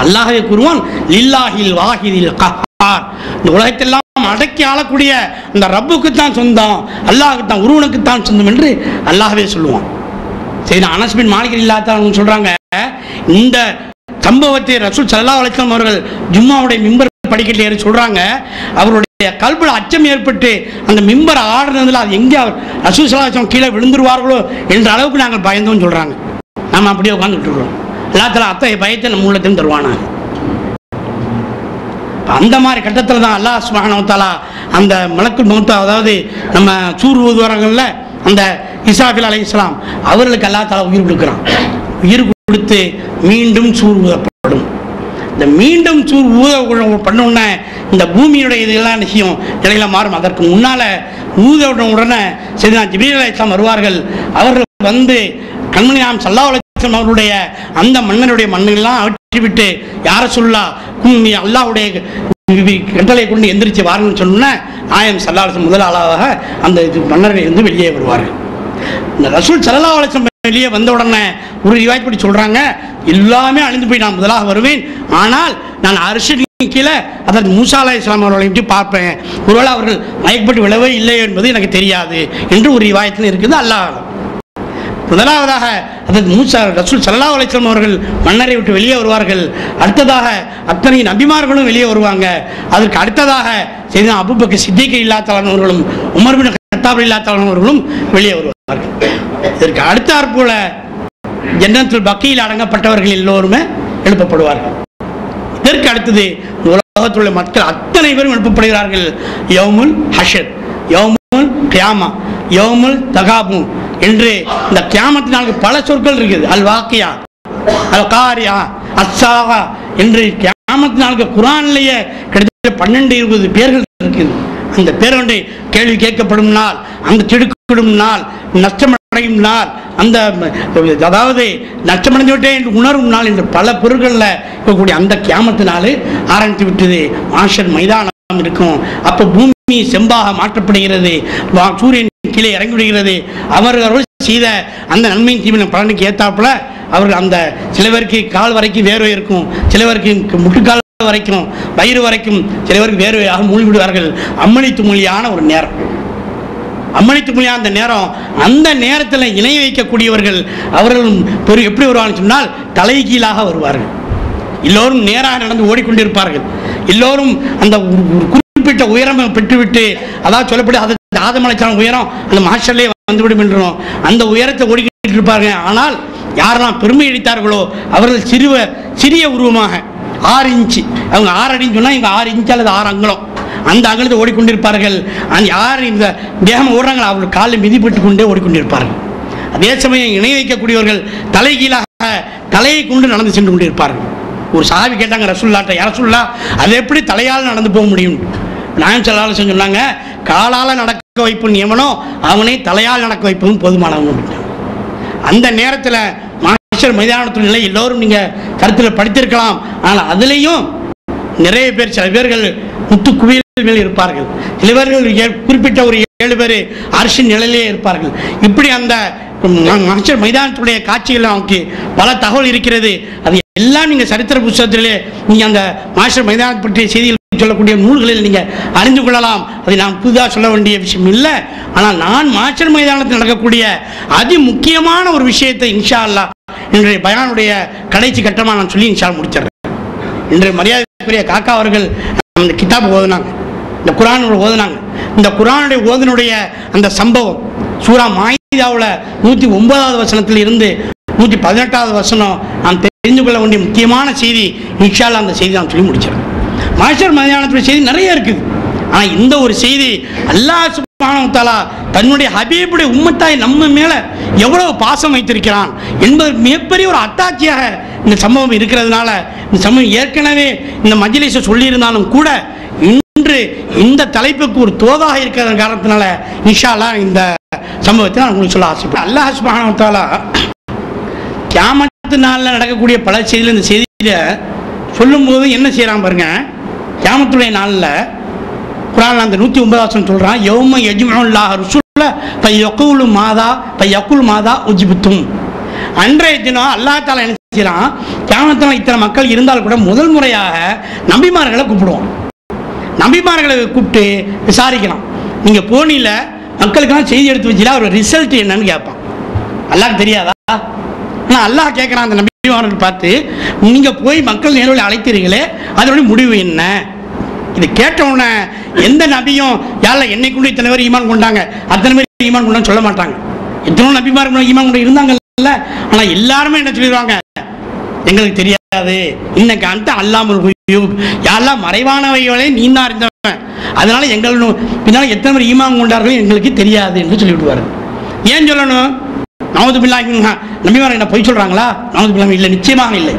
அல்லாஹ்வே கூறுவான், லில்லாஹில் வாஹிதில் கஹ்ஹார், இந்த உலகத்தெல்லாம் அடக்கி ஆளக்கூடிய அந்த ரப்புக்கு தான் சொந்தம், அல்லாஹ்வுக்கு தான், ஒருவனுக்கு தான் சொந்தம் என்று அல்லாஹ்வே சொல்லுவான். சரி, அனஸ் பின் மாலிக் ரலியல்லாஹு தஆலா சொல்றாங்க, இந்த சம்பவத்தை ரசூல் ஸல்லல்லாஹு அலைஹி வஸல்லம் அவர்கள் ஜும்மாவுடைய மிம்பர் படிக்கட்டில் ஏறி சொல்றாங்க, அவருடைய கல்புல அச்சம் ஏற்பட்டு அந்த மிம்பர் ஆடுனதுல அது எங்கே ரசூல் ஸல்லல்லாஹு அலைஹி வஸல்லம் கீழே விழுந்துருவார்களோ என்ற அளவுக்கு நாங்கள் பயந்தோம்னு சொல்றாங்க. நாம அப்படியே உட்கார்ந்துட்டு இருக்கிறோம். அல்லாஹ் தஆலா அத்தகைய பயத்தை நம்ம உள்ளத்தையும் தருவானா. அந்த மாதிரி கட்டத்தில் தான் அல்லாஹ் சுப்ஹானஹு வ தஆலா அந்த மலக்குல் மௌத், அதாவது நம்ம சூர் ஊதுவார்கள்ல அந்த இஸ்ராஃபில் அலைஹிஸ்ஸலாம் அவர்களுக்கு அல்லாஹ் தஆலா உயிர் கொடுக்குறான். உயிர் கொடுத்து மீண்டும் சூர் ஊதப்படும். இந்த மீண்டும் சூர் ஊத பண்ண இந்த பூமியுடைய இதெல்லாம் விஷயம் நிலையில மாறும். அதற்கு முன்னால ஊத உடனே சையதுனா ஜிப்ரீல் அலைஹிஸ்ஸலாம் வருவார்கள். அவர்கள் வந்து கண்மணி நாம் ஸல்லல்லாஹு அலைஹி வஸல்லம் அவருடைய அந்த மன்னருடைய மண்ணெல்லாம் அகற்றிவிட்டு யார சொல்லலாம் அல்லாஹ்வுடைய கட்டளை கொண்டு எந்திரிச்சு வாருன்னு சொன்ன நாயம் ஸல்லல்லாஹு அலைஹி வஸல்லம் முதல் ஆளாக அந்த மன்னரை இருந்து வெளியே வருவார்கள். இந்த ரசூல் ஸல்லல்லாஹு அலைஹி வஸல்லம் வெளியே வந்த உடனே ஒரு ரிவாயத் படி சொல்றாங்க, எல்லாமே அழிந்து போய் நான் முதலாக வருவேன், ஆனால் நான் அர்ஷின் கீழே அதற்கு மூசா அலைஹிஸ்ஸலாம் அவர்களை பார்ப்பேன், ஒருவேளை அவர்கள் மயக்கப்பட்டு விழவே இல்லை என்பது எனக்கு தெரியாது என்று ஒரு ரிவாயத்தில் இருக்குது. அல்லாஹ் முதலாவதாக அதற்கு மூசா ரசூல் ஸல்லல்லாஹு அலைஹி வஸல்லம் அவர்கள் மன்னரை விட்டு வெளியே வருவார்கள். அடுத்ததாக அத்தனை நபிமார்களும் வெளியே வருவாங்க. அதற்கு அடுத்ததாக சையதுனா அபூபக்கர் சித்திக் ரலியல்லாஹு தஆலா அவர்களும் உமர் பின் கத்தாப் ரலியல்லாஹு தஆலா அவர்களும் வெளியே வருவார்கள். இதற்கு அடுத்தாற்போல ஜன்னத்துல் பக்கீல் அடங்கப்பட்டவர்கள் எல்லோருமே எழுப்பப்படுவார்கள். இதற்கு அடுத்தது உலகத்தில் உள்ள மக்கள் அத்தனை பேரும் எழுப்பப்படுகிறார்கள். யௌமுல் ஹஷர், யௌமுல் கியாமா, யௌமுல் தகாபுன் என்று இந்த கியாமத்தினாலுக்கு பல சொற்கள் இருக்குது. அல் வாக்கியா, அல் காரியா, அஸ்ஸாகா என்று கியாமத்தினாலுக்கு குர்ஆனிலேயே கிட்டத்தட்ட 12-20 பேர்கள் இருக்குது. அந்த பேரொன்றை கேள்வி கேட்கப்படும் நாள், அந்த திடுக்கிடும் நாள், நஷ்டமடையும் நாள், அந்த அதாவது நஷ்டமடைந்து விட்டேன் என்று உணரும் நாள் என்று பல பொருட்களில் இருக்கக்கூடிய அந்த கியாமத்தினாலே ஆரம்பித்து விட்டது. மாஷர் மைதானம் இருக்கும். அப்போ பூமி செம்பாக மாற்றப்படுகிறது, சூரியன் கீழே இறங்கி விடுகிறது. அவர்கள் செய்த அந்த நன்மை தீவின பலனுக்கு ஏற்றாப்புல அவர்கள் அந்த சில பேருக்கு கால் வரைக்கும் வேர்வை இருக்கும், சில பேருக்கு முட்டுக்கால் வரைக்கும் வயிறு வரைக்கும், சில பேருக்கு வேர்வையாக மூழ்கிவிடுவார்கள். அம்மணித்து மொழியான ஒரு நேரம், அம்மணித்து மொழியான அந்த நேரம், அந்த நேரத்தில் இணை வைக்கக்கூடியவர்கள் அவர்களும் எப்படி வருவார்கள் சொன்னால் தலைகீழாக வருவார்கள். எல்லோரும் நேராக நடந்து ஓடிக்கொண்டிருப்பார்கள். எல்லோரும் அந்த குறிப்பிட்ட உயரம் பெற்றுவிட்டு, அதாவது சொல்லப்பட்டு அது ஆதமலைச்சான உயரம் அந்த மாஸ்டர்லேயே வந்துவிடும் என்றும் அந்த உயரத்தை ஓடிக்கிட்டு இருப்பார்கள். ஆனால் யாரெல்லாம் பெருமை அளித்தார்களோ அவர்கள் சிறிய உருவமாக 6 இன்ச்சு, அவங்க 6 அடின்னு சொன்னால் இங்கே 6 இன்ச்சு அல்லது 6 அங்குலம், அந்த அங்கலத்தை ஓடிக்கொண்டிருப்பார்கள். அந்த யார் இந்த வேகமாக ஓடுறாங்களோ அவர்கள் காலில் மிதிப்பட்டு கொண்டே ஓடிக்கொண்டிருப்பார்கள். அதே சமயம் இணை வைக்கக்கூடியவர்கள் தலைகீழாக தலையை கொண்டு நடந்து சென்று கொண்டிருப்பார்கள். ஒரு சஹாபி கேட்டாங்க ரசூலுல்லாஹ்ட்ட, யா ரசூலுல்லாஹ் அது எப்படி தலையால் நடந்து போக முடியும்? நாயகம் ஸல்லல்லாஹு அலைஹி வஸல்லம் சொன்னாங்க, காலால் நடக்க வைப்பும் எவனோ அவனை தலையால் நடக்க வைப்பதும் போதுமானவங்க. அந்த நேரத்தில் மாஷர் மைதானத்தின் நிலை எல்லோரும் நீங்கள் கருத்தில் படித்திருக்கலாம். ஆனால் அதுலேயும் நிறைய பேர், சில பேர்கள் முத்து குவியல் மேல் இருப்பார்கள், சில பேர்கள் குறிப்பிட்ட ஒரு 7 பேர் அரிசின் நிலையிலே இருப்பார்கள். இப்படி அந்த மாஷர் மைதானத்துடைய காட்சிகள் நமக்கு பல தகவல் இருக்கிறது. அது எல்லாம் நீங்கள் சரித்திர புத்தகத்திலே நீங்கள் அந்த மாஷர் மைதானத்தை பற்றிய செய்திகள் சொல்லக்கூடிய நூல்களில் நீங்கள் அறிந்து கொள்ளலாம். அதை நான் புதிதாக சொல்ல வேண்டிய விஷயம் இல்லை. ஆனால் நான் மாஷர் மைதானத்தில் நடக்கக்கூடிய அதி முக்கியமான ஒரு விஷயத்தை இன்ஷா அல்லாஹ் இன்றைய பயானுடைய கடைசி கட்டமாக நான் சொல்லி இன்ஷா முடிச்சிடுறேன். இன்று மரியாதைக்குரிய காக்கா அவர்கள் அந்த கிதாப் ஓதுனாங்க, இந்த குர்ஆன் ஓதுனாங்க. இந்த குர்ஆனுடைய ஓதனுடைய அந்த சம்பவம் சூரா மாயிதாவில் 109வது வசனத்தில் இருந்து 118வது வசனம் நான் தெரிந்து கொள்ள வேண்டிய முக்கியமான செய்தி. இன்ஷா அல்லாஹ் அந்த செய்தி நான் சொல்லி முடிச்சிடுறேன். மாஷர் மைதானத்துடைய செய்தி நிறைய இருக்குது. ஆனால் இந்த ஒரு செய்தி அல்லாஹ் சுப்ஹானஹு வ தஆலா தன்னுடைய ஹபீபுடைய உம்மத்தாய் நம்ம மேலே எவ்வளவு பாசம் வைத்திருக்கிறான் என்பது மிகப்பெரிய ஒரு அத்தாட்சியாக இந்த சம்பவம் இருக்கிறதுனால, இந்த சம்பவம் ஏற்கனவே இந்த மஜ்லிஸை சொல்லியிருந்தாலும் கூட இன்று இந்த தலைப்புக்கு ஒரு தோதாக இருக்கிற காரணத்தினால இன்ஷா அல்லாஹ் இந்த சம்பவத்தை நான் உங்களுக்கு சொல்ல ஆசைப்படுறேன். அல்லாஹ் சுப்ஹானஹு வ தஆலா கியாமத்து நாளில் நடக்கக்கூடிய பல செய்திகள் இந்த செய்தியை சொல்லும்போது என்ன செய்கிறான் பாருங்க. கியாமத்துடைய நாளில் குர்ஆன்ல அந்த 109வது வசனம் சொல்கிறான், யௌம யஜ்மஉல்லாஹு ருசுல ஃபயக்கூலு மாதா உஜிப்தும். அன்றைய தினம் அல்லாஹ் தஆலா என்ன செய்கிறான், கியாமத்தில் இத்தனை மக்கள் இருந்தால் கூட முதல் முறையாக நபிமார்களை கூப்பிடுவான். நபிமார்களை கூப்பிட்டு விசாரிக்கலாம். நீங்கள் போனியில் மக்களுக்கெல்லாம் செய்தி எடுத்து வச்சுලා ஒரு ரிசல்ட் என்னன்னு கேட்பான். அல்லாஹ்க்கு தெரியாதா? ஆனால் அல்லாஹ் கேட்குறான் அந்த நபிமார்கள் பார்த்து, நீங்கள் போய் மக்கள் நேர்வழி அழைத்தீர்களே அதனுடைய முடிவு என்ன? இது கேட்டவுடனே எந்த நபியும் யாரில் என்னை கொண்டு இத்தனை பேர் ஈமான் கொண்டாங்க அத்தனை பேர் ஈமான் கொண்டான்னு சொல்ல மாட்டாங்க. எத்தனை நபிமார்கள் ஈமான் கொண்டு இருந்தாங்கல்ல, ஆனால் எல்லாருமே என்ன சொல்லிடுவாங்க, எங்களுக்கு தெரியாது. இன்னைக்கு அந்த அல்லாமல் யாரெல்லாம் மறைவானவைகளே நீ தான் அறிந்தவன், அதனால எங்கள் பின்னால் எத்தனை பேர் ஈமான் கொண்டார்கள் எங்களுக்கு தெரியாது என்று சொல்லிவிடுவார். ஏன் சொல்லணும்? நவுது பில்லாஹி மின்ஹா, நபிமார்கள் என்ன பொய் சொல்கிறாங்களா? நவுது பில்லாஹி இல்லை, நிச்சயமாக இல்லை.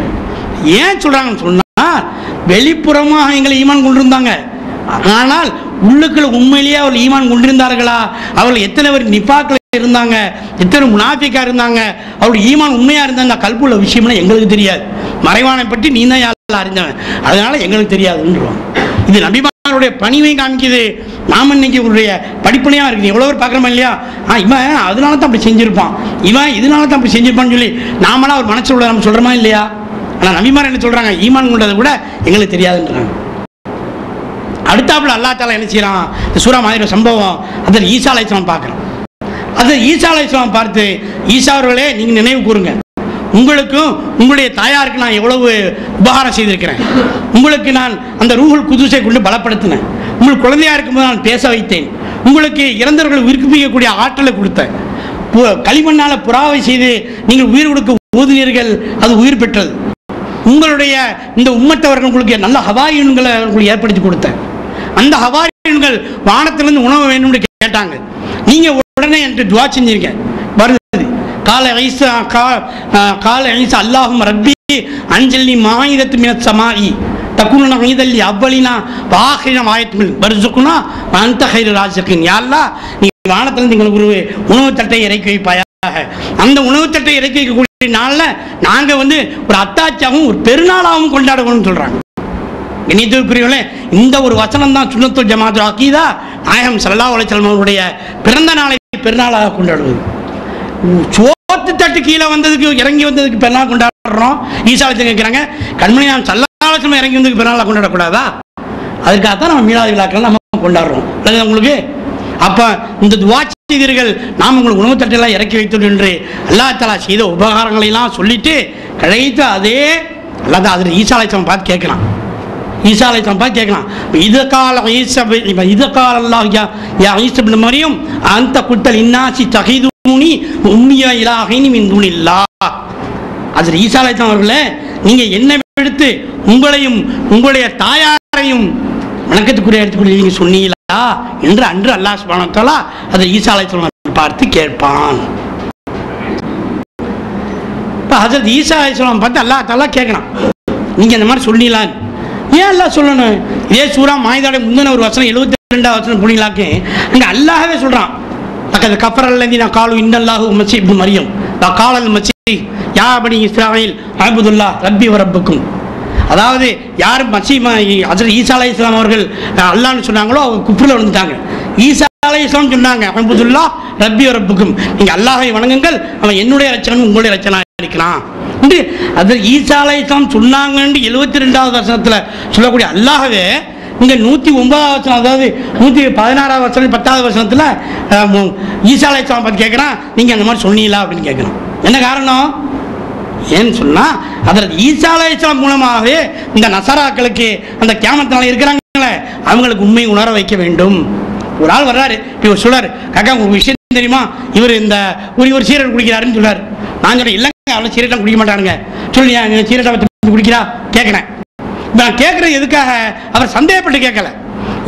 ஏன் சொல்கிறாங்கன்னு சொன்னால் வெளிப்புறமாக எங்களை ஈமான் கொண்டிருந்தாங்க, ஆனால் உள்ளுக்குள்ள உண்மையிலேயே அவர்கள் ஈமான் கொண்டிருந்தார்களா? அவர்கள் எத்தனை பேர் நிஃபாக்ல இருந்தாங்க, எத்தனை முனாஃபிக்கா இருந்தாங்க, அவருடைய ஈமான் உண்மையா இருந்தாங்க கல்புள்ள விஷயம்னா எங்களுக்கு தெரியாது. மறைவானை பற்றி நீ தான் யாரெல்லாம் அறிஞ்சவன், அதனால எங்களுக்கு தெரியாதுன்றோம். இது நபிமாருடைய பணிவை காமிக்குது. நாம இன்னைக்கு உடைய படிப்பனையா இருக்குது. எவ்வளோ பேர் பார்க்குறோமா இல்லையா? இவன் அதனால தான் அப்படி செஞ்சிருப்பான், இவன் இதனால தான் அப்படி செஞ்சிருப்பான்னு சொல்லி நாமளாம் ஒரு மனசில் உள்ள நம்ம சொல்கிறோமா இல்லையா? ஆனால் நபிமார் என்ன சொல்கிறாங்க, ஈமான் கொண்டதை கூட எங்களுக்கு தெரியாதுன்றாங்க. அடுத்தாப்புல அல்லாஹ் தஆலா என்ன செய்யறான், சூரா மாயிதா சம்பவம் அதில் ஈசா அலைஹிஸ்ஸலாம் பார்க்குறோம். அதில் ஈசா அலைஹிஸ்ஸலாம் பார்த்து, ஈசா அவர்களே நீங்கள் நினைவு கூறுங்க, உங்களுக்கும் உங்களுடைய தாயாருக்கு நான் எவ்வளவு உபகாரம் செய்திருக்கிறேன். உங்களுக்கு நான் அந்த ரூஹுல் குதுஸை கொண்டு பலப்படுத்தினேன். உங்களுக்கு குழந்தையா இருக்கும்போது நான் பேச வைத்தேன். உங்களுக்கு இறந்தவர்களை உயிர்ப்பிக்கக்கூடிய ஆற்றலை கொடுத்தேன். களிமண்ணால் புறாவை செய்து நீங்கள் உயிர் கொடுக்க ஊதினீர்கள், அது உயிர் பெற்றது. உங்களுடைய இந்த உம்மத்தவர்கள் உங்களுக்கு நல்ல ஹவாயின்களை உங்களுக்கு ஏற்படுத்தி கொடுத்தேன். அந்த ஹவாயின்கள் வானத்திலிருந்து உணவு வேணும்னு கேட்டாங்க. நீங்க உடனே என்று துவா செஞ்சீங்க. வருது கால ஐசா அல்லாஹும் ரப்பி அஞ்சலி மாயிரத்து மினத் சமாஇ தகுன ஈதல்லி அவ்வளினா வாஹின வாயத்துமில் பர்சுக்குனா அந்த ஹைரு ராஜிகின். யா அல்லாஹ், நீ வானத்திலிருந்து எங்களுக்கு ஒரு உணவு தட்டை இறக்கி வைப்பாயாக. அந்த உணவு தட்டை இறக்கி வைக்கக்கூடிய நாளில் நாங்கள் ஒரு அத்தாச்சாவும் ஒரு பெருநாளாகவும் கொண்டாடுவோம்னு சொல்றாங்க. கண்ணியத்திற்குரியவர்களே, இந்த ஒரு வசனம் தான் சுன்னத்துல் ஜமாஅத்துல் அகீதா நாயகம் ஸல்லல்லாஹு அலைஹி வஸல்லம் அவருடைய பிறந்த நாளை பெருநாளாக கொண்டாடுவது. சோத்து தட்டு கீழே வந்ததுக்கு இறங்கி வந்ததுக்கு பெருநாள் கொண்டாடுறோம். ஈசா அலைஹிஸ்ஸலாம் கேட்குறாங்க, கண்மணி நாம் ஸல்லல்லாஹு அலைஹி வஸல்லம் இறங்கி வந்ததுக்கு பெருநாளாக கொண்டாடக்கூடாதா? அதுக்காகத்தான் நம்ம மீலாது விழாக்கள் நம்ம கொண்டாடுறோம். உங்களுக்கு அப்ப இந்த துவா செய்தீர்கள், நாம் உங்களுக்கு உணவு தட்டெல்லாம் இறக்கி வைத்தோம் என்று அல்லாஹ் தஆலா செய்த உபகாரங்களை எல்லாம் சொல்லிட்டு கடைத்து அதே அல்லாஹ் அதில் ஈசா அலைஹிஸ்ஸலாம் பார்த்து கேட்கலாம். ஈசா அலைஹிஸ்ஸலாம் பார்த்து கேட்கலாம், இது கால அல்லாஹ் யா ஈசா இப்னு மரியம் அந்த குத்தல் இன்னாசி தஹீதுனி உம்மியா இலாஹினி மின் துனில்லாஹ். அதில் ஈசா அலைஹிஸ்ஸலாம் அவர்களே, நீங்க என்ன எடுத்து உங்களையும் உங்களுடைய தாயாரையும் வணக்கத்துக்குரிய எடுத்துக்கொள்ள நீங்க சொன்னீங்களா என்று அன்று அல்லாஹ் சுப்ஹானஹு வ தஆலா அதை ஈசா அலைஹிஸ்ஸலாம் பார்த்து கேட்பான். இப்போ ஹஜ்ரத் ஈசா அலைஹிஸ்ஸலாம் பார்த்து அல்லாஹ் தஆலா கேட்கலாம், நீங்க இந்த மாதிரி சொன்னீங்களா? ஏன் அல்லாஹ் சொல்லணும்? இதே சூரா மாயிதாவுடைய முந்தின ஒரு வசனம் 72வது வசனம் புரியுங்களாக்கு அங்கே அல்லாஹவே சொல்றான், தக்கது கஃபரல்லதீன காலு இன்னல்லாஹு மஸீஹ் இப்னு மரியம் வகாலல் மஸீஹ் யா பனி இஸ்ராயீல் அஅ்புதுல்லாஹ் ரப்பி வ ரப்பக்கும். அதாவது யார் ஹஜ்ரத் ஈசா அலைஹிஸ்ஸலாம் அவர்கள் அல்லாஹ்னு சொன்னாங்களோ அவங்க குஃப்ரில் விழுந்துட்டாங்க. ஈசா அலைஹிஸ்ஸலாம் சொன்னாங்க அஅ்புதுல்லாஹ் ரப்பி வ ரப்பக்கும், நீங்க அல்லாஹ்வை வணங்குங்கள், அவன் என்னுடைய இரட்சகனும் உங்களுடைய இரட்சகனாக இருக்கிறான் என்று அது ஈசா அலைஹிஸ்ஸலாம் சொன்னாங்க. 72வது வசனத்தில் சொல்லக்கூடிய அல்லாஹ்வே இங்க 109வது வசனம், அதாவது 116வது வசனம் 10வது வசனத்தில் ஈசா அலைஹிஸ்ஸலாம் பற்றி கேட்குறான், நீங்க அந்த மாதிரி சொன்னீங்களா அப்படின்னு கேட்குறான். என்ன காரணம்? ஏன்னு சொன்னா அதில் ஈசா அலைஹிஸ்ஸலாம் மூலமாகவே இந்த நசராக்களுக்கு அந்த கியாமத்தினால இருக்கிறாங்களே அவங்களுக்கு உண்மை உணர வைக்க வேண்டும். ஒரு ஆள் வர்றாரு, இவர் சொல்றாரு, காக்கா உங்களுக்கு விஷயம் தெரியுமா, இவர் இந்த ஒரு சீரட் குடிக்கிறாருன்னு சொல்றாரு. நான் சொல்றேன், இல்லைங்க அவ்வளோ சீரட்லாம் குடிக்க மாட்டானுங்க. சொல்லியா சீரட்டை குடிக்கிறா கேட்குறேன். நான் கேட்கறது எதுக்காக? அவர் சந்தேகப்பட்டு கேட்கல,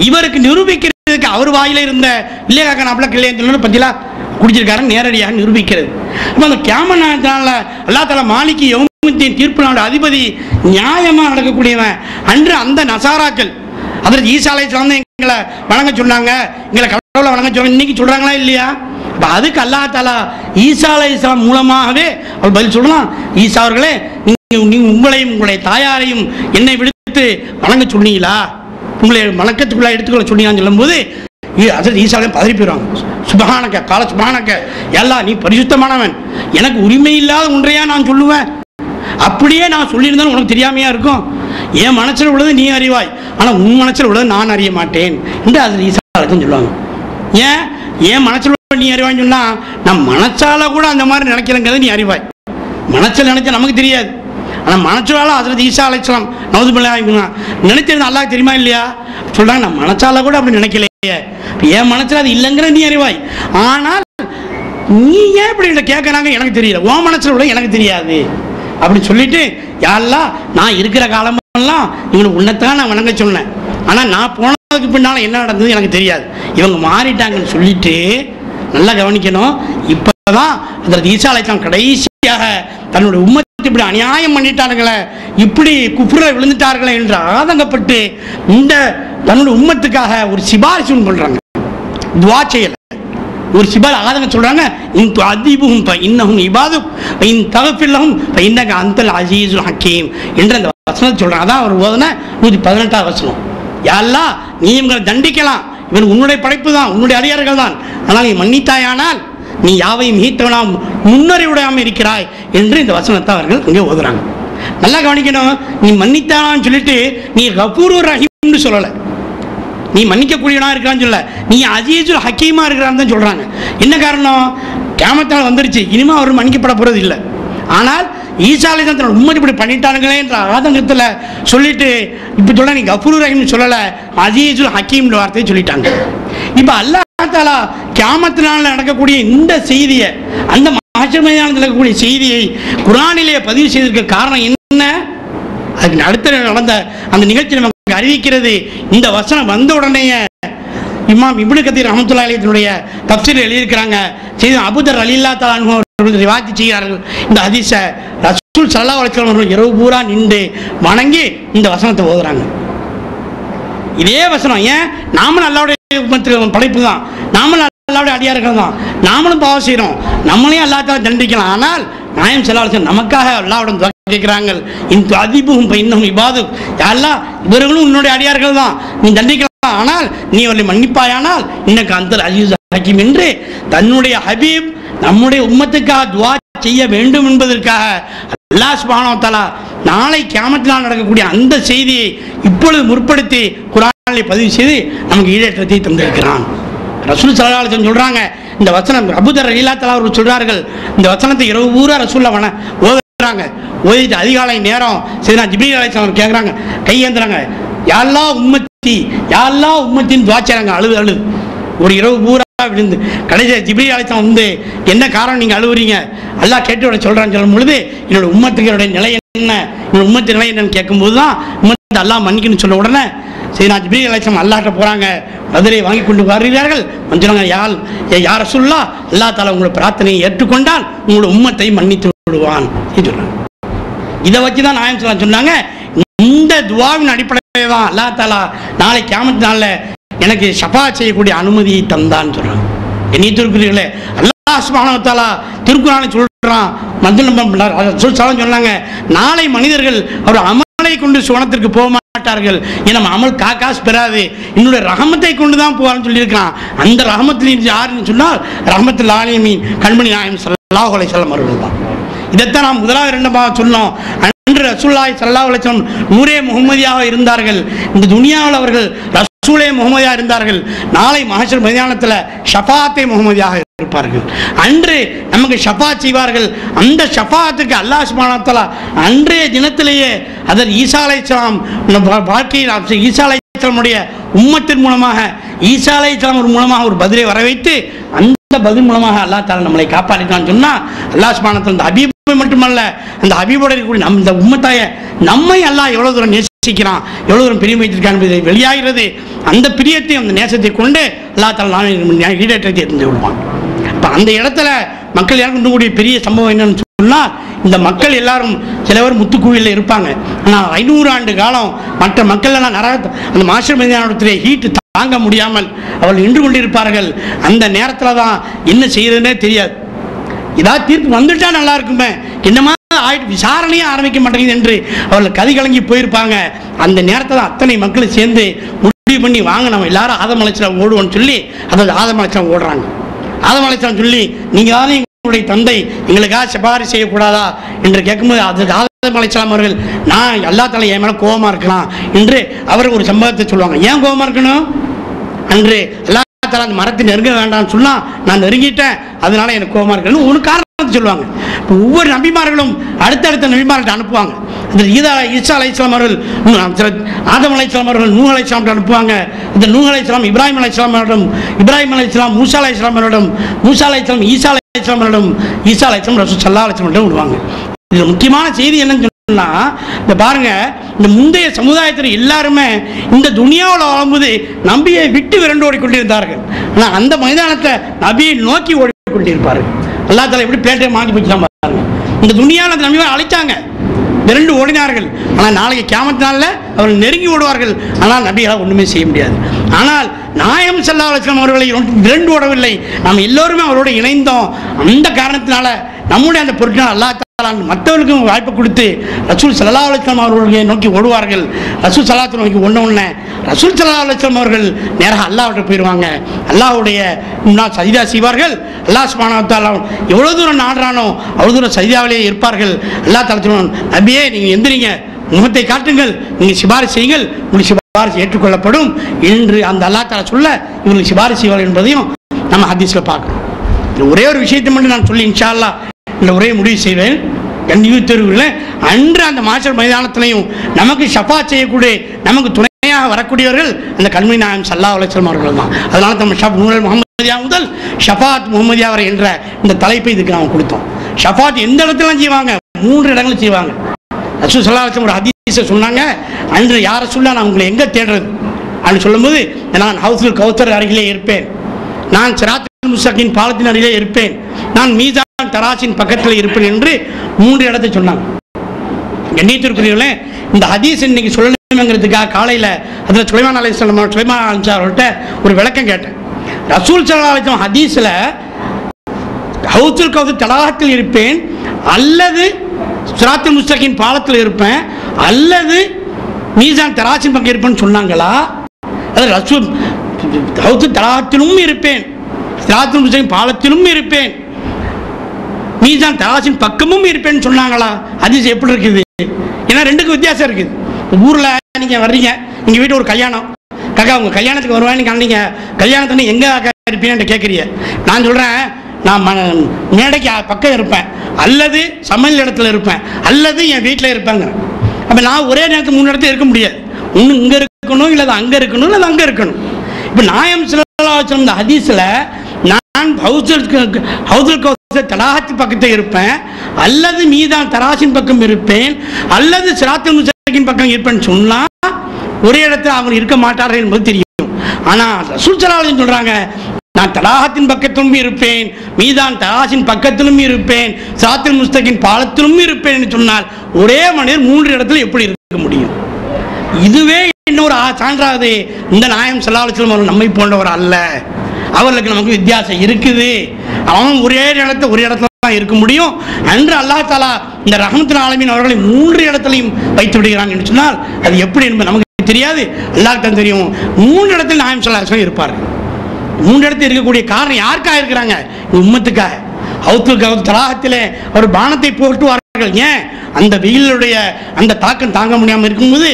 இவருக்கு நிரூபிக்கிறதுக்கு அவர் வாயில இருந்த இல்லையா காக்கா நான் அப்படிலாம் இல்லைன்னு சொல்லணும் பத்திலா குடிச்சிருக்காருன்னு நேரடியாக நிரூபிக்கிறது. இப்போ அந்த கியாமத் நாளில் அல்லாஹ் தஆலா மாலிகி யௌமித்தீன் தீர்ப்பு நாடு அதிபதி நியாயமாக நடக்கக்கூடியவன். அன்று அந்த நசாராக்கள் அதில் ஈசா அலைஹிஸ்ஸலாம் எங்களை வணங்க சொன்னாங்க, எங்களை கடவுளை வணங்க சொன்னாங்க, இன்னைக்கு சொல்றாங்களா இல்லையா? இப்போ அதுக்கு அல்லாஹ் தஆலா ஈசா அலைஹிஸ்ஸலாம் மூலமாகவே அவர் பதில் சொல்லலாம், ஈசா அவர்களே நீங்கள் உங்களையும் உங்களுடைய தாயாரையும் என்னை விடுத்து வணங்க சொன்னீங்களா, உங்களை வணக்கத்துக்குள்ள எடுத்துக்கொள்ள சொன்னீங்கன்னு சொல்லும்போது ஹஜ்ரத் ஈசாவையும் பதறி போயிடுவாங்க. சுபஹானக கால சுபஹானக, எல்லாம் நீ பரிசுத்தமானவன், எனக்கு உரிமை இல்லாத ஒன்றையா நான் சொல்லுவேன், அப்படியே நான் சொல்லியிருந்தாலும் உனக்கு தெரியாமையா இருக்கும், என் மனசில் உள்ளது நீ அறிவாய், ஆனால் உன் மனசில் உள்ளது நான் அறிய மாட்டேன் என்று ஹஜ்ரத் ஈசா அலைஹிஸ்ஸலாம் சொல்லுவாங்க. ஏன் மனசில் உள்ள நீ அறிவாய்ன்னு சொன்னா, நான் மனசால கூட அந்த மாதிரி நினைக்கிறேங்கிறது நீ அறிவாய், மனசில் நினைச்சா நமக்கு தெரியாது, ஆனால் மனசால ஹஜ்ரத் ஈசா அலைஹிஸ்ஸலாம் நவுதுபில்லாஹ் நினைச்சிருந்தா அல்லாஹ் தெரியுமா இல்லையா? சொல்றாங்க, நான் மனசால கூட அப்படி நினைக்கலையே, என் மனசுல அது இல்லைங்கிற நீ அறிவாய், ஆனால் நீ ஏன் இப்படி கேட்கறாங்க எனக்கு தெரியல, உன் மனசுல உள்ள எனக்கு தெரியாது அப்படி சொல்லிட்டு, யா அல்லாஹ் நான் இருக்கிற காலமெல்லாம் இவங்களுக்கு உன்னைத்தான் நான் வணங்க சொன்னேன், ஆனால் நான் போனதுக்கு பின்னால் என்ன நடந்தது எனக்கு தெரியாது, இவங்க மாறிட்டாங்கன்னு சொல்லிட்டு நல்லா கவனிக்கணும். இப்போதான் ஹஜ்ரத் ஈசா அலைஹிஸ்ஸலாம் கடைசியாக தன்னுடைய உம்மத்தை இப்படி அநியாயம் பண்ணிட்டார்களே, இப்படி குஃப்ரில் விழுந்துட்டார்களே என்று ஆதங்கப்பட்டு இந்த தன்னுடைய உம்மத்துக்காக ஒரு சிபாரிசு பண்றாங்க, துவா செய்யல, ஒரு சிபார் ஆதங்க சொல்றாங்க, இன் துஅதிபுஹும் ஃபஇன்னஹும் இபாதுக் வ இன் தக்ஃபிர் லஹும் ஃபஇன்னக அன்தல் அஸீஸுல் ஹக்கீம் என்ற அந்த வசனத்தை சொல்றாங்க. அதான் அவர் ஓதுன 118வது வசனம். யா அல்லாஹ் நீ இவங்களை தண்டிக்கலாம், இவன் உன்னுடைய படைப்பு தான், உன்னுடைய அடியார்கள் தான், ஆனால் நீ மன்னித்தாயானால் நீ யாவையும் மீட்டவனாம் முன்னறிவுடையாமல் இருக்கிறாய் என்று இந்த வசனத்தை அவர்கள் அங்கே ஓதுறாங்க. நல்லா கவனிக்கணும், நீ மன்னித்தானான்னு சொல்லிட்டு நீ கஃபூருர் ரஹீம்னு சொல்லலை, நீ மன்னிக்கக்கூடியவனா இருக்கிறான்னு சொல்ல, நீ அஸீஸுல் ஹக்கீமா இருக்கிறான்னு தான் சொல்றாங்க. என்ன காரணம்? கியாமத்தால் வந்துருச்சு, இனிமே அவர் மன்னிக்கப்பட போறது இல்லை. ஆனால் ஈசா அலைஹிஸ்ஸலாம் தன்னோட உம்மத்தை இப்படி பண்ணிட்டானுங்களே என்ற ஆதங்கத்தில் சொல்லிட்டு இப்படி சொல்ல, நீ கஃபூருர் ரஹீம்னு சொல்லலை, அஸீஸுல் ஹக்கீம்ன்ற வார்த்தையை சொல்லிட்டாங்க. இப்போ அல்லாஹ் தஆலா கியாமத் நாளில் நடக்கக்கூடிய இந்த செய்தியை, அந்த மஹ்ஷர் மைதானத்தில் நடக்கக்கூடிய செய்தியை குர்ஆனிலே பதிவு செய்திருக்க காரணம் என்ன? அதுக்கு அடுத்த நடந்த அந்த நிகழ்ச்சி நமக்கு அறிவிக்கிறது. இந்த வசனம் வந்த உடனேயே இமாம் இப்னு கதீர் ரஹ்மத்துல்லாஹி அலைஹி தன்னுடைய தஃப்சீரில் எழுதியிருக்கிறாங்க. செய்த அபூதர் ரலியல்லாஹு தஆலா அன்ஹு அவர்கள் ரிவாயத் செய்கிறார்கள். இந்த ஹதீஸை ரசூல் ஸல்லல்லாஹு அலைஹி வஸல்லம் அவர்கள் இரவு பூரா நின்று வணங்கி இந்த வசனத்தை ஓதுறாங்க. இதே வசனம் ஏன் நாமளும் அல்லாஹ்வுடைய படைப்பு தான், நாமளும் அல்லாஹ்வுடைய அடியார்கள் தான், நாமளும் பாவம் செய்கிறோம், நம்மளையும் அல்லாஹ் தஆலா தண்டிக்கலாம். ஆனால் நாயம் ஸல்லல்லாஹு அலைஹி வஸல்லம் நமக்காக அல்லாஹ்விடம் துஆ கேட்கிறாங்க. இந்த அதிபுஹும் இன்னஹும் இபாதுக், யா அல்லாஹ் இவர்களும் உன்னுடைய அடியார்கள் தான், நீ தண்டிக்கலாம், ஆனால் நீ அவர்களை மன்னிப்பாயானால் இன்னக அன்தல் அஸீஸ் ஹக்கீம் என்று தன்னுடைய ஹபீப் நம்முடைய உம்மத்துக்காக துஆ செய்ய வேண்டும் என்பதற்காக அல்லாஹ் சுப்ஹானஹு வ தஆலா நாளை கியாமத் நாள் நடக்கக்கூடிய அந்த செய்தியை இப்பொழுது முற்படுத்தி குர்ஆனிலே பதிவு செய்து நமக்கு ஈடேற்றத்தை தந்திருக்கிறான். ரசூல் ஸல்லல்லாஹு அலைஹி வஸல்லம் சொல்றாங்க, இந்த வசனம் அபூதர் ரலியல்லாஹு தஆலா அவர்கள் சொல்றார்கள், இந்த வசனத்தை இரவு பூரா ரசூலுல்லாஹ் ஓதுறாங்க. ஓதிட்டு அதிகாலை நேரம் சையதுனா ஜிப்ரீல் அலைஹிஸ்ஸலாம் கேட்குறாங்க, கையேந்துறாங்க, யா அல்லாஹ் உம்மத்தி, யா அல்லாஹ் உம்மத்தின் துஆ செய்றாங்க. அழுது ஒரு இரவு பூரா விழுந்து கடைசியாக ஜிப்ரீல் அலைஹிஸ்ஸலாம் வந்து என்ன காரணம் நீங்கள் அழுவுறீங்க, அல்லாஹ் கேட்டு விட சொல்கிறான்னு சொல்லும் பொழுது என்னோட உம்மத்துகளுடைய நிலை என்ன, என்னோட உம்மத்து நிலை என்னன்னு கேட்கும்போது தான் உம்மத்து அல்லாஹ் மன்னிக்கணும்னு சொல்ல உடனே சரி நான் ஜிப்ரீல் அலைஹிஸ்ஸலாம் அல்லாஹ்ட்ட போகிறாங்க, பதிலை வாங்கி கொண்டு வருகிறார்கள். சொன்னாங்க, யா ரசூலுல்லாஹ், அல்லாஹ் தஆலா உங்களோட பிரார்த்தனையை ஏற்றுக்கொண்டால் உங்களோட உம்மத்தை மன்னித்து விடுவான் சொல்கிறாங்க. இதை வச்சு தான் நாயம் ஸல்லல்லாஹு சொன்னாங்க, இந்த துஆவின் அடிப்படையில் தான் அல்லாஹ் தஆலா நாளை கியாமத் நாளில் எனக்கு ஷஃபாஅத் செய்யக்கூடிய அனுமதியை தந்தான்னு சொல்கிறாங்க. என்னைத்திருக்கிறீர்களே, அல்லாஹ் சுப்ஹானஹு வ தஆலா திருக்குர்ஆனில் சொல்கிறான், சொன்னாங்க, நாளை மனிதர்கள் அவர் அமலை கொண்டு சுவனத்திற்கு போக மாட்டார்கள், ஏன்னா அமல் காசு பெறாது, என்னுடைய ரஹமத்தை கொண்டு தான் போவார்னு சொல்லியிருக்கான். அந்த ரஹமத்தில் யாருன்னு சொன்னால் ரஹமத்துல் ஆலமீன் கண்மணி நாயகம் ஸல்லல்லாஹு அலைஹி வஸல்லம் அவர்கள் தான். இதைத்தான் நாம் முதலாவது இரண்டாவது சொன்னோம். அன்று ரசூலுல்லாஹி ஸல்லல்லாஹு அலைஹி வஸல்லம் நூரே முஹம்மதியாக இருந்தார்கள், இந்த துனியாவில் அவர்கள் ரசூலே முஹம்மதியாக இருந்தார்கள், நாளை மஹ்ஷர் மைதானத்தில் ஷஃபாஅத்தே முஹம்மதியாக இருப்பார்கள். அன்று நமக்கு ஷஃபாஅத் செய்வார்கள். அந்த ஷஃபாஅத்துக்கு அல்லாஹ் சுப்ஹானஹு வ தஆலா அன்றைய தினத்திலேயே அதர் ஈசா அலைஹிஸ்ஸலாம் வாழ்க்கையில் ஈசா அலைஹிஸ்ஸலாமுடைய உம்மத்தின் மூலமாக ஈசா அலைஹிஸ்ஸலாம் மூலமாக ஒரு பதிலை வர வைத்து அந்த பதில் மூலமாக அல்லாஹ் தஆலா நம்மளை காப்பாற்றினான்னு சொன்னால் அல்லாஹ் சுப்ஹானஹு வ தஆலா அந்த ஹபீபை மட்டுமல்ல, அந்த ஹபீபோட இருக்கக்கூடிய நம்ம இந்த உம்மத்தாய நம்மை அல்லாஹ் எவ்வளோ தூரம் நேசிக்கிறான், எவ்வளோ தூரம் பிரியம் வைத்திருக்கான் என்பதை வெளியாகிறது. அந்த பிரியத்தை அந்த நேசத்தை கொண்டு அல்லாஹ் தஆலா ஈடேற்றத்தை தந்து விடுவான். இப்போ அந்த இடத்துல மக்கள் யாருக்கும் கூடிய பெரிய சம்பவம் என்னன்னு சொன்னால், இந்த மக்கள் எல்லாரும் சிலவர் முத்துக்குவியில் இருப்பாங்க, ஆனால் 500 ஆண்டு காலம் மற்ற மக்கள் எல்லாம் அந்த மஹ்ஷர் மைதானத்திலே ஹீட்டு தாங்க முடியாமல் அவர்கள் நின்று கொண்டிருப்பார்கள். அந்த நேரத்தில் தான் என்ன செய்யறதுன்னே தெரியாது. ஏதாவது தீர்ப்பு வந்துட்டா நல்லா இருக்குமே, என்னமா ஆயிட்டு விசாரணையே ஆரம்பிக்க மாட்டேங்குது என்று அவர்கள் கதி கலங்கி போயிருப்பாங்க. அந்த நேரத்தில் அத்தனை மக்கள் சேர்ந்து முடிவு பண்ணி வாங்க நம்ம எல்லாரும் ஆதம் அலைஹிஸ்ஸலாம் ஓடுவோம்னு சொல்லி அதாவது ஆதம் அலைஹிஸ்ஸலாம் ஓடுறாங்க. ஆதம் அலைஹிஸ்ஸலாம் சொல்லி நீங்கள் தானே எங்களுடைய தந்தை, எங்களுக்காக சிபாரிசு செய்யக்கூடாதா என்று கேட்கும்போது அது ஆதம் அலைஹிஸ்ஸலாம் அவர்கள் நான் அல்லாஹ் தஆலா என் மேலே கோபமாக இருக்கலாம் என்று அவர் ஒரு சம்பவத்தை சொல்லுவாங்க. ஏன் கோபமாக இருக்கணும்? அன்று அல்லாஹ் தஆலா அந்த மரத்தை நெருங்க வேண்டாம்னு சொன்னால் நான் நெருங்கிட்டேன், அதனால எனக்கு கோபமாக இருக்கணும் ஒரு காரணம் சொல்லுவாங்க. இப்போ ஒவ்வொரு நபிமார்களும் அடுத்தடுத்த நபிமார்கிட்ட அனுப்புவாங்க. இந்த ஈசா அலைஹிஸ்ஸலாம் அவர்கள் ஆதம் அலைஹிஸ்ஸலாம் அவர்கள் நூஹ் அலைஹிஸ்ஸலாம் அனுப்புவாங்க. இந்த நூஹ் அலைஹிஸ்ஸலாம் இப்ராஹிம் அலைஹிஸ்ஸலாம் அவரிடம், இப்ராஹிம் அலைஹிஸ்ஸலாம் மூசா அலைஹிஸ்ஸலாம் அவரிடம், மூசா அலைஹிஸ்ஸலாம் ஈசா அலைஹிஸ்ஸலாம் அவரிடம், ஈசா அலைஹிஸ்ஸலாம் ரசூல் ஸல்லல்லாஹு அலைஹி வஸல்லம் விடுவாங்க. இதில் முக்கியமான செய்தி என்னன்னு சொன்னால், இந்த பாருங்க, இந்த முந்தைய சமுதாயத்தில் எல்லாருமே இந்த துனியாவில் வாழும்போது நபியை விட்டு விரண்டு ஓடிக்கொண்டிருந்தார்கள். ஆனால் அந்த மைதானத்தை நபியை நோக்கி ஓடிக்கொண்டிருப்பார்கள். அல்லாஹ் தஆலா எப்படி பேட்டையை மாற்றி போச்சுதான் பாருங்க. இந்த துனியாவில் அந்த நபியை அழைத்தாங்க, விரண்டு ஓடினார்கள். ஆனால் நாளைக்கு கியாமத் நாளில் அவர்கள் நெருங்கி ஓடுவார்கள். ஆனால் நபிகளால் ஒன்றுமே செய்ய முடியாது. ஆனால் நாயகம் ஸல்லல்லாஹு அலைஹி வஸல்லம் அவர்களை விரண்டு ஓடவில்லை, நாம் எல்லோருமே அவரோடு இணைந்தோம். அந்த காரணத்தினால நம்முடைய அந்த பொருட்கள் அல்லாஹ் தஆலா மற்றவர்களுக்கும் வாய்ப்பு கொடுத்து ரசூல் ஸல்லல்லாஹு அலைஹி வஸல்லம் அவர்களை நோக்கி ஓடுவார்கள். ரசூல் ஸல்லல்லாஹு அலைஹி நோக்கி ஒன்று ரசூல் ஸல்லல்லாஹு அலைஹி வஸல்லம் அவர்கள் நேராக அல்லாஹ்விட்ட போயிடுவாங்க. அல்லாஹ்வுடைய முன்னால் சஜிதா செய்வார்கள். அல்லாஹ் சுப்ஹானஹு வ தஆலா எவ்வளோ தூரம் நாடுறானோ அவ்வளோ தூரம் சஜிதாவிலேயே இருப்பார்கள். அல்லாஹ் தஆலா சொல்லுவான், நபியே நீங்கள் எந்திரிங்க, முகத்தை காட்டுங்கள், நீங்கள் சிபாரிசு செய்யுங்கள், உங்களுக்கு சிபாரிசு ஏற்றுக்கொள்ளப்படும் என்று அந்த அல்லாஹ் தஆலா சொல்ல இவங்களுக்கு சிபாரிசு செய்வார்கள் என்பதையும் நம்ம ஹதீஸில் பார்க்குறோம். ஒரே ஒரு விஷயத்தை மட்டும் நான் சொல்லி இன்ஷா அல்லாஹ் இந்த ஒரே முடிவு செய்வேன். கண்டிப்பாக தேர்வுகளில் அன்று அந்த மஹ்ஷர் மைதானத்திலையும் நமக்கு ஷஃபாஅத் செய்யக்கூடிய, நமக்கு துணையாக கண்மணியாக வரக்கூடியவர்கள் அந்த கண்மணி நாயகம் ஸல்லல்லாஹு அலைஹி வஸல்லம் அவர்கள் தான். அதனால நம்ம நூல் முஹம்மதியா முதல் ஷஃபாத் முஹம்மதியா வரை என்ற இந்த தலைப்பை இதுக்கு நாம் கொடுத்தோம். ஷஃபாத் எந்த இடத்துலாம் செய்வாங்க? 3 இடங்களும் செய்வாங்க. ரசூல் ஸல்லல்லாஹு அலைஹி வஸல்லம் ஒரு ஹதீஸை சொன்னாங்க, அன்று யார சொல்ல நான் உங்களை எங்கே தேடுறது அப்படின்னு சொல்லும்போது, நான் ஹவுஸுல் கௌசர் அருகிலே இருப்பேன், நான் சிராத்துல் முஸ்தகீம் பாலத்தின் அருகிலே இருப்பேன், நான் மீசான் தராசின் பக்கத்தில் இருப்பேன் என்று 3 இடத்தை சொன்னாங்க. கண்ணியத்திற்குரியவர்களே, இந்த ஹதீஸ் இன்னைக்கு சொல்லணுங்கிறதுக்காக காலையில் அதில் சுலைமான் அலைஹிஸ்ஸலாம் அவர்கள்ட்ட ஒரு விளக்கம் கேட்டேன். ரசூல் ஸல்லல்லாஹு அலைஹி வஸல்லம் ஹதீஸில் ஹவுஸுல் கௌசர் தடாகத்தில் இருப்பேன், அல்லது சிராத்துல் முஸ்தகீம் பாலத்தில் இருப்பேன், அல்லது மீசான் தராசின் பக்கம் இருப்பேன்னு சொன்னாங்களா? அது ரசூல் ஹவுஸுல் தடாகத்திலும் இருப்பேன், சிராத்துல் முஸ்தகீம் பாலத்திலும் இருப்பேன், மீசான் தராசின் பக்கமும் இருப்பேன்னு சொன்னாங்களா? ஹதீஸ் எப்படி இருக்குது? ஏன்னா 2க்கும் வித்தியாசம் இருக்குது. ஊரில் நீங்கள் வர்றீங்க, எங்கள் வீட்டு ஒரு கல்யாணம், காக்கா உங்கள் கல்யாணத்துக்கு வருவேன், நீங்கள் அன்றைக்கி கல்யாணத்தை எங்கே இருப்பீங்கன்னு கேட்குறீங்க. நான் சொல்கிறேன், நான் மேடைக்கு பக்கம் இருப்பேன், அல்லது சமையல் இடத்துல இருப்பேன், அல்லது என் வீட்டில் இருப்பேங்க. அப்போ நான் ஒரே நேரத்துக்கு 3 இடத்துல இருக்க முடியாது. ஒன்று இங்கே இருக்கணும், இல்லை அங்கே இருக்கணும், இல்லை அங்கே இருக்கணும். இப்போ நாயகம் ஸல்லல்லாஹு அலைஹி வஸல்லம் இந்த ஹதீஸில் நான் ஹவுஸுல் கௌசர் தடாகத்தின் பக்கத்தில் இருப்பேன், அல்லது மீதான் தராசின் பக்கம் இருப்பேன், அல்லது சிராத்துல் முஸ்தகீம் பக்கம் இருப்பேன்னு சொன்னா ஒரே இடத்துல அவங்க இருக்க மாட்டார்கள் என்பது தெரியும். ஆனால் ரசூல் ஸல்லல்லாஹு அலைஹி வஸல்லம் சொல்றாங்க, நான் தடாகத்தின் பக்கத்திலும் இருப்பேன், மீதான் தராசின் பக்கத்திலும் இருப்பேன், சிராத்துல் முஸ்தகீம் பாலத்திலும் இருப்பேன் என்று சொன்னால் ஒரே மனிதர் 3 இடத்துல எப்படி இருக்க முடியும்? இதுவே இன்னொரு சான்றாவது. இந்த நாயகம் ஸல்லல்லாஹு அலைஹி வஸல்லம் அவர்கள் நம்மை போன்றவர் அல்ல, அவர்களுக்கு நமக்கு வித்தியாசம் இருக்குது. அவன் ஒரே இடத்துல தான் இருக்க முடியும். அன்று அல்லாஹ் தஆலா இந்த ரஹ்மத்துல் ஆலமீன் அவர்களை 3 இடத்திலையும் வைத்து விடுகிறான் என்று சொன்னால் அது எப்படி என்பது நமக்கு தெரியாது, அல்லாஹ்க்கு தான் தெரியும். 3 இடத்தில் நாயகம் ஸல்லல்லாஹு அலைஹி வஸல்லம் இருப்பார்கள். 3 இடத்தில் இருக்கக்கூடிய காரணம் யாருக்காக இருக்கிறாங்க? உம்மத்துக்காக. ஹவுஸுல் கௌசர் தடாகத்திலே ஒரு பானத்தை போட்டுவார்கள். ஏன்? அந்த வெயிலுடைய அந்த தாக்கம் தாங்க முடியாமல் இருக்கும்போது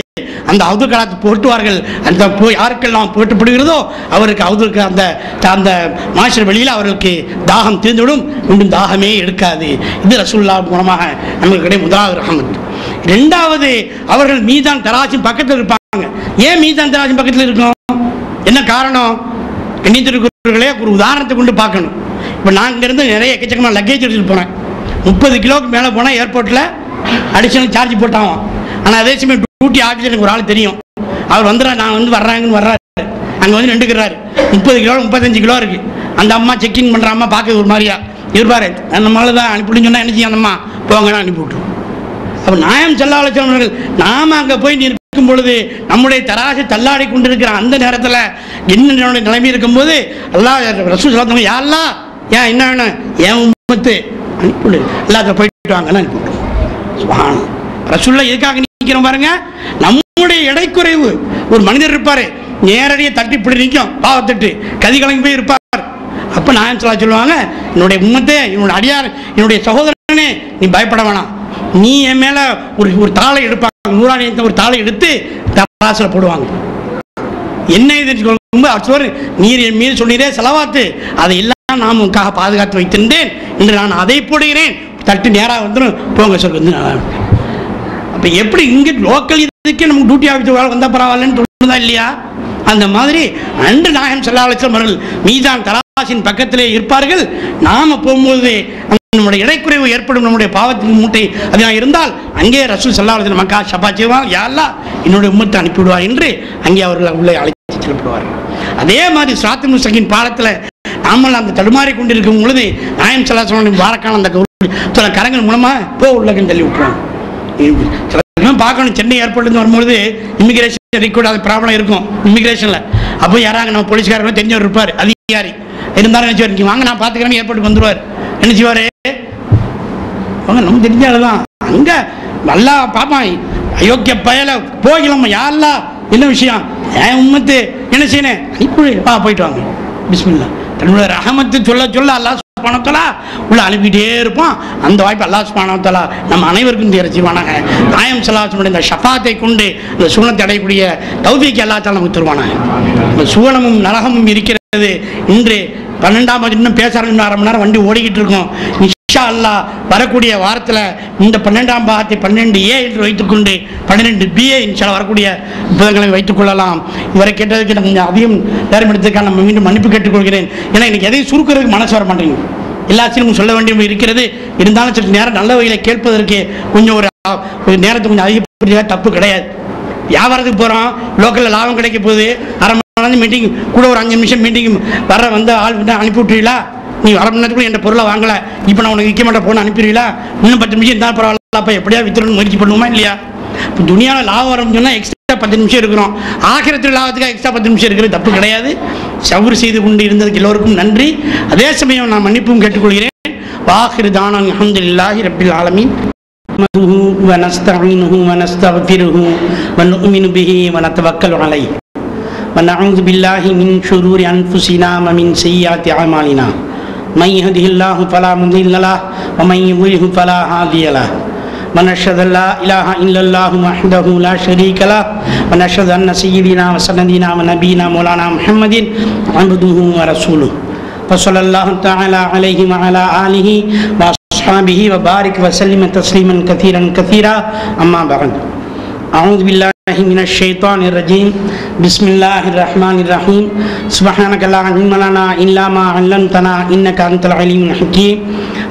அந்த ஹவுஸுல் கலாத்தை போட்டுவார்கள். அந்த யாருக்கெல்லாம் போட்டுப்படுகிறதோ அவருக்கு ஹவுஸுல் அந்த அந்த மாஷர் வெளியில் அவர்களுக்கு தாகம் தீர்ந்துவிடும், மீண்டும் தாகமே எடுக்காது. இது ரசூலுல்லாஹ் மூலமாக நமக்கு கிடைக்கும் முதலாவது ரஹமத். 2வது, அவர்கள் மீதான் தராசின் பக்கத்தில் இருப்பாங்க. ஏன் மீதான் தராசின் பக்கத்தில் இருக்கும்? என்ன காரணம்? கண்ணியத்திற்குரியவர்களே, ஒரு உதாரணத்தை கொண்டு பார்க்கணும். இப்போ நான் இங்கேருந்து நிறைய எக்கச்சக்கமாக லக்கேஜ் எடுத்துகிட்டு போனேன். 30 கிலோவுக்கு மேலே போனால் ஏர்போர்ட்டில் அடிஷனல் சார்ஜ் போட்டாங்க. ஆனால் அதே சமயம் டியூட்டி ஆஃபீஸர் எனக்கு ஒரு ஆள் தெரியும், அவர் வந்துடுறா, நான் வந்து வர்றாங்கன்னு வர்றாரு, அங்கே வந்து நின்றுக்கிறாரு. 30 கிலோ 35 கிலோ இருக்குது. அந்த அம்மா செக்கிங் பண்ணுற அம்மா பார்க்க ஒரு மாதிரியா இருப்பார். அந்த மாதிரி தான் அனுப்பிவிடுன்னு சொன்னால் என்ன செய்யும்? அந்த அம்மா போங்கன்னா அனுப்பிவிட்டுரும். அப்போ நாயகம் ஸல்லல்லாஹு அலைஹி வஸல்லம் அவர்கள் நாம் அங்கே போய் நிற்கும் பொழுது நம்முடைய தராசு தள்ளாடி கொண்டிருக்கிற அந்த நேரத்தில் என்னுடைய நிலைமை இருக்கும்போது அல்லாஹ் ரசூல் ஸல்லல்லாஹு அலைஹி வஸல்லம், யா அல்லாஹ், ஏன் என்ன வேணும்? என் உம்மத்து அனுப்பிவிடு, எல்லாத்தையும் போயிட்டு வாங்கன்னு அனுப்பிவிட்டோம். சுப்ஹானல்லாஹ். ரசூலுல்லாஹ் எதுக்காக நிற்கிறோம் பாருங்க? நம்முடைய எடைக்குறைவு. ஒரு மனிதர் இருப்பார், நேரடியாக தட்டி இப்படி நிற்கும், பாவத்தட்டு கதி கலங்கி போய் இருப்பார். அப்போ நாயகம் ஸல்லல்லாஹு அலைஹி வஸல்லம் சொல்லுவாங்க, என்னுடைய உம்மத்தே, என்னுடைய அடியார், என்னுடைய சகோதரனே, நீ பயப்பட வேணாம். நீ என் மேலே ஒரு தாளை எடுப்பாங்க, நூறாணியத்தை ஒரு தாளை எடுத்து தராசில் போடுவாங்க. என்ன இது? நீர் என் மீது சொன்னீரே செலவாத்து, அதை எல்லாம் நான் உனக்காக பாதுகாத்து வைத்திருந்தேன், இன்று நான் அதை போடுகிறேன், தட்டு நேராக வந்துடும், போங்க சொல்லி வந்து நல்லா. அப்போ எப்படி இங்கே லோக்கல் இதுக்கே நமக்கு டியூட்டி ஆஃபீஸர் வேலை வந்தால் பரவாயில்லன்னு தோணுதா இல்லையா? அந்த மாதிரி அன்று நாயகம் ஸல்லல்லாஹு அலைஹி வஸல்லம் அவர்கள் மீதான் தராசின் பக்கத்திலே இருப்பார்கள். நாம் போகும்போது நம்முடைய இடைக்குறைவு ஏற்படும், நம்முடைய பாவத்தின் மூட்டை அதனால் இருந்தால் அங்கே ரசூல் ஸல்லல்லாஹு அலைஹி வஸல்லம் மக்கா ஷபா செய்வார், யா அல்லாஹ் என்னுடைய உம்மத்தை அனுப்பிவிடுவார் என்று அங்கே அவர்கள் உள்ளே அழைத்து செல்லப்படுவார்கள். அதே மாதிரி சிராத்துல் முஸ்தகீம் பாலத்தில் நாமல் அந்த தடுமாறி கொண்டிருக்கும் பொழுது நாயகம் ஸல்லல்லாஹு அலைஹி வஸல்லம் வாரக்கான அந்த கரங்கள் மூலமாக போ உள்ளகன்னு தள்ளி விட்டுருவாங்க. பார்க்கணும், சென்னை ஏர்போர்ட்லேருந்து வரும்பொழுது இமிகிரேஷன் ரெக்கார்டு அது ப்ராப்ளம் இருக்கும் இமிகிரேஷனில். அப்போ யாராங்க நம்ம போலீஸ்காரங்களும் தெரிஞ்சவர் இருப்பார், அதிகாரி இருந்தாலும் என்ன செய்வார், வாங்க நான் பார்த்துக்கிறேன்னு ஏர்போர்ட்டுக்கு வந்துடுவார். என்ன செய்வார்? அவங்க நம்ம தெரிஞ்சாலும் தான் அங்கே நல்லா பார்ப்பான், அயோக்கிய பயல போகலாமா, யாரெல்லாம் என்ன விஷயம், என் உம்மத்து என்ன செய்யணும், அனுப்பி வா போயிட்டு வாங்க பிஸ்மில்லா. தன்னுடைய ரஹமத்து சொல்ல சொல்ல அல்லாஹ் சுப்ஹானஹு வ தஆலா உள்ள அனுப்பிட்டே இருப்பான். அந்த வாய்ப்பு அல்லாஹ் சுப்ஹானஹு வ தஆலா நம்ம அனைவருக்கும் செய்வானாக. நாயகம் ஸல்லல்லாஹு அலைஹி வஸல்லம் இந்த ஷஃபாத்தை கொண்டு இந்த சுவனத்தை அடையக்கூடிய தௌஃபீக் அல்லாஹ் தஆலா நமக்கு தருவானாக. சுவனமும் நரகமும் இருக்கிறது. இன்று 12ஆம் இன்னும் பேச 1/2 மணி நேரம் வண்டி ஓடிக்கிட்டு இருக்கோம். இன்ஷா அல்லாஹ் வரக்கூடிய வாரத்தில் இந்த 12ஆம் பாகத்தை 12A என்று வைத்துக்கொண்டு 12BA இன்ஷா அல்லாஹ் வரக்கூடிய புத்தகங்களை வைத்துக் கொள்ளலாம். இவரை கேட்டதுக்கு நான் கொஞ்சம் அதிகம் நேரம் எடுத்ததுக்காக நம்ம மீண்டும் மன்னிப்பு கேட்டுக்கொள்கிறேன். ஏன்னா எனக்கு எதையும் சுருக்கிறதுக்கு மனசு வர மாட்டேங்குது. எல்லாத்தையும் சொல்ல வேண்டிய இருக்கிறது. இருந்தாலும் சற்று நேரம் நல்ல வகையில் கேட்பதற்கு கொஞ்சம் ஒரு நேரத்தை கொஞ்சம் அதிகப்படுத்த தப்பு கிடையாது. வியாபாரத்துக்கு போகிறோம், லோக்கலில் லாபம் கிடைக்க போகுது, அரை மணி நேரம் மீட்டிங் கூட ஒரு 5 நிமிஷம் மீட்டிங் வந்த ஆள் அனுப்பி விட்டுறீங்களா? நீ அரை மணி நேரத்துக்குள்ள என் பொருளை வாங்கலை, இப்போ நான் உனக்கு விற்க மாட்டேன் போன அனுப்பிடுவீங்களா? இன்னும் 10 நிமிஷம் இருந்தால் பரவாயில்ல, அப்போ எப்படியா வித்துறன்னு முயற்சி பண்ணுவோமா இல்லையா? இப்போ துணியாவில் லாபம் வரும் சொன்னால் எக்ஸ்ட்ரா 10 நிமிஷம் இருக்கிறோம். ஆகிரத்தில் லாபத்துக்காக எக்ஸ்ட்ரா 10 நிமிஷம் இருக்கிறது தப்பு கிடையாது. சவுர் செய்து கொண்டு இருந்ததுக்கு எல்லோருக்கும் நன்றி. அதே சமயம் நான் மன்னிப்பும் கேட்டுக்கொள்கிறேன். வாஹிரு தானான் அல்ஹம்துலில்லாஹி ரப்பில் ஆலமீன். ونستعينه ونستغفره ونؤمن به ونتوكل عليه ونعوذ بالله من شرور أنفسنا ومن سيئات أعمالنا من يهده الله فلا مضل له ومن يضلل فلا هادي له ونشهد أن لا إله إلا الله وحده لا شريك له ونشهد أن سيدنا وسندنا ونبينا مولانا محمد عبده ورسوله فصلى الله تعالى عليه وعلى آله وأصحابه وبارك وسلم تسليما كثيرا كثيرا. أما بعد أعوذ بالله من الشيطان الرجيم. بسم الله الرحمن الرحيم. سبحانك لا علم لنا إلا ما علمتنا إنك أنت العليم الحكيم.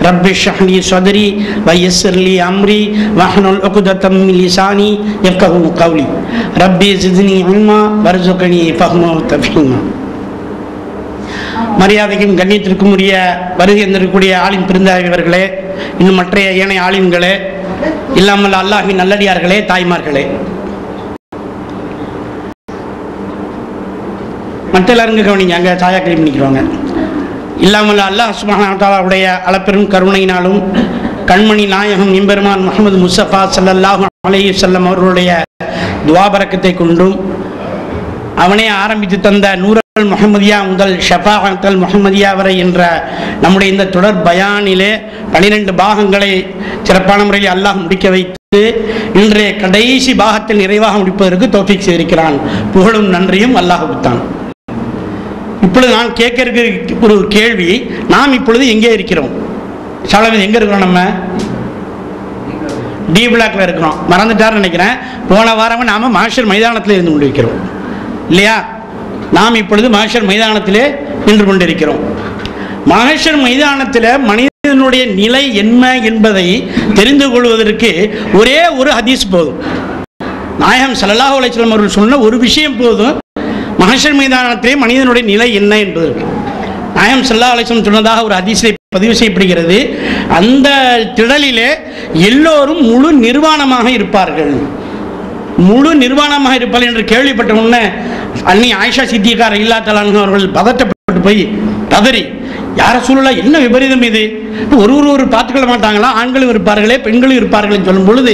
رب اشرح لي صدري ويسر لي أمري واحلل عقدة من لساني يفقهوا قولي. ربي زدني علما وارزقني فهما وتفهيما. மரியாதைக்கும் கண்ணியத்திற்கும் உரிய வருகை இருந்திருக்கக்கூடிய ஆலிம் பெருந்தாவியவர்களே, இன்னும் மற்ற ஏனைய ஆலிம்களே, இல்லாமல் அல்லாஹ்வின் நல்லடியார்களே, தாய்மார்களே, மற்ற எல்லாருங்க கவனிங்க. அங்கே சாயா கிளீன் பண்ணிக்கிறோங்க. இல்லாமல் அல்லாஹ் சுப்ஹானஹு வ தஆலாவுடைய அளப்பெரும் கருணையினாலும் கண்மணி நாயகம் எம்பெருமான் முஹம்மது முஸ்தபா ஸல்லல்லாஹு அலைஹி வஸல்லம் அவர்களுடைய துஆ பரக்கத்தை கொண்டும் அவனே ஆரம்பித்து தந்த நூறல் முஹம்மதியா முதல் ஷஃபாஅத்துல் முஹம்மதியா வரை என்ற நம்முடைய இந்த தொடர் பயானிலே 12 பாகங்களை சிறப்பான முறையில் அல்லாஹ் முடிக்க வைத்து இன்றைய கடைசி பாகத்தில் நிறைவாக முடிப்பதற்கு தௌஃபீக் செய்திருக்கிறான். புகழும் நன்றியும் அல்லாஹ்வுக்கு தான். இப்பொழுது நான் கேட்க இருக்கிற ஒரு கேள்வி, நாம் இப்பொழுது எங்கே இருக்கிறோம்? சாலவே எங்கே இருக்கிறோம்? நம்ம டி பிளாக்ல இருக்கிறோம். மறந்துட்டாருன்னு நினைக்கிறேன். போன வாரம் நாம மாஷர் மைதானத்தில் இருந்து கொண்டிருக்கிறோம் இல்லையா? நாம் இப்பொழுது மஹ்ஷர் மைதானத்திலே நின்று கொண்டிருக்கிறோம். மஹ்ஷர் மைதானத்தில் மனிதனுடைய நிலை என்ன என்பதை தெரிந்து கொள்வதற்கு ஒரே ஒரு ஹதீஸ் போதும். நாயகம் ஸல்லல்லாஹு அலைஹி வஸல்லம் அவர்கள் சொன்ன ஒரு விஷயம் போதும் மஹ்ஷர் மைதானத்திலே மனிதனுடைய நிலை என்ன என்பதற்கு. நாயகம் ஸல்லல்லாஹு அலைஹி வஸல்லம் சொன்னதாக ஒரு ஹதீஸிலே பதிவு செய்யப்படுகிறது. அந்த திடலிலே எல்லோரும் முழு நிர்வாணமாக இருப்பார்கள். முழு நிர்வாணமாக இருப்பார்கள் என்று கேள்விப்பட்ட உடனே அன்னி ஆயிஷா சித்திகா ரலியல்லாஹு தஆலா அன்ஹா அவர்கள் பதட்டப்பட்டு போய் கதறி, யார சூழலா என்ன விபரீதம் இது? ஒரு பார்த்துக்கொள்ள மாட்டாங்களா? ஆண்களும் இருப்பார்களே பெண்களும் இருப்பார்கள் சொல்லும் பொழுது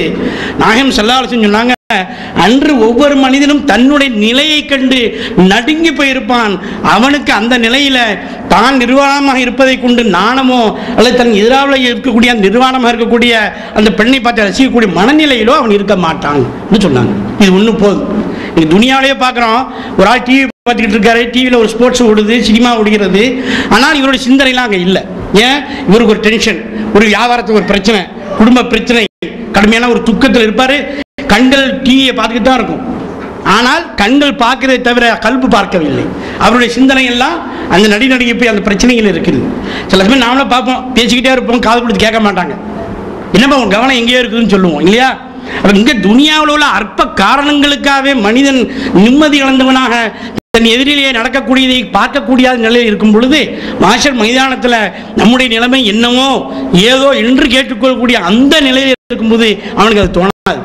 நாயகம் ஸல்லல்லாஹு அலைஹி வஸல்லம் சொன்னாங்க, அன்று ஒவ்வொரு மனிதனும் தன்னுடைய நிலையை கண்டு நடுங்கி போயிருப்பான். அவனுக்கு அந்த நிலையில தான் நிர்வாணமாக இருப்பதை கொண்டு நாணமோ அல்லது தன் எதிராவில் இருக்கக்கூடிய நிர்வாணமாக இருக்கக்கூடிய அந்த பெண்ணை பார்த்து ரசிக்கக்கூடிய மனநிலையிலோ அவன் இருக்க மாட்டான் சொன்னாங்க. இது ஒன்று போதும். இன்னைக்கு துனியாவிலேயே பார்க்குறோம், ஒரு ஆள் டிவி பார்த்துக்கிட்டு இருக்காரு, டிவியில் ஒரு ஸ்போர்ட்ஸ் ஓடுது, சினிமா ஓடுகிறது, ஆனால் இவருடைய சிந்தனைலாம் அங்கே இல்லை. ஏன்? இவருக்கு ஒரு டென்ஷன், ஒரு வியாபாரத்துக்கு ஒரு பிரச்சனை, குடும்ப பிரச்சனை, கடுமையான ஒரு துக்கத்தில் இருப்பார். கண்கள் டிவியை பார்த்துக்கிட்டு தான் இருக்கும், ஆனால் கண்கள் பார்க்கிறதை தவிர கல்பு பார்க்கவில்லை. அவருடைய சிந்தனை எல்லாம் அந்த நடிகை போய் அந்த பிரச்சனைகள் இருக்குது. சில சமயம் நாமளும் பார்ப்போம், பேசிக்கிட்டே இருப்போம், காது கொடுத்து கேட்க மாட்டாங்க. என்னப்பா உன் கவனம் எங்கேயோ இருக்குதுன்னு சொல்லுவோம் இல்லையா? அப்போ இங்கே துனியாவில் உள்ள அற்ப காரணங்களுக்காகவே மனிதன் நிம்மதி இழந்தவனாக தன் எதிரிலேயே நடக்கக்கூடியதை பார்க்கக்கூடிய நிலையில் இருக்கும் பொழுது மஹ்ஷர் மைதானத்தில் நம்முடைய நிலைமை என்னவோ ஏதோ என்று கேட்டுக்கொள்ளக்கூடிய அந்த நிலையில் இருக்கும்போது அவனுக்கு அது தோணாது.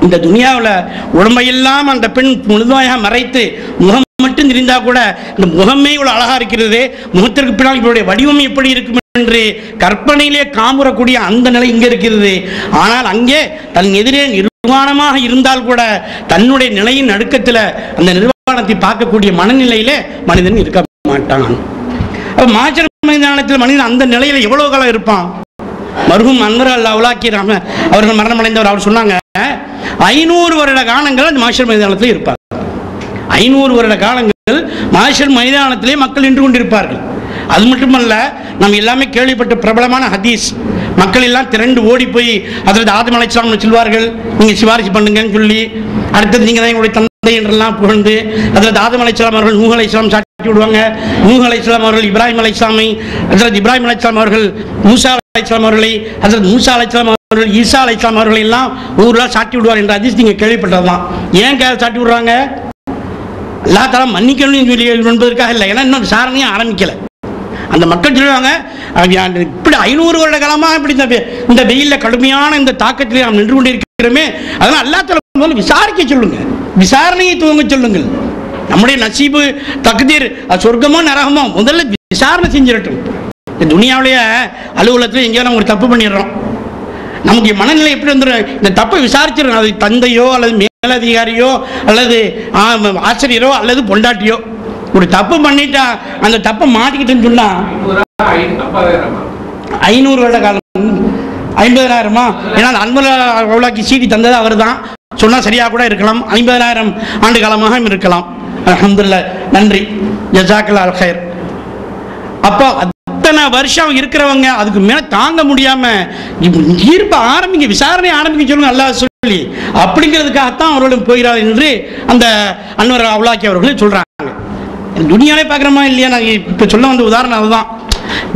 இந்த துனியாவில் உடம்பையெல்லாம் அந்த பெண் முழுமையாக மறைத்து முகம் மட்டும் தெரிந்தா கூட இந்த முகமே இவ்வளவு அழகா இருக்கிறது, முகத்திற்கு பின்னால் இவருடைய வடிவம் எப்படி இருக்கும் என்று கற்பனையிலே காமுறக்கூடிய அந்த நிலை இங்கே இருக்கிறது. ஆனால் அங்கே தன் எதிரே நிர்வாணமாக இருந்தால் கூட தன்னுடைய நிலையின் நடுக்கத்தில் அந்த நிர்வாணத்தை பார்க்கக்கூடிய மனநிலையிலே மனிதன் இருக்க மாட்டான். அப்போ மஹ்ஷர் மைதானத்தில் மனிதன் அந்த நிலையில எவ்வளவு காலம் இருப்பான்? மர்ஹூம் அன்வர் அல்லாஹ் அவர்கள் மரணமடைந்தவர் அவர் சொன்னாங்க, 500 வருட காலங்கள் அந்த மஹ்ஷர் மைதானத்தில் இருப்பார். 500 வருட காலங்கள் மஹ்ஷர் மைதானத்திலே மக்கள் நின்று கொண்டிருப்பார்கள். அது மட்டுமல்ல, நம்ம எல்லாமே கேள்விப்பட்ட பிரபலமான ஹதீஸ், மக்கள் எல்லாம் திரண்டு ஓடி போய் அதில் ஆதம் அலைஹிஸ்ஸலாம் சொல்வார்கள், நீங்கள் சிபாரிசு பண்ணுங்கன்னு சொல்லி, அடுத்தது நீங்கள் தான் எங்களுடைய தந்தை என்றெல்லாம் புகழ்ந்து, அதில் ஆதம் அலைஹிஸ்ஸலாம் அவர்கள் நூஹ் அலைஹிஸ்ஸலாம் சாட்டி விடுவாங்க, நூஹ் அலைஹிஸ்ஸலாம் அவர்கள் இப்ராஹிம் அலைஹிஸ்ஸலாமை, அதில் இப்ராஹிம் அலைஹிஸ்ஸலாம் அவர்கள் மூசா அலைஹிஸ்ஸலாம் அவர்களை, அதில் மூசா அலைஹிஸ்ஸலாம் அவர்கள் ஈசா அலைஹிஸ்ஸலாம் அவர்களை எல்லாம் ஊரெல்லாம் சாட்டி விடுவார் என்ற ஹதீஸ் நீங்கள் கேள்விப்பட்டதுதான். ஏன் சாட்டி விடுறாங்க? அல்லாஹ் தஆலா மன்னிக்கணும்னு சொல்லி என்பதற்காக இல்லை, ஏன்னா இன்னும் விசாரணையும் ஆரம்பிக்கலை. அந்த மக்கள் சொல்லுவாங்க, இப்படி 500 வருட காலமாக இப்படி இந்த வெயிலில் கடுமையான இந்த தாக்கத்தில் நாம் நின்று கொண்டிருக்கிறோமே, அதனால் அல்லாஹ் தஆலா முதல்ல விசாரிக்க சொல்லுங்க, விசாரணையை துவங்க சொல்லுங்கள். நம்முடைய நசீபு தக்தீர் சொர்க்கமோ நரகமோ முதல்ல விசாரணை செஞ்சிடட்டும். இந்த துனியாவுடைய அலுவலகத்தில் எங்கேயோ நம்ம ஒரு தப்பு பண்ணிடுறோம், நமக்கு மனநிலை எப்படி வந்துடும்? இந்த தப்பை விசாரிச்சிடணும். அது தந்தையோ அல்லது மேலதிகாரியோ அல்லது ஆசிரியரோ அல்லது பொண்டாட்டியோ ஒரு தப்பு பண்ணிட்டா அந்த தப்பை மாட்டிக்கிட்டுன்னு சொன்னா 500 வருட காலம் 50,000 ஏன்னா அந்த அன்பர் அவ்வளோக்கு சீடி தந்தது அவர் தான் சொன்னால் சரியாக கூட இருக்கலாம். 50,000 ஆண்டு காலமாக இருக்கலாம். அல்ஹம்துலில்லாஹ், நன்றி, ஜஸாக்கல்லாஹ் ஹைர். அப்போ அத்தனை வருஷம் இருக்கிறவங்க அதுக்கு மேலே தாங்க முடியாம தீர்ப்பை ஆரம்பிங்க, விசாரணை ஆரம்பிக்க சொல்லுங்க அல்லாஹ் சொல்லி, அப்படிங்கிறதுக்காகத்தான் அவர்களும் போகிறார் என்று அந்த அன்வர் அவுலாக்கி அவர்கள் சொல்றாங்க. துனியாலே பார்க்குறோமா இல்லையா? நான் இப்போ சொல்ல வந்த உதாரணம் அதுதான்.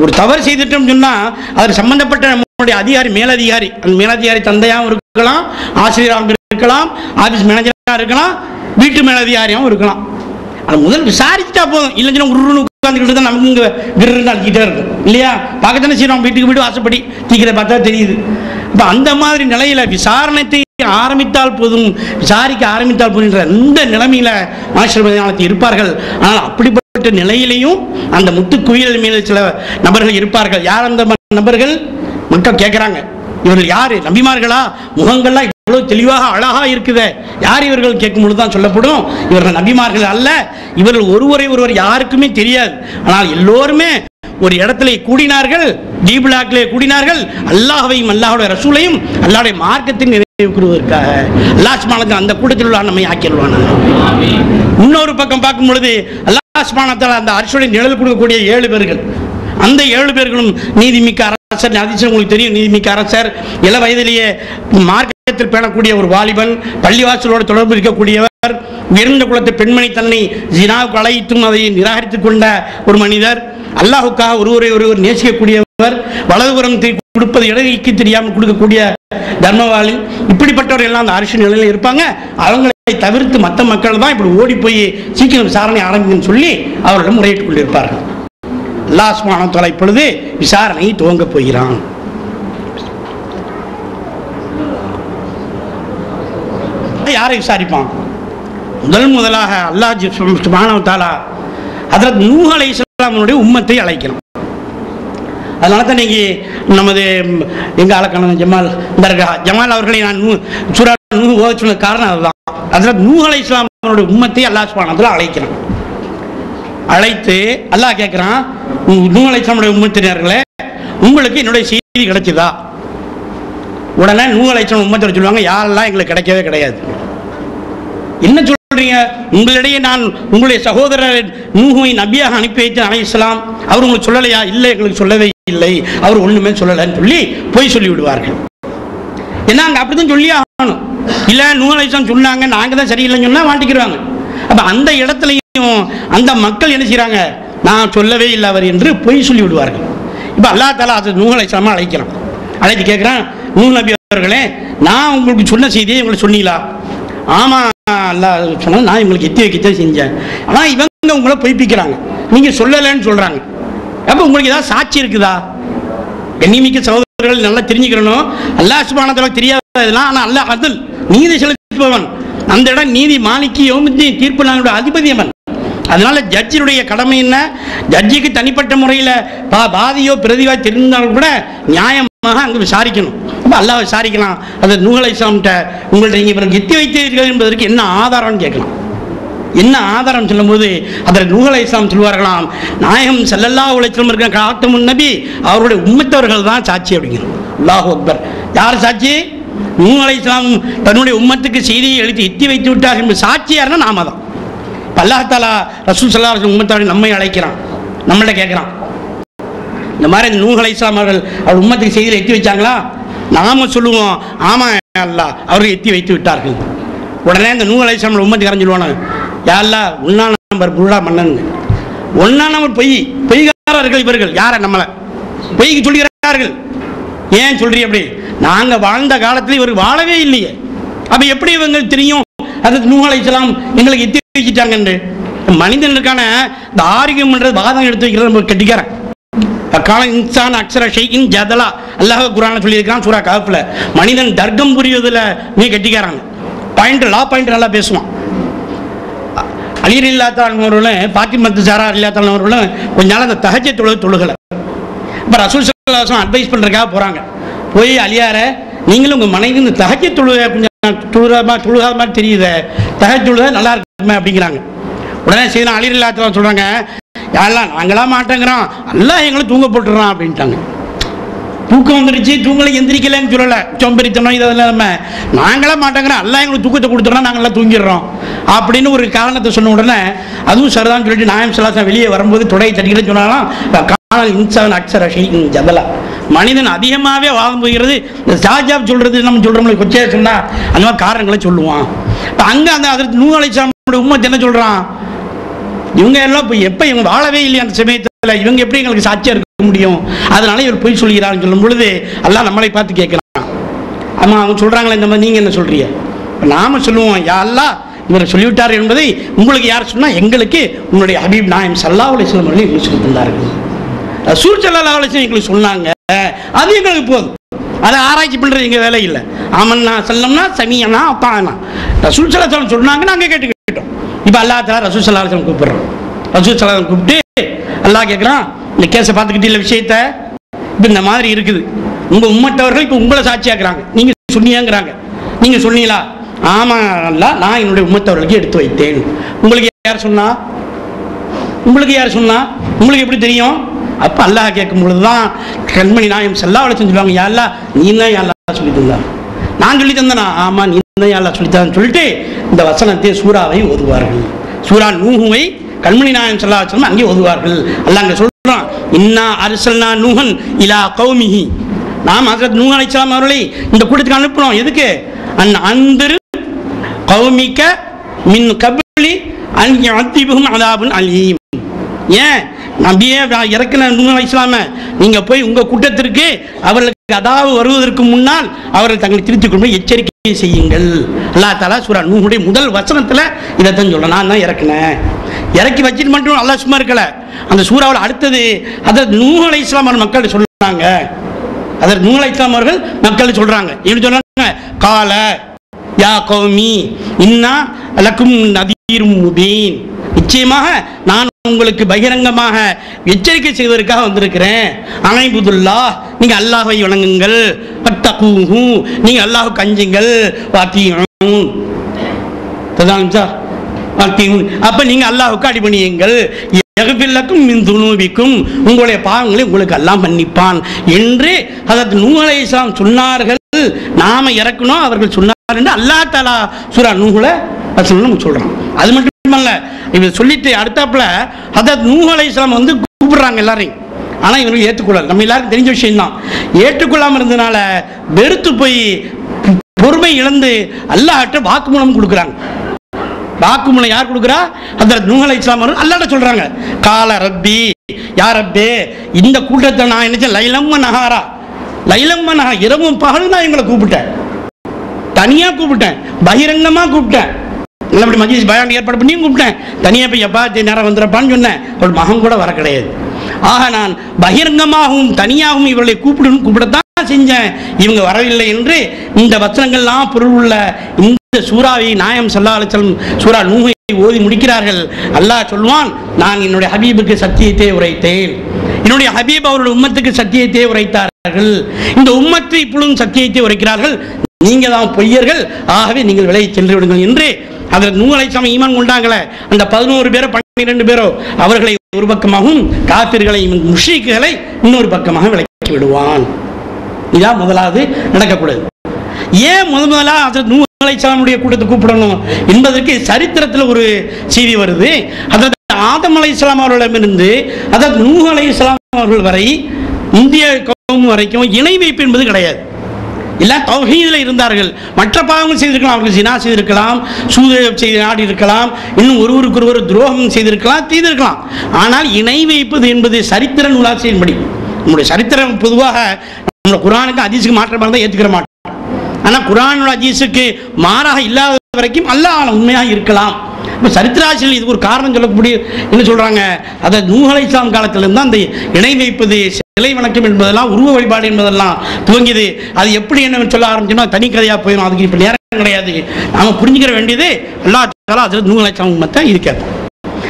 ஒரு தவறு செய்துட்டோம் சொன்னால் அதற்கு சம்பந்தப்பட்ட நம்மளுடைய அதிகாரி மேலதிகாரி, அந்த மேலதிகாரி தந்தையாகவும் இருக்கலாம், ஆசிரியராகவும் இருக்கலாம், ஆஃபீஸ் மேனேஜராக இருக்கலாம், வீட்டு மேலதிகாரியாகவும் இருக்கலாம். அது முதல் விசாரிச்சுட்டா போதும். இல்லைன்னா உருன்னு உட்காந்துக்கிட்டு தான் நமக்கு இங்கே விருன்னு அடிக்கிட்டே இருக்கும் இல்லையா? பார்க்கத்தானே செய்யணும், வீட்டுக்கு வீடு வாசப்படி தீக்கிற பார்த்தா தெரியுது. இப்போ அந்த மாதிரி நிலையில் விசாரணை ஆரம்பித்தால் போதும், விசாரிக்க ஆரம்பித்தால் போதும் என்ற இந்த நிலைமையில் மாஸ்டர் இருப்பார்கள். ஆனால் அப்படிப்பட்ட நிலையிலையும் அந்த முத்துக்குயில் மீது சில நபர்கள் இருப்பார்கள். யார் அந்த நபர்கள்? மக்கள் கேட்குறாங்க, இவர்கள் யாரு? நபிமார்களா? முகங்கள்லாம் இவ்வளவு தெளிவாக அழகா இருக்குதே, யார் இவர்கள் கேட்கும் பொழுது தான் சொல்லப்படும், இவர்கள் நபிமார்கள் அல்ல, இவர்கள் ஒருவர் யாருக்குமே தெரியாது. ஆனால் எல்லோருமே ஒரு இடத்துல கூடினார்கள், ஜீபுலாக்கிலே கூடினார்கள், அல்லாஹ்வையும் அல்லாஹ்வுடைய ரசூலையும் அல்லாஹ்வுடைய மார்க்கத்தின் நிறைவேற்றுவதற்காக. அல்லாஹ் சுப்ஹானஹு அந்த கூட்டத்தில் உள்ள நம்மை ஆக்கிடுவான். இன்னொரு பக்கம் பார்க்கும் பொழுது அல்லாஹ் சுப்ஹானஹு அந்த அர்ஷுடைய நிழல் கொடுக்கக்கூடிய 7 பேர்கள், அந்த 7 பேர்களும் நீதிமிக்க அரசர். அதிசயம் உங்களுக்கு தெரியும், நீதிமிக்க அரசர், இள வயதிலேயே மார்க்கத்தில் பேணக்கூடிய ஒரு வாலிபன், பள்ளிவாசலோடு தொடர்பு இருக்கக்கூடியவர், உயர்ந்த குலத்து பெண்மணி தன்னை ஜினாவுக்கு அழைத்தும் அதை நிராகரித்துக் கொண்ட ஒரு மனிதர், அல்லாஹுக்காக ஒருவர் நேசிக்கக்கூடியவர், வலதுபுறம் கொடுப்பது இடகைக்கு தெரியாமல் கொடுக்கக்கூடிய தர்மவாளி, இப்படிப்பட்டவர்கள் எல்லாம் அந்த அரசு நிலையில் இருப்பாங்க. அவங்களை தவிர்த்து மற்ற மக்கள் தான் இப்படி ஓடி போய் சீக்கிரம் விசாரணை ஆரம்பிக்குன்னு சொல்லி அவர்களிடம் முறையிட்டுக் கொண்டிருப்பார்கள். அல்லாஹ் சுப்ஹானஹு வ தஆலா இப்பொழுது விசாரணையை துவங்க போகிறான். யாரை விசாரிப்பான்? முதலாக அல்லாஹ் சுப்ஹானஹு வ தஆலா ஹஜ்ரத் நூஹ் அலைஹிஸ்ஸலாமுடைய உம்மத்தை அழைக்கிறான். அதனால தான் நீங்கள் நமது எங்கள் ஆளக்கான ஜமால் அவர்களை நான் சூரா நூஹ் ஓத சொன்ன காரணம் அதுதான். ஹஜ்ரத் நூஹ் அலைஹிஸ்ஸலாமுடைய உம்மத்தை அல்லாஹ் சுப்ஹானஹு வ தஆலா அழைக்கிறான். அழைத்து அல்லாஹ் கேட்குறான், நூஹ் அலைஹிஸ்ஸலாமுடைய உம்மத்தினர்களே, உங்களுக்கு என்னுடைய செய்தி கிடைச்சதா? உடனே நூஹ் அலைஹிஸ்ஸலாம் உம்மத்தினர் சொல்லுவாங்க, யாரெல்லாம் எங்களுக்கு கிடைக்கவே கிடையாது. என்ன சொல்றீங்க? உங்களிடையே நான் உங்களுடைய சகோதரர் நூஹை நபியாக அனுப்பி வைத்து அலைஹிஸ்ஸலாம், அவர் உங்களுக்கு சொல்லலையா? இல்லை, எங்களுக்கு சொல்லவே இல்லை, அவர் ஒண்ணுமே சொல்லலைன்னு சொல்லி போய் சொல்லி விடுவார்கள். ஏன்னா அங்கே அப்படிதான் சொல்லி ஆகணும். இல்லை நூஹ் அலைஹிஸ்ஸலாம் சொன்னாங்க, நாங்கள் தான் சரியில்லைன்னு சொன்னா மாட்டிக்கிறாங்க. அப்போ அந்த இடத்துலையும் அந்த மக்கள் என்ன செய்யறாங்க? நான் சொல்லவே இல்லை அவர் என்று பொய் சொல்லி விடுவார்கள். இப்போ அல்லாஹ் தஆலா அது நூஹ் அலைஹிஸ்ஸலாமை அழைக்கிறான். அழைத்து கேட்குறான், நூஹ் நபி அவர்களே, நான் உங்களுக்கு சொன்ன செய்தியை உங்களுக்கு சொன்னீங்களா? ஆமாம் அல்லாஹ் சொன்னால் நான் உங்களுக்கு எத்தி வைக்கத்தான் செஞ்சேன். ஆனால் இவங்க உங்களை பொய்ப்பிக்கிறாங்க, நீங்கள் சொல்லலைன்னு சொல்கிறாங்க. அப்போ உங்களுக்கு ஏதாவது சாட்சி இருக்குதா? கண்ணியமிக்க சகோதரர்கள் நல்லா தெரிஞ்சுக்கிறணும். அல்லாஹ் சுப்ஹானஹு வ தஆலா தெரியாததெல்லாம், ஆனால் அல்லாஹ் அதுல் நீதி செலுத்துபவன். அந்த இடம் நீதி மாலிக்கி யௌமித்தீன், தீர்ப்பு நாளுடைய அதிபதி அவன். அதனால ஜட்ஜினுடைய கடமை என்ன? ஜட்ஜிக்கு தனிப்பட்ட முறையில் பாதியோ பிரதிவோ தெரிந்தாலும் கூட நியாயமாக அங்கே விசாரிக்கணும். அப்போ அல்லாஹ் விசாரிக்கலாம். அது நூஹ் அலைஹிஸ்ஸலாம்கிட்ட உங்கள்ட்ட நீங்கள் இவருக்கு எத்தி வைத்தீர்கள் என்பதற்கு என்ன ஆதாரம்னு கேட்கலாம். என்ன ஆதாரம் சொல்லும்போது அதில் நூஹ் அலைஹிஸ்ஸலாம் சொல்வார்களாம், நாயகம் ஸல்லல்லாஹு அலைஹி வஸல்லம் இருக்கிற காத்தமுன் நபி அவருடைய உம்மத்தவர்கள் தான் சாட்சி அப்படிங்கிறோம். அல்லாஹு அக்பர். யார் சாட்சி? நூஹ் அலைஹிஸ்ஸலாம் தன்னுடைய உம்மத்துக்கு செய்தியை எழுதி எத்தி வைத்து விட்டார் என்பது சாட்சி யாருன்னா நாம தான். அல்லாஹ் தஆலா ரசூல் ஸல்லல்லாஹு அலைஹி வஸல்லம் உம்மத்தாரை நம்மை அழைக்கிறான், நம்மள்ட்ட கேட்குறான், இந்த மாதிரி நூஹ் அலைஹிஸ்ஸலாம் அவர்கள் அவர் உம்மத்துக்கு செய்தியில் எத்தி வச்சாங்களா? நாம சொல்லுவோம் ஆமா அல்லாஹ் அவர்கள் எத்தி வைத்து விட்டார்கள். உடனே இந்த நூஹ் அலைஹிஸ்ஸலாம் உம்மத்துக்காரன் சொல்லுவாங்க, யா அல்லாஹ் ஒன்னா நம்பர் புல்லா மன்னன், ஒன்னா நம்பர் பொய்காரர்கள் இவர்கள். யாரை? நம்மளை பொய்க்கு சொல்கிறார்கள். ஏன் சொல்றீ அப்படி? நாங்க வாழ்ந்த காலத்தில் இவர்கள் வாழவே இல்லையே, அப்ப எப்படி இவங்களுக்கு தெரியும் அது நூஹ் அலைஹிஸ்ஸலாம் எங்களுக்கு எத்தி வச்சுட்டாங்க? மனிதனுக்கான இந்த ஆரோக்கியம்ன்றது வாதம் எடுத்து வைக்கிறது நம்ம கட்டிக்கிறேன். கால இன்சான் அக்ஸர ஷைஇன் ஜதலா அல்லாஹ் குர்ஆன்ல சொல்லியிருக்கான் சூரா கஹ்ஃப்ல. மனிதன் தர்க்கம் புரிவதில் நீ கட்டிக்கிறாங்க. லா பாயிண்ட் நல்லா பேசுவான். அலி ரலியல்லாஹு அன்ஹு அவர்களும் பாத்திமத்து ஸஹ்ரா ரலியல்லாஹு அன்ஹா அவர்களும் கொஞ்ச நாள் அந்த தஹஜ்ஜுத் தொழுகலை. இப்போ ரசூல் ஸல்லல்லாஹு அலைஹி வஸல்லம் அட்வைஸ் பண்ணுறதுக்காக போகிறாங்க. போய் அலியார நீங்களும் உங்கள் மனைவி இந்த தஹஜ்ஜுத் தொழுகை கொஞ்சம் தொழுகாத மாதிரி தெரியுது, தஹஜ்ஜுத் தொழுகை நல்லா இருக்குமே அப்படிங்கிறாங்க. உடனே செய்யலாம் அலி ரலியல்லாஹு அன்ஹு சொல்கிறாங்க, யாரெல்லாம் நாங்களாம் மாட்டேங்கிறோம், எல்லாம் எங்களை தூங்க போட்டுடுறான் அப்படின்ட்டாங்க. தூக்கம் வந்துருச்சு, தூங்கலை எந்திரிக்கலன்னு சொல்லலை, சோம்பேறித்தனம் இதெல்லாம் நம்ம நாங்களாம் மாட்டேங்கிறோம், எல்லாம் எங்களுக்கு தூக்கத்தை கொடுத்துட்றோம், நாங்கள்லாம் தூங்கிடுறோம் அப்படின்னு ஒரு காரணத்தை சொன்ன உடனே அதுவும் சரிதான் சொல்லிட்டு நாயம் ஸல்லல்லாஹு வெளியே வரும்போது தொடையை தட்டிக்கிட்டு சொன்னாலும் காணல் இன்சான் அக்ஸர ஷைஇன் ஜதலா. மனிதன் அதிகமாகவே வாதம் போகிறது. இந்த ஷாஜாப் சொல்றது நம்ம சொல்கிறோம்ல, கொச்சையா சொன்னால் அந்த மாதிரி காரணங்களை சொல்லுவான். இப்போ அங்கே அந்த அதற்கு நூஹ் அலைஹிஸ்ஸலாம் உம்மத் என்ன சொல்கிறான், இவங்க எல்லாம் இப்போ எப்போ இவங்க வாழவே இல்லையா அந்த சமயத்தில், இவங்க எப்படி எங்களுக்கு சாட்சியாக இருக்க முடியும், அதனால இவர் பொய் சொல்கிறான்னு சொல்லும் பொழுது அல்லாஹ் நம்மளை பார்த்து கேட்குறான். ஆமாம் அவங்க சொல்கிறாங்களே இந்த மாதிரி நீங்கள் என்ன சொல்கிறீங்க? நாம சொல்லுவோம், யா அல்லாஹ் இவர் சொல்லிவிட்டார் என்பதை உங்களுக்கு யார் சொன்னால், எங்களுக்கு உன்னுடைய ஹபீப் நாயம் ஸல்லல்லாஹு அலைஹி வஸல்லம் அவர்கள் எங்களுக்கு சொல்லி தந்தார்கள், ரசூல் ஸல்லல்லாஹு அலைஹி வஸல்லம் எங்களுக்கு சொன்னாங்க, அது எங்களுக்கு போதும், அதை ஆராய்ச்சி பண்ணுறது எங்கள் வேலை இல்லை. ஆமன்னா சொல்லம்னா சமியனா அப்பானா, ரசூல் ஸல்லல்லாஹு அலைஹி வஸல்லம் சொன்னாங்க, நாங்கள் கேட்டுக்கிட்டோம். இப்போ அல்லாஹ் தஆலா ரசூல் ஸல்லல்லாஹு அலைஹி வஸல்லம் கூப்பிடுறோம். ரசூல் ஸல்லல்லாஹு அலைஹி வஸல்லம் கூப்பிட்டு அல்லாஹ் கேட்குறான், இந்த கேஸை பார்த்துக்கிட்டு இல்லை விஷயத்த இப்போ இந்த மாதிரி இருக்குது, உங்கள் உம்மத்தவர்கள் இப்போ உங்களை சாட்சியாக்குறாங்க, நீங்கள் சொன்னீங்கிறாங்க, நீங்கள் சொன்னீங்களா? ஆமாம் அல்லாஹ் நான் என்னுடைய உம்மத்தவர்களுக்கு எடுத்து வைத்தேன். உங்களுக்கு யார் சொன்னா? உங்களுக்கு யார் சொன்னா? உங்களுக்கு எப்படி தெரியும்? அப்போ அல்லாஹ் கேட்கும் பொழுது தான் கண்மணி நாயம் ஸல்லல்லாஹு அலைஹி வஸல்லம் சொல்லுவாங்க, யா அல்லாஹ் நீ தான் யா அல்லாஹ் சொல்லி தந்தா, நான் சொல்லி தந்தேனா? ஆமாம் நீ தான் யா அல்லாஹ் சொல்லித்தான்னு சொல்லிட்டு இந்த வசனத்தை சூறாவை ஓதுவார்கள். சூரா நூஹுவை கண்மணி நாயம் ஸல்லல்லாஹு அலைஹி வஸல்லம் அங்கே ஓதுவார்கள். அல்லாஹ் அங்கே சொல்றான், இன்னா அர்சல்னா நூஹன் இலா கௌமிஹி, நாம் ஹஜ்ரத் நூஹ் அலைஹிஸ்ஸலாம் அவர்களை இந்த கூட்டத்துக்கு அனுப்புறோம். எதுக்கு? அன்திரு கௌமிக மின் கப்லி அன் யஅதிபுஹும் அதாபுன் அலீம். ஏன் நபியே இறக்கின நூஹ் அலைஹிஸ்ஸலாம நீங்க போய் உங்க கூட்டத்திற்கு அவர்களுக்கு அதாவது வருவதற்கு முன்னால் அவர்கள் தங்களை திருத்திக் கொண்டு எச்சரிக்கை செய்யுங்கள். அல்லாஹ் தஆலா சூரா நூஹுடைய முதல் வசனத்துல இதைத்தான் சொல்றேன், நான் தான் இறக்கினேன். இறக்கி வச்சிட்டு மட்டும் அல்லாஹ் சும்மா இருக்கல, அந்த சூறாவில் அடுத்தது ஹஜ்ரத் நூஹ் அலைஹிஸ்ஸலாம் அவர்கள் மக்கள் சொல்றாங்க, ஹஜ்ரத் நூஹ் அலைஹிஸ்ஸலாம் அவர்கள் மக்கள் சொல்றாங்க, எப்படி சொல்றாங்க? கால யா கௌமி இன்னா லக்கும் நதீரும் முபீன், நிச்சயமாக நான் உங்களுக்கு பகிரங்கமாக எச்சரிக்கை செய்வதற்காக வந்திருக்கிறேன். அனைபுதுல்லாஹ், நீங்க அல்லாஹ்வை வணங்குங்கள், வத்தகூஹு, நீங்க அல்லாஹ்வுக்கு அஞ்சுங்கள், வாத்தியூன் ததான் சார் வாத்தியூன், அப்ப நீங்க அல்லாஹ்வுக்கு அடிபணியுங்கள், யக்ஃபிர்லக்கும் மின் துனூபிக்கும், உங்களுடைய பாவங்களை உங்களுக்கு அல்லாஹ் மன்னிப்பான் என்று ஹஜ்ரத் நூஹ் அலைஹிஸ்ஸலாம் சொன்னார்கள். நாம இறக்கணும் அவர்கள் சொன்னார்கள் என்று அல்லாஹ் தஆலா சூரா நூஹ்ல சொல்றான். அது மட்டுமல்ல, இவர் சொல்லிட்டு அடுத்தாப்புல ஹஜ்ரத் நூஹ் அலைஹிஸ்ஸலாம் வந்து கூப்பிடுறாங்க எல்லாரையும், ஆனா இவர்கள் ஏற்றுக்கொள்ளல. நம்ம எல்லாருக்கும் தெரிஞ்ச விஷயம் தான். ஏற்றுக்கொள்ளாம இருந்ததுனால வெறுத்து போய் பொறுமை இழந்து அல்லாஹ்ட்ட வாக்குமூலம் கொடுக்குறாங்க. வாக்குமூலம் யார் கொடுக்குறா? ஹஜ்ரத் நூஹ் அலைஹிஸ்ஸலாம் அவர்கள் அல்லாஹ்ட்ட சொல்றாங்க, கால ரப்பி யா ரப்பே, இந்த கூட்டத்தை நான் என்ன லைலம் நஹாரா, லைலம் நஹா இரவும் பகல் நான் எங்களை கூப்பிட்டேன், தனியா கூப்பிட்டேன், பகிரங்கமா கூப்பிட்டேன், நல்லபடி மஜ்லிஸ் பயான் ஏற்பாடு பண்ணியும் கூப்பிட்டேன், தனியா போய் எப்பா நேரம் வந்துடுப்பான்னு சொன்னேன், ஒரு மகன் கூட வர கிடையாது. ஆக நான் பகிரங்கமாகவும் தனியாகவும் இவர்களை கூப்பிடத்தான் செஞ்சேன், இவங்க வரவில்லை என்று இந்த வசனங்கள்லாம் பொருள் உள்ள இந்த சூறாவை நாயம் ஸல்லல்லாஹு அலைஹி வஸல்லம் சூரா நூஹை ஓதி முடிக்கிறார்கள். அல்லாஹ் சொல்வான், நான் என்னுடைய ஹபீபுக்கு சத்தியத்தை உரைத்தேன், என்னுடைய ஹபீப் அவருடைய உம்மத்துக்கு சத்தியத்தை உரைத்தார்கள், இந்த உம்மத்து இப்பொழுதும் சத்தியத்தை உரைக்கிறார்கள், நீங்க தான் பொய்யர்கள், ஆகவே நீங்கள் விலகி சென்று விடுங்கள் என்று அதில் நூஹ் அலைஹிஸ்ஸலாம் ஈமான் கொண்டாங்களே அந்த 11 பேரோ 12 பேரோ அவர்களை ஒரு பக்கமாகவும் காபிர்களை முஷ்ரிக்குகளை இன்னொரு பக்கமாக விலக்கி விடுவான். இதான் முதலாவது நடக்கக்கூடாது. ஏன் முதலாக ஹஜ்ரத் நூஹ் அலைஹிஸ்ஸலாமுடைய கூட்டத்தை கூப்பிடணும் என்பதற்கு சரித்திரத்தில் ஒரு செய்தி வருது. ஹஜ்ரத் ஆதம் அலைஹிஸ்ஸலாம் அவர்களிடமிருந்து ஹஜ்ரத் நூஹ் அலைஹிஸ்ஸலாம் அவர்கள் வரை இந்திய கௌம் வரைக்கும் இணை வைப்பு என்பது கிடையாது. எல்லாம் தௌஹீதில் இருந்தார்கள். மற்ற பாவங்கள் செய்திருக்கலாம், அவர்கள் ஜினா செய்திருக்கலாம், சூது செய்து ஆடி இருக்கலாம், இன்னும் ஒருவருக்கு ஒருவர் துரோகம் செய்திருக்கலாம், செய்திருக்கலாம். ஆனால் இணை வைப்பது என்பது சரித்திர நூலாசியின்படி, நம்முடைய சரித்திரம் பொதுவாக நம்மளோட குரானுக்கு ஹதீஸுக்கு மாற்றமாக தான் ஏற்றுக்கிற மாட்டோம். ஆனால் குரானோட ஹதீஸுக்கு மாறாக இல்லாத வரைக்கும் அல்லாஹ் உண்மையாக இருக்கலாம். இப்போ சரித்திராசிரியர்கள் இதுக்கு ஒரு காரணம் சொல்லக்கூடிய என்ன சொல்கிறாங்க, அதை நூஹ் அலைஹிஸ்ஸலாம் காலத்திலிருந்து அந்த இணை வைப்பது, சிலை வணக்கம் என்பதெல்லாம், உருவ வழிபாடு என்பதெல்லாம் துவங்கியது. அது எப்படி என்ன சொல்ல ஆரம்பிச்சோம்னா தனி கதையாக போயிடும். அதுக்கு இப்போ நேரம் கிடையாது. நாம் புரிஞ்சுக்கிற வேண்டியது அல்லாஹ் தஆலா ஹஜ்ரத் நூஹ் அலைஹிஸ்ஸலாம் உம்மத்தை இருக்கிறது.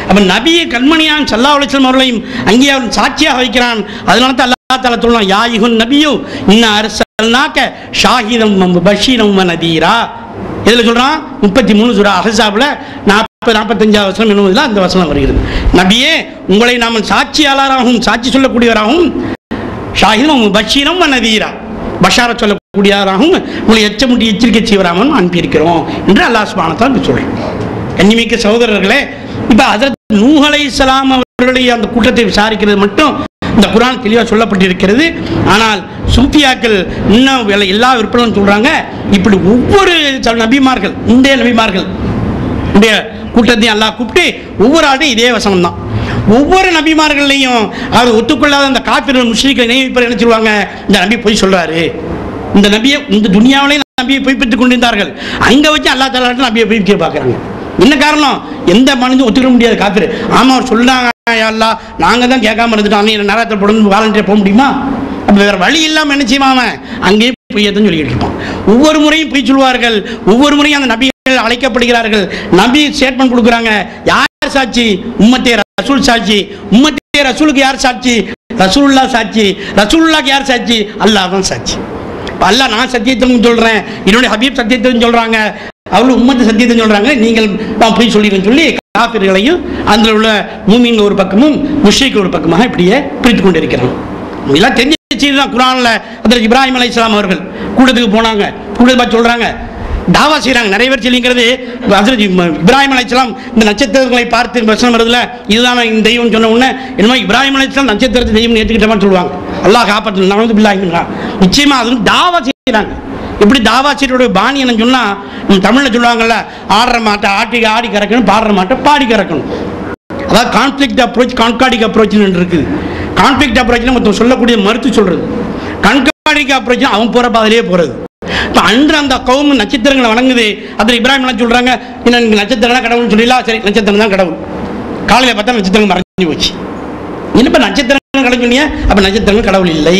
அப்போ நபியை கண்மணியான் ஸல்லல்லாஹு அலைஹி வஸல்லம் அவர்களையும் அங்கே அவர் சாட்சியாக வைக்கிறான். அதனால தான் அல்லாஹ் தஆலா சொல்லலாம், யா அய்யுஹன் நபியு இன்னா அர்ஸல்னாக ஷாஹிதம் வ பஷீரம் வ நதீரா. இதில் சொல்கிறான் 33 சூரா அஹ்ஸாப்ல 45 வசனம் என்னுவதில் அந்த வசனம் வருகிறது. நபியே, உங்களை நாம் சாட்சியாளராகவும் சாட்சி சொல்லக்கூடியவராகவும், ஷாஹிதம் பஷீரம் வ நதீரா, பஷார சொல்லக்கூடியவராகவும் உங்களை எச்சமுட்டி எச்சரிக்கை செய்வராகவும் அனுப்பியிருக்கிறோம் என்று அல்லாஹ் சுப்ஹானஹு வ தஆலா சொல்கிறேன். கண்ணிமிக்க சகோதரர்களே, இப்போ ஹஜ்ரத் நூஹ் அலைஹிஸ்ஸலாம் அவர்களுடைய அந்த கூட்டத்தை விசாரிக்கிறது மட்டும் இந்த குர்ஆன் தெளிவாக சொல்லப்பட்டிருக்கிறது. ஆனால் சூஃபியாக்கள் இன்னும் எல்லா விற்பனும் சொல்கிறாங்க, இப்படி ஒவ்வொரு நபிமார்கள், இந்திய நபிமார்கள் உடைய கூட்டத்தையும் அல்லாஹ் கூப்பிட்டு ஒவ்வொரு ஆட்டும் இதே வசனம் தான். ஒவ்வொரு நபிமார்களையும் அவர் ஒத்துக்கொள்ளாத அந்த காஃபிர்கள் முஷ்ரிக்களை நினைவிப்பர் என்ன சொல்லுவாங்க, இந்த நபி பொய் சொல்றாரு, இந்த நபியை இந்த துனியாவிலேயே நபியை பொய்ப்பித்துக் கொண்டிருந்தார்கள், அங்கே வச்சு அல்லாஹ் தஆலா நபியை பொய்ப்பிக்க பார்க்குறாங்க. என்ன காரணம்? எந்த மனிதனும் ஒத்துக்க முடியாது காஃபிர். ஆமாம், அவர் சொன்னாங்க, அல்லாஹ் நாங்கள் தான் கேட்காம இருந்துட்டோம், நீ நரகத்தை போடணும் வாலண்டியர் போக முடியுமா? அப்போ வேறு வழி இல்லாமல் என்ன செய்வாம அங்கேயே பொய்யத்தான் சொல்லிக்கிட்டு இருப்பான். ஒவ்வொரு முறையும் பொய் சொல்வார்கள். ஒவ்வொரு முறையும் அந்த நபிகள் அழைக்கப்படுகிறார்கள். நபி ஸ்டேட்மெண்ட் கொடுக்குறாங்க, யார் சாட்சி? உம்மத்தே ரசூல் சாட்சி. உம்மத்தே ரசூலுக்கு யார் சாட்சி? ரசூலுல்லாஹ் சாட்சி. ரசூலுல்லாஹ்க்கு யார் சாட்சி? அல்லாஹ் தான் சாட்சி. அல்லாஹ் நான் சத்தியத்தையும் சொல்கிறேன், என்னுடைய ஹபீப் சத்தியத்தையும் சொல்கிறாங்க, அவர்கள் உம்மத்து சத்தியத்தை சொல்கிறாங்க, நீங்கள் பொய் சொல்லிடுன்னு சொல்லி காஃபிர்களையும் அதில் உள்ள மூமின்கள் ஒரு பக்கமும் முஷ்ரிக் ஒரு பக்கமாக இப்படியே பிரித்து கொண்டு இருக்கிறாங்க. இதெல்லாம் தெரிஞ்ச செய்தி தான். குர்ஆனில் அதில் இப்ராஹிம் அலைஹிஸ்ஸலாம் அவர்கள் கூட்டத்துக்கு போனாங்க. கூட்டத்தை பார்த்து சொல்கிறாங்க, தாவா செய்கிறாங்க. நிறைய பேர் சொல்லிங்கிறது ஹஜ்ரத் இப்ராஹிம் அலைஹிஸ்ஸலாம் இந்த நட்சத்திரங்களை பார்த்து வசனம் வருதுல, இதுதான் இந்த தெய்வம் சொன்ன உடனே என்னமோ இப்ராஹிம் அலைஹிஸ்ஸலாம் நட்சத்திரத்தை தெய்வம் ஏற்றுக்கிட்ட மாதிரி சொல்லுவாங்க. அல்லாஹ் காப்பாற்று நவுது பில்லாஹி. நிச்சயமாக அது தாவா செய்கிறாங்க. இப்படி தாவா செய்யறோடைய பாணி என்ன சொன்னால், நம்ம தமிழில் சொல்லுவாங்கல்ல, ஆடுற மாட்டை ஆடி கறக்கணும், பாடுற மாட்டை பாடி கறக்கணும். அதாவது கான்ஃப்ளிக்ட் அப்ரோச், கான்கார்டிக் அப்ரோச்னு இருக்குது. கான்ஃப்ளிக்ட் அப்ரோச்னா மொத்தம் சொல்லக்கூடிய மறுத்து சொல்கிறது. கான்கார்டிக் அப்ரோச் அவன் போகிற பாதையிலே போகிறது. இப்போ அன்று அந்த கௌம் நட்சத்திரங்களை வணங்குது. அதில் இப்ராஹிம் எல்லாம் சொல்கிறாங்க, என்ன நட்சத்திரம்லாம் கடவுள்னு சொல்லிடலாம். சரி, நட்சத்திரம் தான் கடவுள். காலையில் பார்த்தா நட்சத்திரம் மறைஞ்சு போச்சு. என்னப்போ நட்சத்திரம் கடவுள் சொன்னீங்க? அப்போ நட்சத்திரங்கள் கடவுள் இல்லை.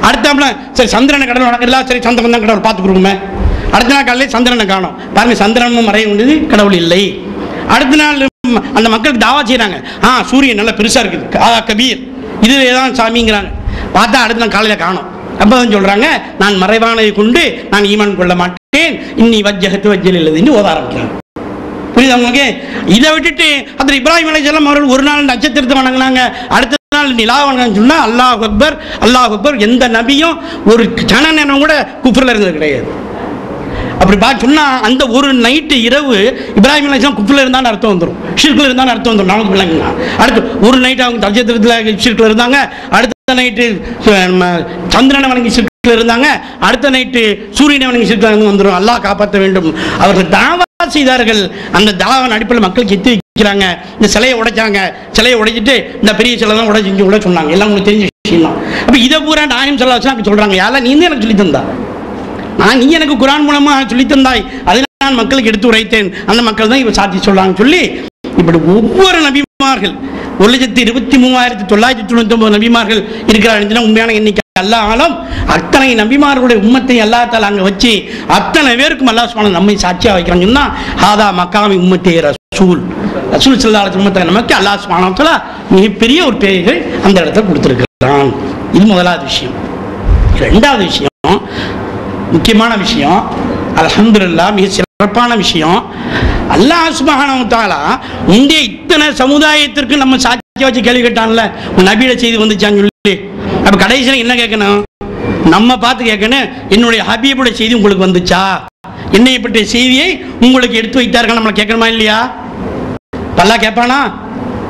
அடுத்தாப்புல சரி சந்திரனை கடவுள் வணங்கலாம், சரி சந்திரன் தான் கடவுள் பார்த்து கொடுக்குமே. அடுத்த நாள் காலையில் சந்திரனை காணும், பாருங்க சந்திரனும் மறைய வேண்டியது கடவுள் இல்லை. அடுத்த நாள் அந்த மக்களுக்கு தாவா செய்கிறாங்க, சூரியன் நல்லா பெருசாக இருக்குது, கபீர் இது ஏதான் சாமிங்கிறாங்க. பார்த்தா அடுத்த நாள் காலையில் காணும். அப்போ தான் சொல்கிறாங்க, நான் மறைவானதை கொண்டு நான் ஈமான் கொள்ள மாட்டேன், இன்னி வஜ்ஜகத்து வஜ்ஜல் இல்லதுன்னு ஓத ஆரம்பிக்கிறாங்க. புரியுது அவங்களுக்கு? இதை விட்டுட்டு அதில் இப்ராஹிம் அலைஹிஸ்ஸலாம் அவர்கள் ஒரு நாள் நட்சத்திரத்தை வணங்கினாங்க, அடுத்த நாள் நிலா வணங்கன்னு சொன்னால் அல்லாஹ் அக்பர் அல்லாஹ் அக்பர். எந்த நபியும் ஒரு கண நேரம் கூட குஃப்ரில் இருந்தது கிடையாது. அப்படி பார்த்து சொன்னால் அந்த ஒரு நைட்டு இரவு இப்ராஹிம் அலைஹிஸ்ஸலாம் குஃப்ரில் இருந்தான்னு அர்த்தம் வந்துடும், ஷிர்கில் இருந்தான்னு அர்த்தம் வந்துடும். நமக்கு பிள்ளைங்க அடுத்து ஒரு நைட்டு அவங்க நட்சத்திரத்தில் ஷிர்கில் இருந்தாங்க, அடுத்த நைட்டு சந்திரனை வணங்கி ஷிர்கில் இருந்தாங்க, அடுத்த நைட்டு சூரியனை வணங்கி ஷிர்கில் வந்துடும். அல்லாஹ் காப்பாற்ற வேண்டும். அவர்கள் தாவா செய்தார்கள். அந்த தாவாவின் அடிப்படையில் மக்களுக்கு எத்தி வைக்கிறாங்க. இந்த சிலையை உடைச்சாங்க, சிலையை உடைச்சிட்டு இந்த பெரிய சிலை தான் உடைச்சி இங்கே உள்ள சொன்னாங்க. எல்லாம் உங்களுக்கு தெரிஞ்ச விஷயம் தான். அப்போ இதை பூரா நாயம் சொல்ல வச்சு அப்படி சொல்கிறாங்க, யாரெல்லாம் நீ தான் எனக்கு சொல்லி தந்தா, நீ எனக்கு குர்ஆன் மூலமாக சொல்லி தந்தாய், அதில் நான் மக்களுக்கு எடுத்து உரைத்தேன், அந்த மக்கள் தான் இவ சாட்சி சொல்கிறாங்க சொல்லி இப்படி ஒவ்வொரு நபிமார்கள் 1,23,999 நபிமார்கள் இருக்கிறார்கள். உண்மையான எண்ணிக்கை அல்லாஹ். அத்தனை நபிமார்களுடைய உம்மத்தை அல்லாஹ் தஆலா அங்கே வச்சு அத்தனை பேருக்கும் அல்லாஹ் சுப்ஹானஹு நம்மை சாட்சியாக வைக்கிறாங்கன்னா, ஹாதா மகாமி உம்மத்தே ரசூல் ரசூல் ஸல்லல்லாஹு அலைஹி வஸல்லம் நமக்கு அல்லாஹ் சுப்ஹானஹு வ தஆலா மிகப்பெரிய ஒரு பேரை அந்த இடத்துல கொடுத்துருக்கிறான். இது முதலாவது விஷயம். ரெண்டாவது விஷயம், முக்கியமான விஷயம், அல்ஹம்துலில்லாஹ் மிக சிறப்பான விஷயம், அல்லாஹ் சுப்ஹானஹு வ தஆலா முந்தைய இத்தனை சமுதாயத்திற்கு நம்ம சாட்சியாக வச்சு கேள்வி கேட்டான்ல, நபியோட செய்தி வந்துச்சான்னு சொல்லி. அப்போ கடைசியில் என்ன கேட்கணும்? நம்ம பார்த்து கேட்கணும், என்னுடைய ஹபீபுடைய செய்தி உங்களுக்கு வந்துச்சா, என்னை பற்றிய செய்தியை உங்களுக்கு எடுத்து வைத்தார்கள், நம்மளை கேட்கணுமா இல்லையா? பல்லா கேட்பானா?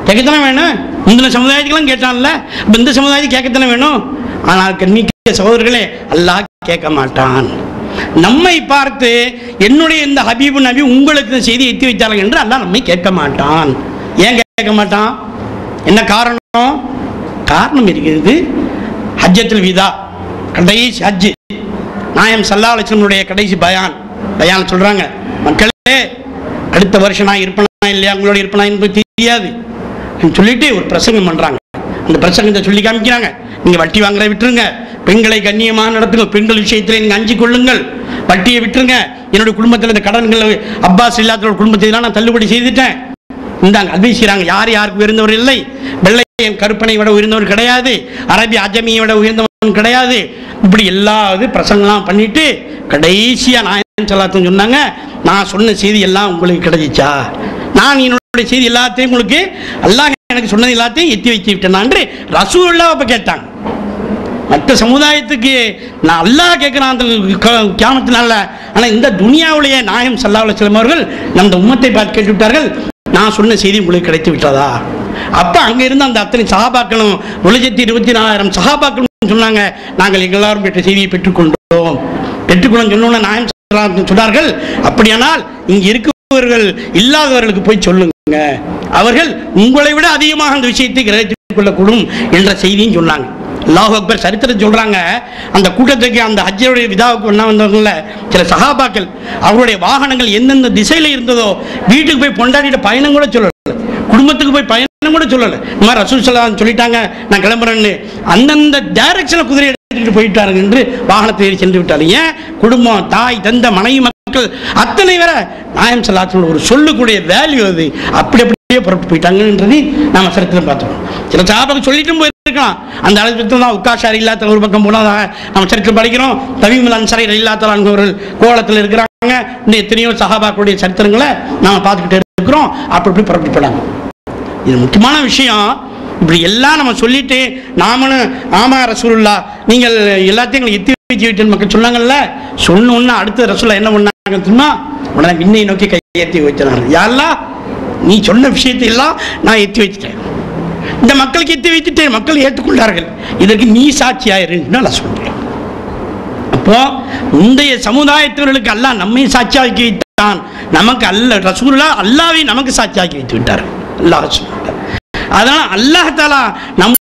கேட்கத்தானே வேணும். இந்த சமுதாயத்துக்கெல்லாம் கேட்டான்ல, அப்போ இந்த சமுதாயத்துக்கு கேட்கத்தானே வேணும். ஆனால் கண்ணிய சகோதரர்களே, அல்லாஹ் கேட்க மாட்டான். நம்மை பார்த்து என்னுடைய இந்த ஹபீபு நபி உங்களுக்கு இந்த செய்தி எத்தி வைத்தார்கள் என்று அல்லாஹ் நம்மை கேட்க மாட்டான். ஏன் கேட்க மாட்டான்? என்ன காரணம்? காரணம் இருக்கிறது. ஹஜ்ஜத்துல் விதா, கடைசி ஹஜ்ஜு, நாயம் ஸல்லல்லாஹு அலைஹி வஸல்லம் கடைசி பயான் சொல்றாங்க, மக்களே அடுத்த வருஷம் நான் இருப்பேனா இல்லையா, உங்களோட இருப்பேனா என்பது தெரியாது சொல்லிட்டு ஒரு பிரசங்கம் பண்றாங்க. அந்த பிரசங்கத்தை சொல்லி காமிக்கிறாங்க, நீங்க வட்டி வாங்குற விட்டுருங்க, பெண்களை கண்ணியமாக நடத்துங்க, பெண்கள் விஷயத்தில் நீங்க அஞ்சு கொள்ளுங்கள், வட்டியை விட்டுருங்க, என்னுடைய குடும்பத்தில் இந்த கடன்கள் அப்பாஸ் இல்லாத குடும்பத்தையெல்லாம் நான் தள்ளுபடி செய்துட்டேன், இந்தாங்க அட்வைஸ் செய்றாங்க. யார் யாருக்கு உயர்ந்தவர் இல்லை, வெள்ளையன் கருப்பனை விட உயர்ந்தவர் கிடையாது, அரபி அஜமியை விட உயர்ந்தவன் கிடையாது, இப்படி எல்லா பிரசங்கம்லாம் பண்ணிட்டு கடைசியா நாயகம் ஸல்லல்லாஹு சொன்னாங்க, நான் சொன்ன செய்தி எல்லாம் உங்களுக்கு கிடைச்சிச்சா, நான் என்னுடைய செய்தி எல்லாத்தையும் உங்களுக்கு அல்லாஹ் எனக்கு சொன்னது எல்லாத்தையும் எத்தி வச்சு விட்டேன் என்று ரசூலுல்லாஹ் அப்ப கேட்டாங்க. மற்ற சமுதாயத்துக்கு நான் அல்லாஹ் கேட்கிறான் அந்த கியாமத்தினால, ஆனால் இந்த துனியாவுடைய நாயகம் ஸல்லல்லாஹு அலைஹி வஸல்லம் அவர்கள் நம்ம உம்மத்தை பார்த்து கேட்டு விட்டார்கள், நான் சொன்ன செய்தி உங்களுக்கு கிடைத்து விட்டதா? அப்ப அங்க இருந்த அந்த அத்தனை சஹாபாக்களும் 124,000 சஹாபாக்களும் சொன்னாங்க, நாங்கள் எல்லாரும் பெற்ற செய்தியை பெற்றுக்கொண்டோம். சொன்னோன்னு நாயகம் ஸல்லல்லாஹு அலைஹி வஸல்லம் சொன்னார்கள், அப்படியானால் இங்க இருக்கவர்கள் இல்லாதவர்களுக்கு போய் சொல்லுங்க, அவர்கள் உங்களை விட அதிகமாக அந்த விஷயத்தை கிரகித்துக் கொள்ளக்கூடும் என்ற செய்தியும் சொன்னாங்க. அல்லாஹ் அக்பர். சரித்திரம் சொல்றாங்க, அந்த கூட்டத்துக்கு அந்த ஹஜ்ஜுடைய விதாவுக்கு ஒன்றா வந்தவங்கள சில சஹாபாக்கள் அவருடைய வாகனங்கள் எந்தெந்த திசையில இருந்ததோ வீட்டுக்கு போய் பொண்டாடிட்ட பயணம் கூட சொல்லல, குடும்பத்துக்கு போய் பயணம் கூட சொல்லல. இந்த மாதிரி ரசூல் ஸல்லல்லாஹு அலைஹி சொல்லிட்டாங்க நான் கிளம்புறேன்னு, அந்தந்த டைரக்ஷன்ல குதிரை எடுத்துட்டு போயிட்டாருங்க என்று வாகனத்தை ஏறி சென்று விட்டாரு. ஏன்? குடும்பம், தாய் தந்த மனைவி மக்கள் அத்தனை வேற நாயகம் ஸல்லல்லாஹு அலைஹி ஒரு சொல்லக்கூடிய வேல்யூ அது. அப்படி அப்படியே புறப்பட்டு போயிட்டாங்கன்றது நாம சரித்திரம் பார்த்தோம். சில சஹாபாக்கள் சொல்லிட்டும் போயிருக்கலாம். அந்த அளவுக்கு தான் உக்காஷாரி இல்லாத ஒரு பக்கம் போனதாக நம்ம சரித்திரம் படிக்கிறோம். தமீமுல் அன்சாரி ரலியல்லாஹு அன்ஹு அவர்கள் கோலத்தில் இருக்கிறாங்க. இந்த எத்தனையோ சஹாபாக்களுடைய சரித்திரங்களை நாம பார்த்துக்கிட்டே இருக்கிறோம். அப்படி புறப்பட்டு போனாங்க. இது முக்கியமான விஷயம். இப்படி எல்லாம் நம்ம சொல்லிட்டு நாமளும் ஆமா ரசூலுல்லாஹ் நீங்கள் எல்லாத்தையும் எத்தி வச்சு விட்டு மக்கள் சொன்னாங்கல்ல, சொன்னோன்னா அடுத்த ரசூலுல்லாஹ் என்ன பண்ணாங்க தெரியுமா? உடனே விண்ணை நோக்கி கையெத்தி வச்சாங்க. யா அல்லாஹ், நீ சொன்ன விஷயத்தை எல்லாம் நான் எத்தி வச்சுட்டேன், இந்த மக்களுக்கு எத்தி வைத்துட்டேன், மக்கள் ஏற்றுக்கொண்டார்கள், இதற்கு நீ சாட்சியாயிருன்னு நான் சொல்றேன். அப்போ முந்தைய சமுதாயத்தினர்களுக்கு அல்லாஹ் நம்மை சாட்சியாக்கி வைத்தான், நமக்கு அல்ல ரசூலுல்லாஹ் அல்லாஹ்வை நமக்கு சாட்சியாக்கி வைத்து விட்டார். அல்லாஹ் அதனால அல்லாஹ் தஆலா நம்ம